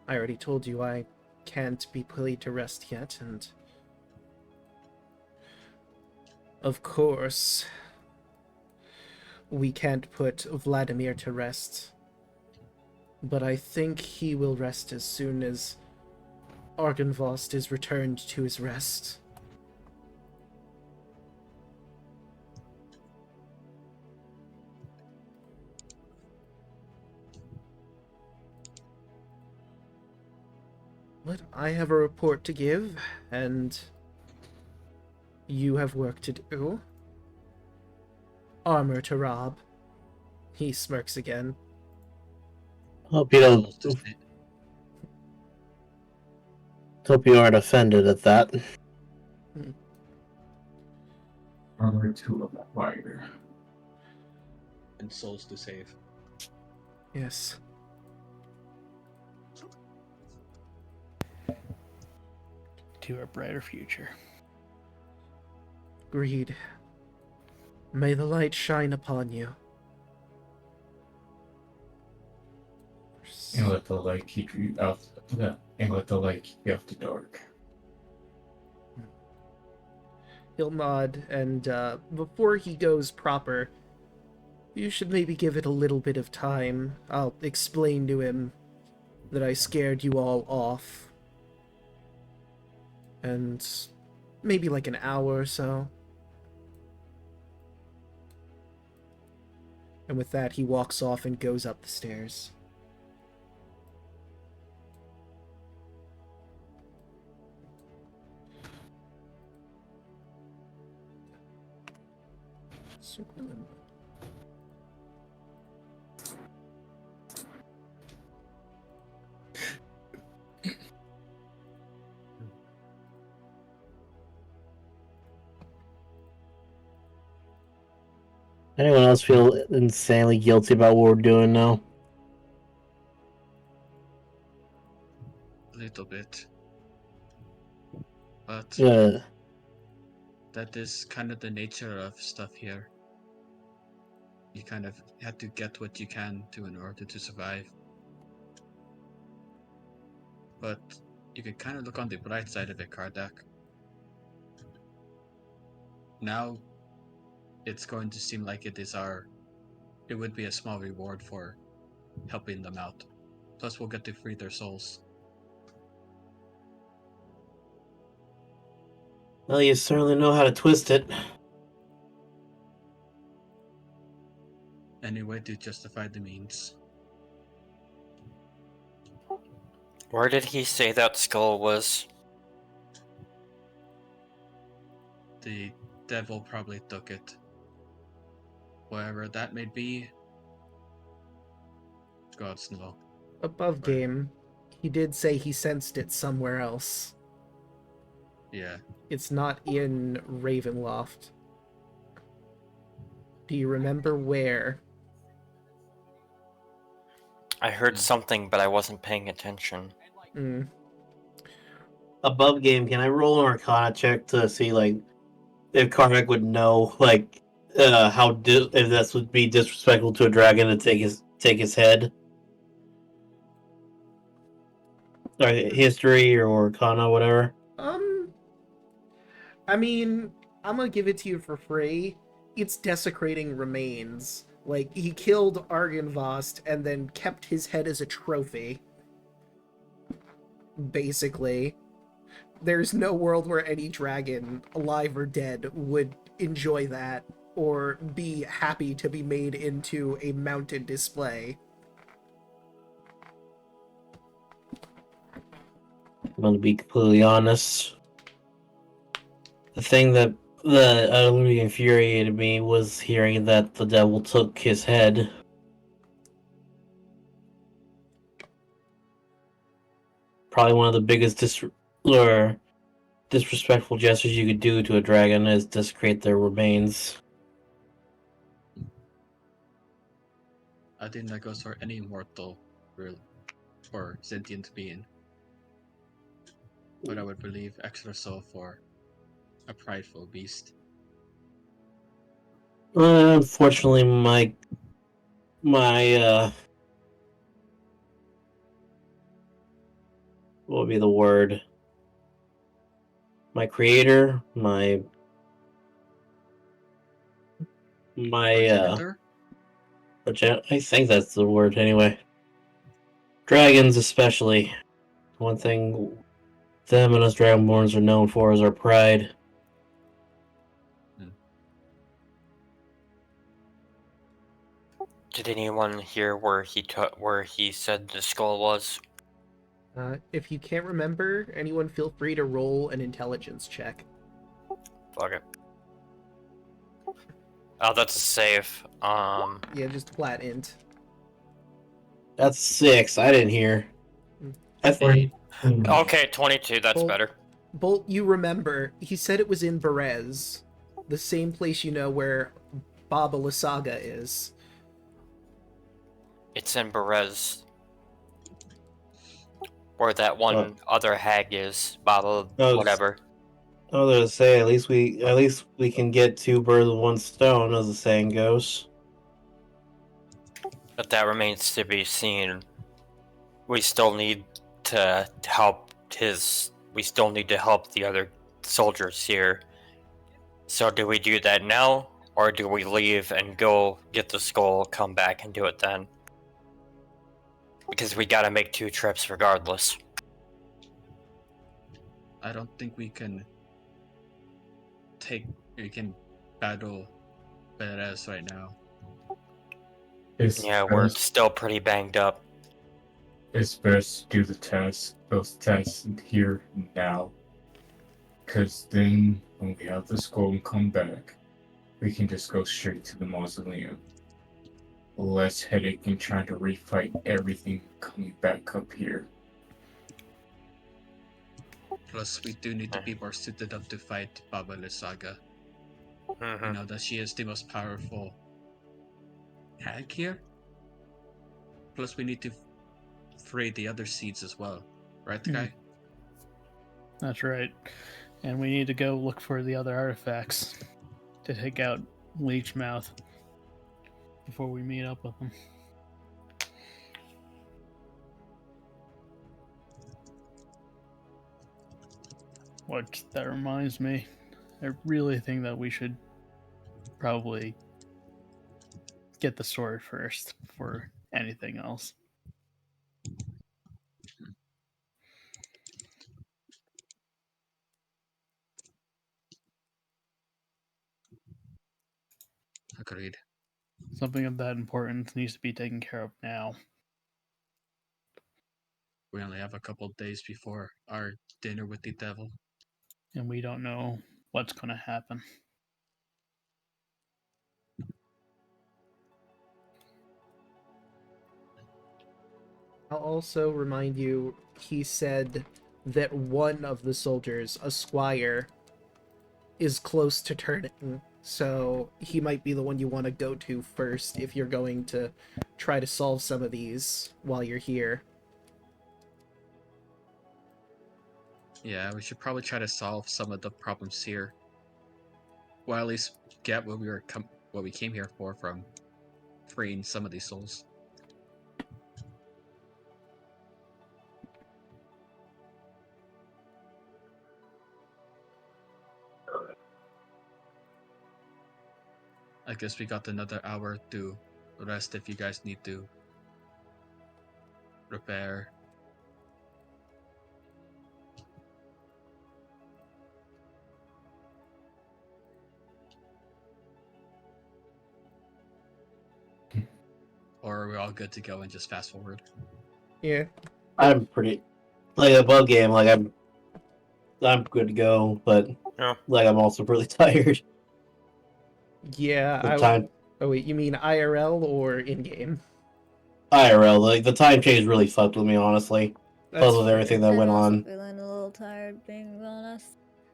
I already told you I can't be put to rest yet, and of course we can't put Vladimir to rest, but I think he will rest as soon as Argynvost is returned to his rest. But I have a report to give, and you have work to do. Armor to rob. He smirks again. Hope you don't. Hope you aren't offended at that. Armor to acquire. And souls to save. Yes. To a brighter future. Agreed. May the light shine upon you. And let the light keep you out. And let the light keep you out the dark. He'll nod, and before he goes proper, you should maybe give it a little bit of time. I'll explain to him that I scared you all off. And maybe like an hour or so. And with that, he walks off and goes up the stairs. Anyone else feel insanely guilty about what we're doing now? A little bit. But Yeah. that is kind of the nature of stuff here. You kind of have to get what you can to in order to survive. But you can kind of look on the bright side of it, Kardak. now it's going to seem like it would be a small reward for helping them out. Plus, we'll get to free their souls. Well, you certainly know how to twist it. Any way to justify the means. Where did he say that skull was? The devil probably took it. Wherever that may be, gods know. Above game, he did say he sensed it somewhere else. Yeah. It's not in Ravenloft. Do you remember where? I heard something, but I wasn't paying attention. Above game, can I roll an Arcana check to see like if Karnak would know like if this would be disrespectful to a dragon to take his head? Or history or Arcana, whatever. I mean, I'm gonna give it to you for free. It's desecrating remains. Like, he killed Argynvost and then kept his head as a trophy. Basically. There's no world where any dragon, alive or dead, would enjoy that or be happy to be made into a mounted display. I'm gonna be completely honest. The thing that utterly infuriated me was hearing that the devil took his head. Probably one of the biggest disrespectful gestures you could do to a dragon is desecrate their remains. I think that goes for any mortal, real, or sentient being. But I would believe extra so for a prideful beast. Unfortunately, my what would be the word? My creator, my Progenitor? I think that's the word anyway. Dragons especially. One thing them and us Dragonborns are known for is our pride. Did anyone hear where he said the skull was? If you can't remember, anyone feel free to roll an intelligence check. Fuck it. Oh, that's a save. Yeah, just flat int. That's 6. I didn't hear. That's 20. Okay, 22. That's Bolt, better. Bolt, you remember, he said it was in Berez, the same place you know where Baba Lysaga is. It's in Berez. Where that one other hag is. Baba, whatever. I was gonna say, at least we can get 2 birds with 1 stone, as the saying goes. But that remains to be seen. We still need to help the other soldiers here. So do we do that now, or do we leave and go get the skull, come back and do it then? Because we gotta make 2 trips regardless. I don't think we can battle Perez right now. Yeah, we're still pretty banged up. It's best to do those tests here now. Because then, when we have the skull and come back, we can just go straight to the mausoleum. Less headache in trying to refight everything coming back up here. Plus, we do need to be more suited up to fight Baba Lysaga. You know that she is the most powerful hag here. Plus, we need to free the other seeds as well. Right, guy? That's right. And we need to go look for the other artifacts to take out Leechmouth before we meet up with them. That reminds me, I really think that we should probably get the sword first before anything else. Agreed. Something of that importance needs to be taken care of now. We only have a couple days before our dinner with the devil. And we don't know what's going to happen. I'll also remind you, he said that one of the soldiers, a squire, is close to turning, so he might be the one you want to go to first if you're going to try to solve some of these while you're here. Yeah, we should probably try to solve some of the problems here. Well, at least get what what we came here for from freeing some of these souls. I guess we got another hour to rest if you guys need to repair. Or are we all good to go and just fast forward? Yeah. I'm pretty like above game. Like I'm good to go, but Yeah. like I'm also really tired. Yeah, The time Oh wait, you mean IRL or in-game? IRL, like the time change really fucked with me, honestly. Plus with everything that I'm went also on. feeling a little tired, being honest.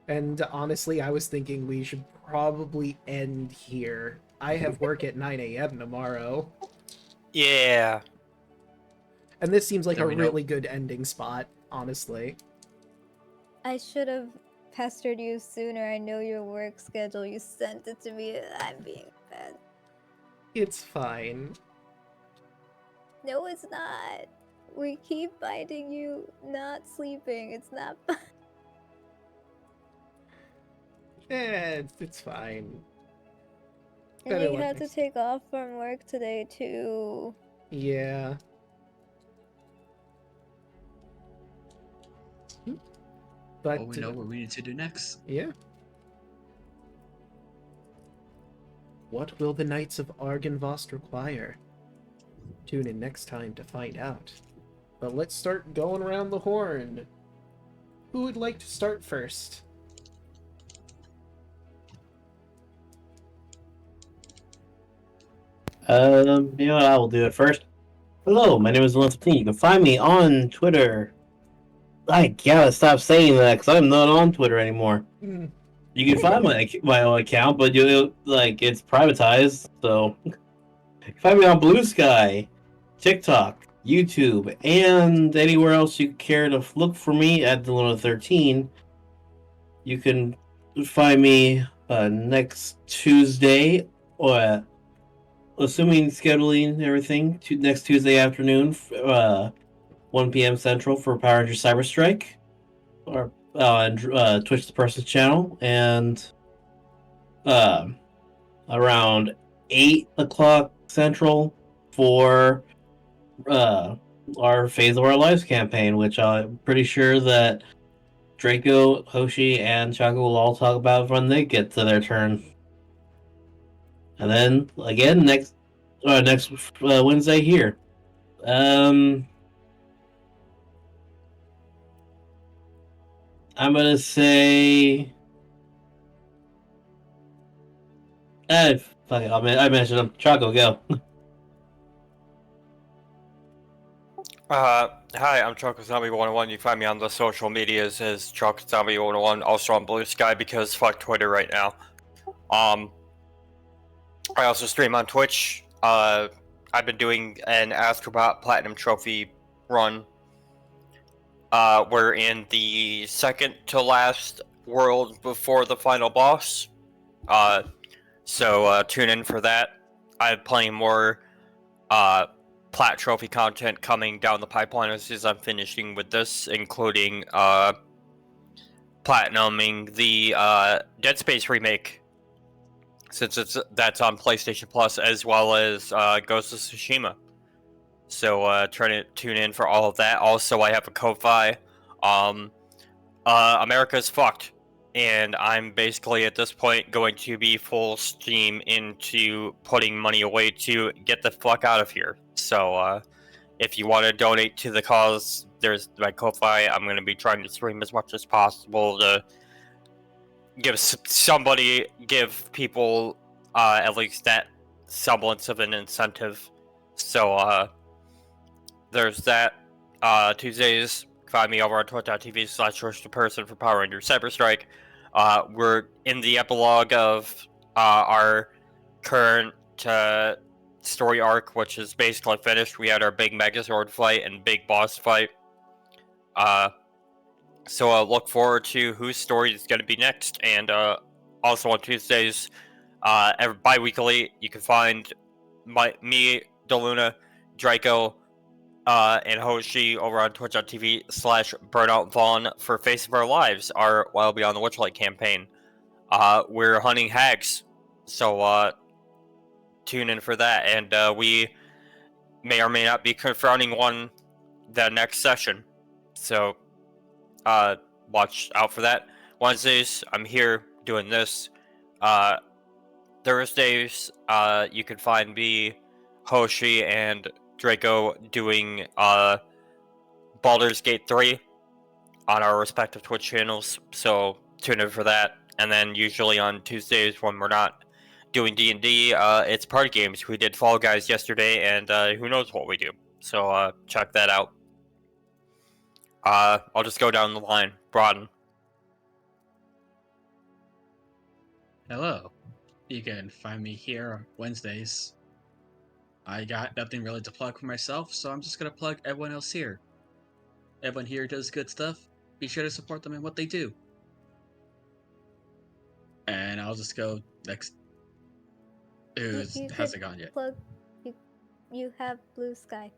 And honestly, I was thinking we should probably end here. I have work at 9 a.m. tomorrow. Yeah. And this seems like Then a we know- really good ending spot, honestly. I should have pestered you sooner. I know your work schedule. You sent it to me. I'm being bad. It's fine. No, it's not. We keep finding you not sleeping. It's not fun. It's fine. And Better you luck had to next- take off from work today, too. Yeah. But Oh, we know what we need to do next. yeah. What will the Knights of Argynvost require? Tune in next time to find out. But let's start going around the horn. Who would like to start first? You know what? I will do it first. Hello, my name is Elizabeth. You can find me on Twitter. I gotta stop saying that because I'm not on Twitter anymore. Hmm. You can find my own account, but you like it's privatized. So you can find me on Blue Sky, TikTok, YouTube, and anywhere else you care to look for me at Daluna13. You can find me next Tuesday, or assuming scheduling everything, next Tuesday afternoon, 1 p.m. Central for Power Ranger Cyber Strike, or on Twitch the Person's channel, and around 8 o'clock Central for our Phase of Our Lives campaign, which I'm pretty sure that Draco, Hoshi, and Chaco will all talk about when they get to their turn. And then again next Wednesday here. I'm gonna say. Fuck it, I mentioned him. Chaco, go. Hi, I'm Choco Zombie 101. You can find me on the social medias as Choco Zombie 101, also on Blue Sky because fuck Twitter right now. I also stream on Twitch. I've been doing an Astrobot Platinum Trophy run. We're in the second to last world before the final boss. So tune in for that. I have plenty more Plat Trophy content coming down the pipeline as I'm finishing with this, including platinuming the Dead Space remake, since that's on PlayStation Plus, as well as Ghost of Tsushima. So try to tune in for all of that. Also, I have a Ko-Fi. America's fucked, and I'm basically at this point going to be full steam into putting money away to get the fuck out of here. So if you want to donate to the cause, there's my Ko-Fi. I'm going to be trying to stream as much as possible to give people at least that semblance of an incentive. So there's that. Tuesdays, find me over on twitch.tv/person for Power Rangers Cyber Strike. We're in the epilogue of our current story arc, which is basically finished. We had our big Megazord fight and big boss fight. So look forward to whose story is going to be next. And also on Tuesdays, bi-weekly, you can find me, Daluna, Draco, and Hoshi over on twitch.tv/BurnoutVaughn for Face of Our Lives, our Wild Beyond the Witchlight campaign. We're hunting hags, so tune in for that, and we may or may not be confronting one the next session. So watch out for that. Wednesdays, I'm here doing this. Thursdays, you can find me, Hoshi, and Draco doing Baldur's Gate 3 on our respective Twitch channels, so tune in for that. And then usually on Tuesdays when we're not doing D&D, it's party games. We did Fall Guys yesterday, and who knows what we do. So check that out. I'll just go down the line. Broaden. Hello. You can find me here on Wednesdays. I got nothing really to plug for myself, so I'm just gonna plug everyone else here. Everyone here does good stuff. Be sure to support them in what they do. And I'll just go next. Who hasn't gone yet? Plug. You have Blue Sky.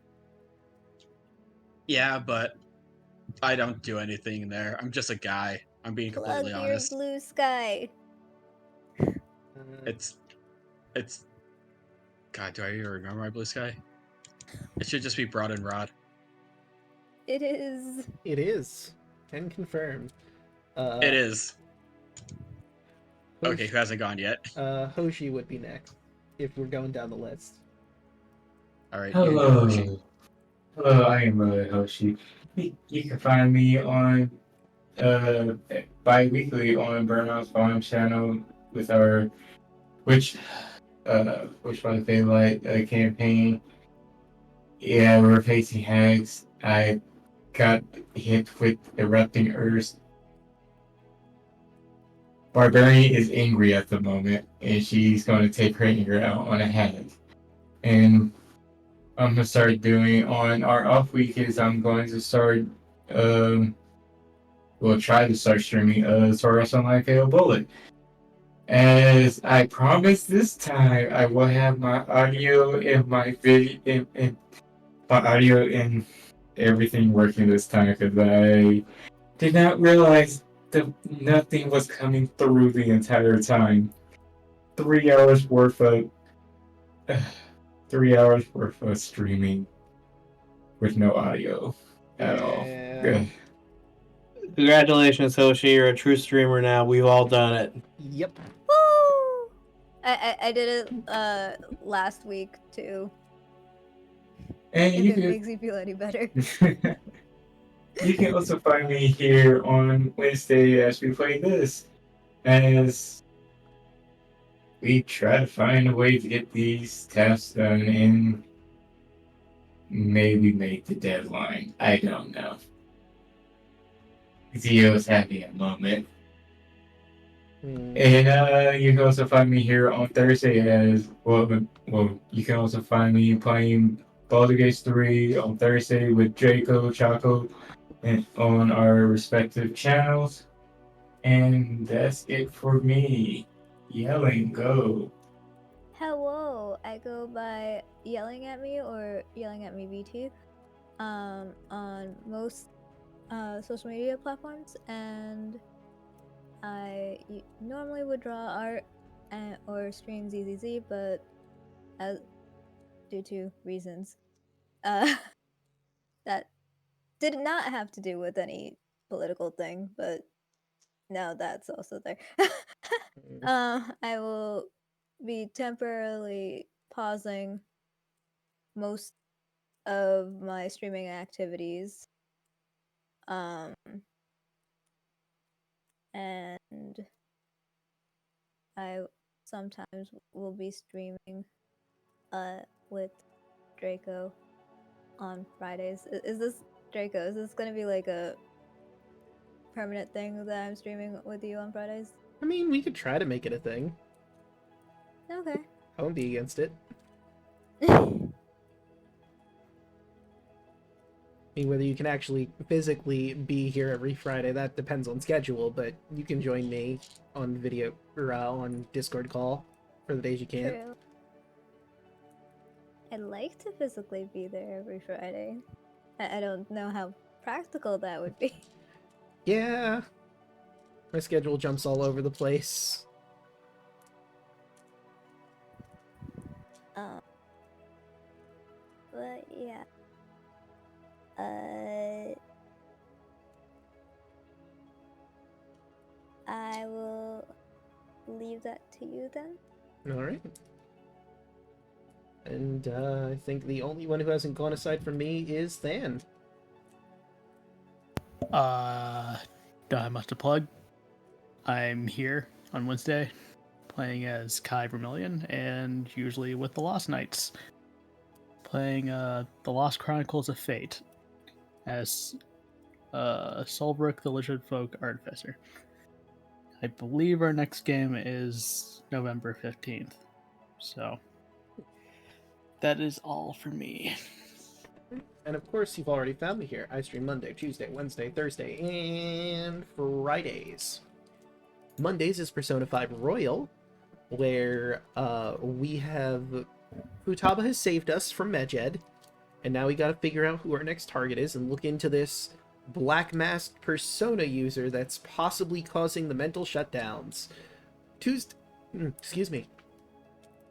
Yeah, but I don't do anything there. I'm just a guy. I'm being completely Plug honest. your Blue Sky. It's. God, do I even remember my Blue Sky? It should just be Broad and Rod. It is. It is. Can confirm. It is. Hoshi, Okay, who hasn't gone yet? Hoshi would be next, if we're going down the list. Alright, Hello. Hoshi. Hello, I am Hoshi. You can find me on bi-weekly on Burnout's Volume channel with our which one they like campaign. Yeah, we're facing hags. I got hit with erupting earth. Barbarian is angry at the moment, and she's going to take her anger out on a hag. And I'm gonna start doing on our off week is I'm going to start try to start streaming Sword Wrestling Like a Bullet. As I promised this time, I will have my audio and my video and my audio and everything working this time because I did not realize that nothing was coming through the entire time. 3 hours worth of 3 hours worth of streaming with no audio at all. Good. Congratulations, Hoshi. You're a true streamer now. We've all done it. Yep. Woo! I did it last week too. And If you it can makes you feel any better. you can also find me here on Wednesday as we play this, as we try to find a way to get these tasks done and maybe make the deadline. I don't know. Zio's having a moment. And you can also find me here on Thursday as well. You can also find me playing Baldur's Gate 3 on Thursday with Draco, Chaco, and on our respective channels. And that's it for me. Yelling, go. Hello, I go by Yelling at Me or Yelling at Me VT on most social media platforms, and normally would draw art or stream ZZZ, but due to reasons that did not have to do with any political thing, but now that's also there. I will be temporarily pausing most of my streaming activities. And I sometimes will be streaming with Draco on Fridays. Is this Draco? Is this gonna be like a permanent thing that I'm streaming with you on Fridays? I mean, we could try to make it a thing. Okay. I won't be against it. I mean, whether you can actually physically be here every Friday, that depends on schedule, but you can join me on video or on Discord call for the days you can't. True. I'd like to physically be there every Friday. I don't know how practical that would be. Yeah. My schedule jumps all over the place. But yeah. I will leave that to you then. Alright. And I think the only one who hasn't gone aside from me is Than. Don't have much to plug. I'm here on Wednesday, playing as Kai Vermilion, and usually with the Lost Knights, playing the Lost Chronicles of Fate as Solbrook the Lizard Folk Artificer. I believe our next game is November 15th. So that is all for me. And of course, you've already found me here. I stream Monday, Tuesday, Wednesday, Thursday, and Fridays. Mondays is Persona 5 Royal, where we have... Futaba has saved us from Medjed, and now we gotta figure out who our next target is and look into this black masked Persona user that's possibly causing the mental shutdowns.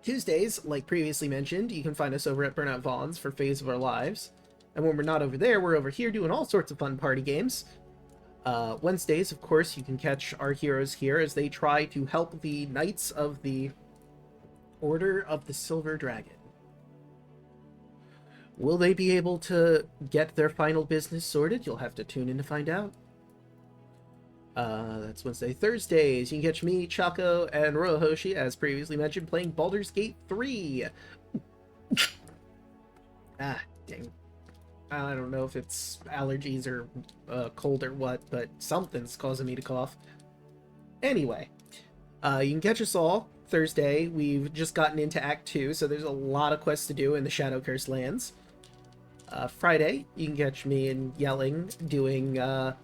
Tuesdays, like previously mentioned, you can find us over at Burnout Vaughn's for Phase of Our Lives. And when we're not over there, we're over here doing all sorts of fun party games. Wednesdays, of course, you can catch our heroes here as they try to help the Knights of the Order of the Silver Dragon. Will they be able to get their final business sorted? You'll have to tune in to find out. That's Wednesday. Thursdays, you can catch me, Chaco, and Royal Hoshi, as previously mentioned, playing Baldur's Gate 3. Dang. I don't know if it's allergies or cold or what, but something's causing me to cough. Anyway, you can catch us all Thursday. We've just gotten into Act 2, so there's a lot of quests to do in the Shadow Curse lands. Friday, you can catch me in Yelling doing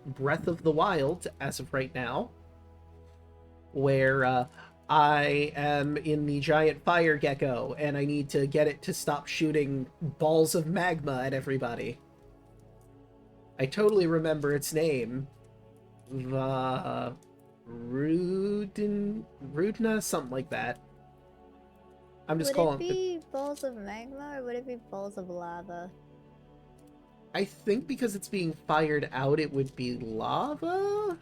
Breath of the Wild as of right now, where I am in the giant fire gecko and I need to get it to stop shooting balls of magma at everybody. I totally remember its name. Rudna, something like that. I'm just calling it. Would it be balls of magma or would it be balls of lava? I think because it's being fired out, it would be lava?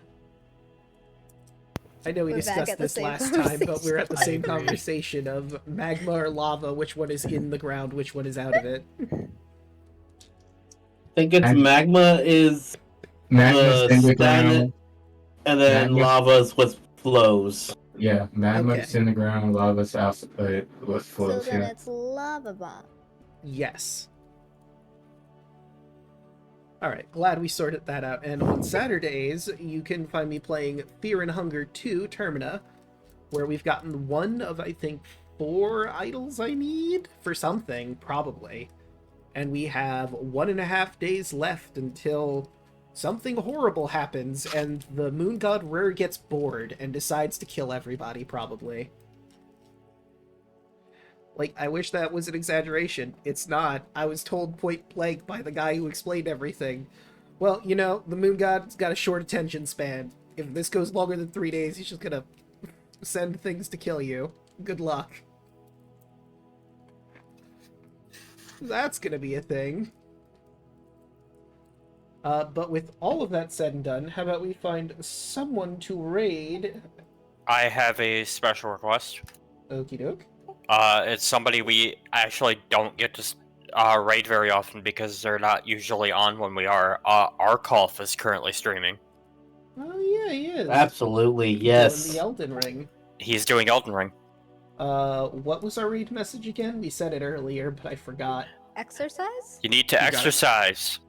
I know we discussed this last time, but we're at the same conversation of magma or lava, which one is in the ground, which one is out of it. I think it's magma is Magma's in the ground. And then lava's what flows. Yeah, magma's Okay. in the ground, lava's out, what flows. So then it's lava bomb. Yes. Alright, glad we sorted that out. And on Saturdays, you can find me playing Fear and Hunger 2 Termina, where we've gotten one of, I think, 4 idols I need for something, probably. And we have 1.5 days left until something horrible happens and the moon god Rur gets bored and decides to kill everybody, probably. Like, I wish that was an exaggeration. It's not. I was told point blank by the guy who explained everything. Well, you know, the moon god's got a short attention span. if this goes longer than 3 days, he's just gonna send things to kill you. Good luck. That's gonna be a thing. But with all of that said and done, how about we find someone to raid? I have a special request. Okie doke. It's somebody we actually don't get to raid very often because they're not usually on when we are. Arkolf is currently streaming. Oh yeah, he is. Absolutely, Doing yes. the Elden Ring. He's doing Elden Ring. What was our raid message again? We said it earlier, but I forgot. Exercise? You need to You got it. exercise.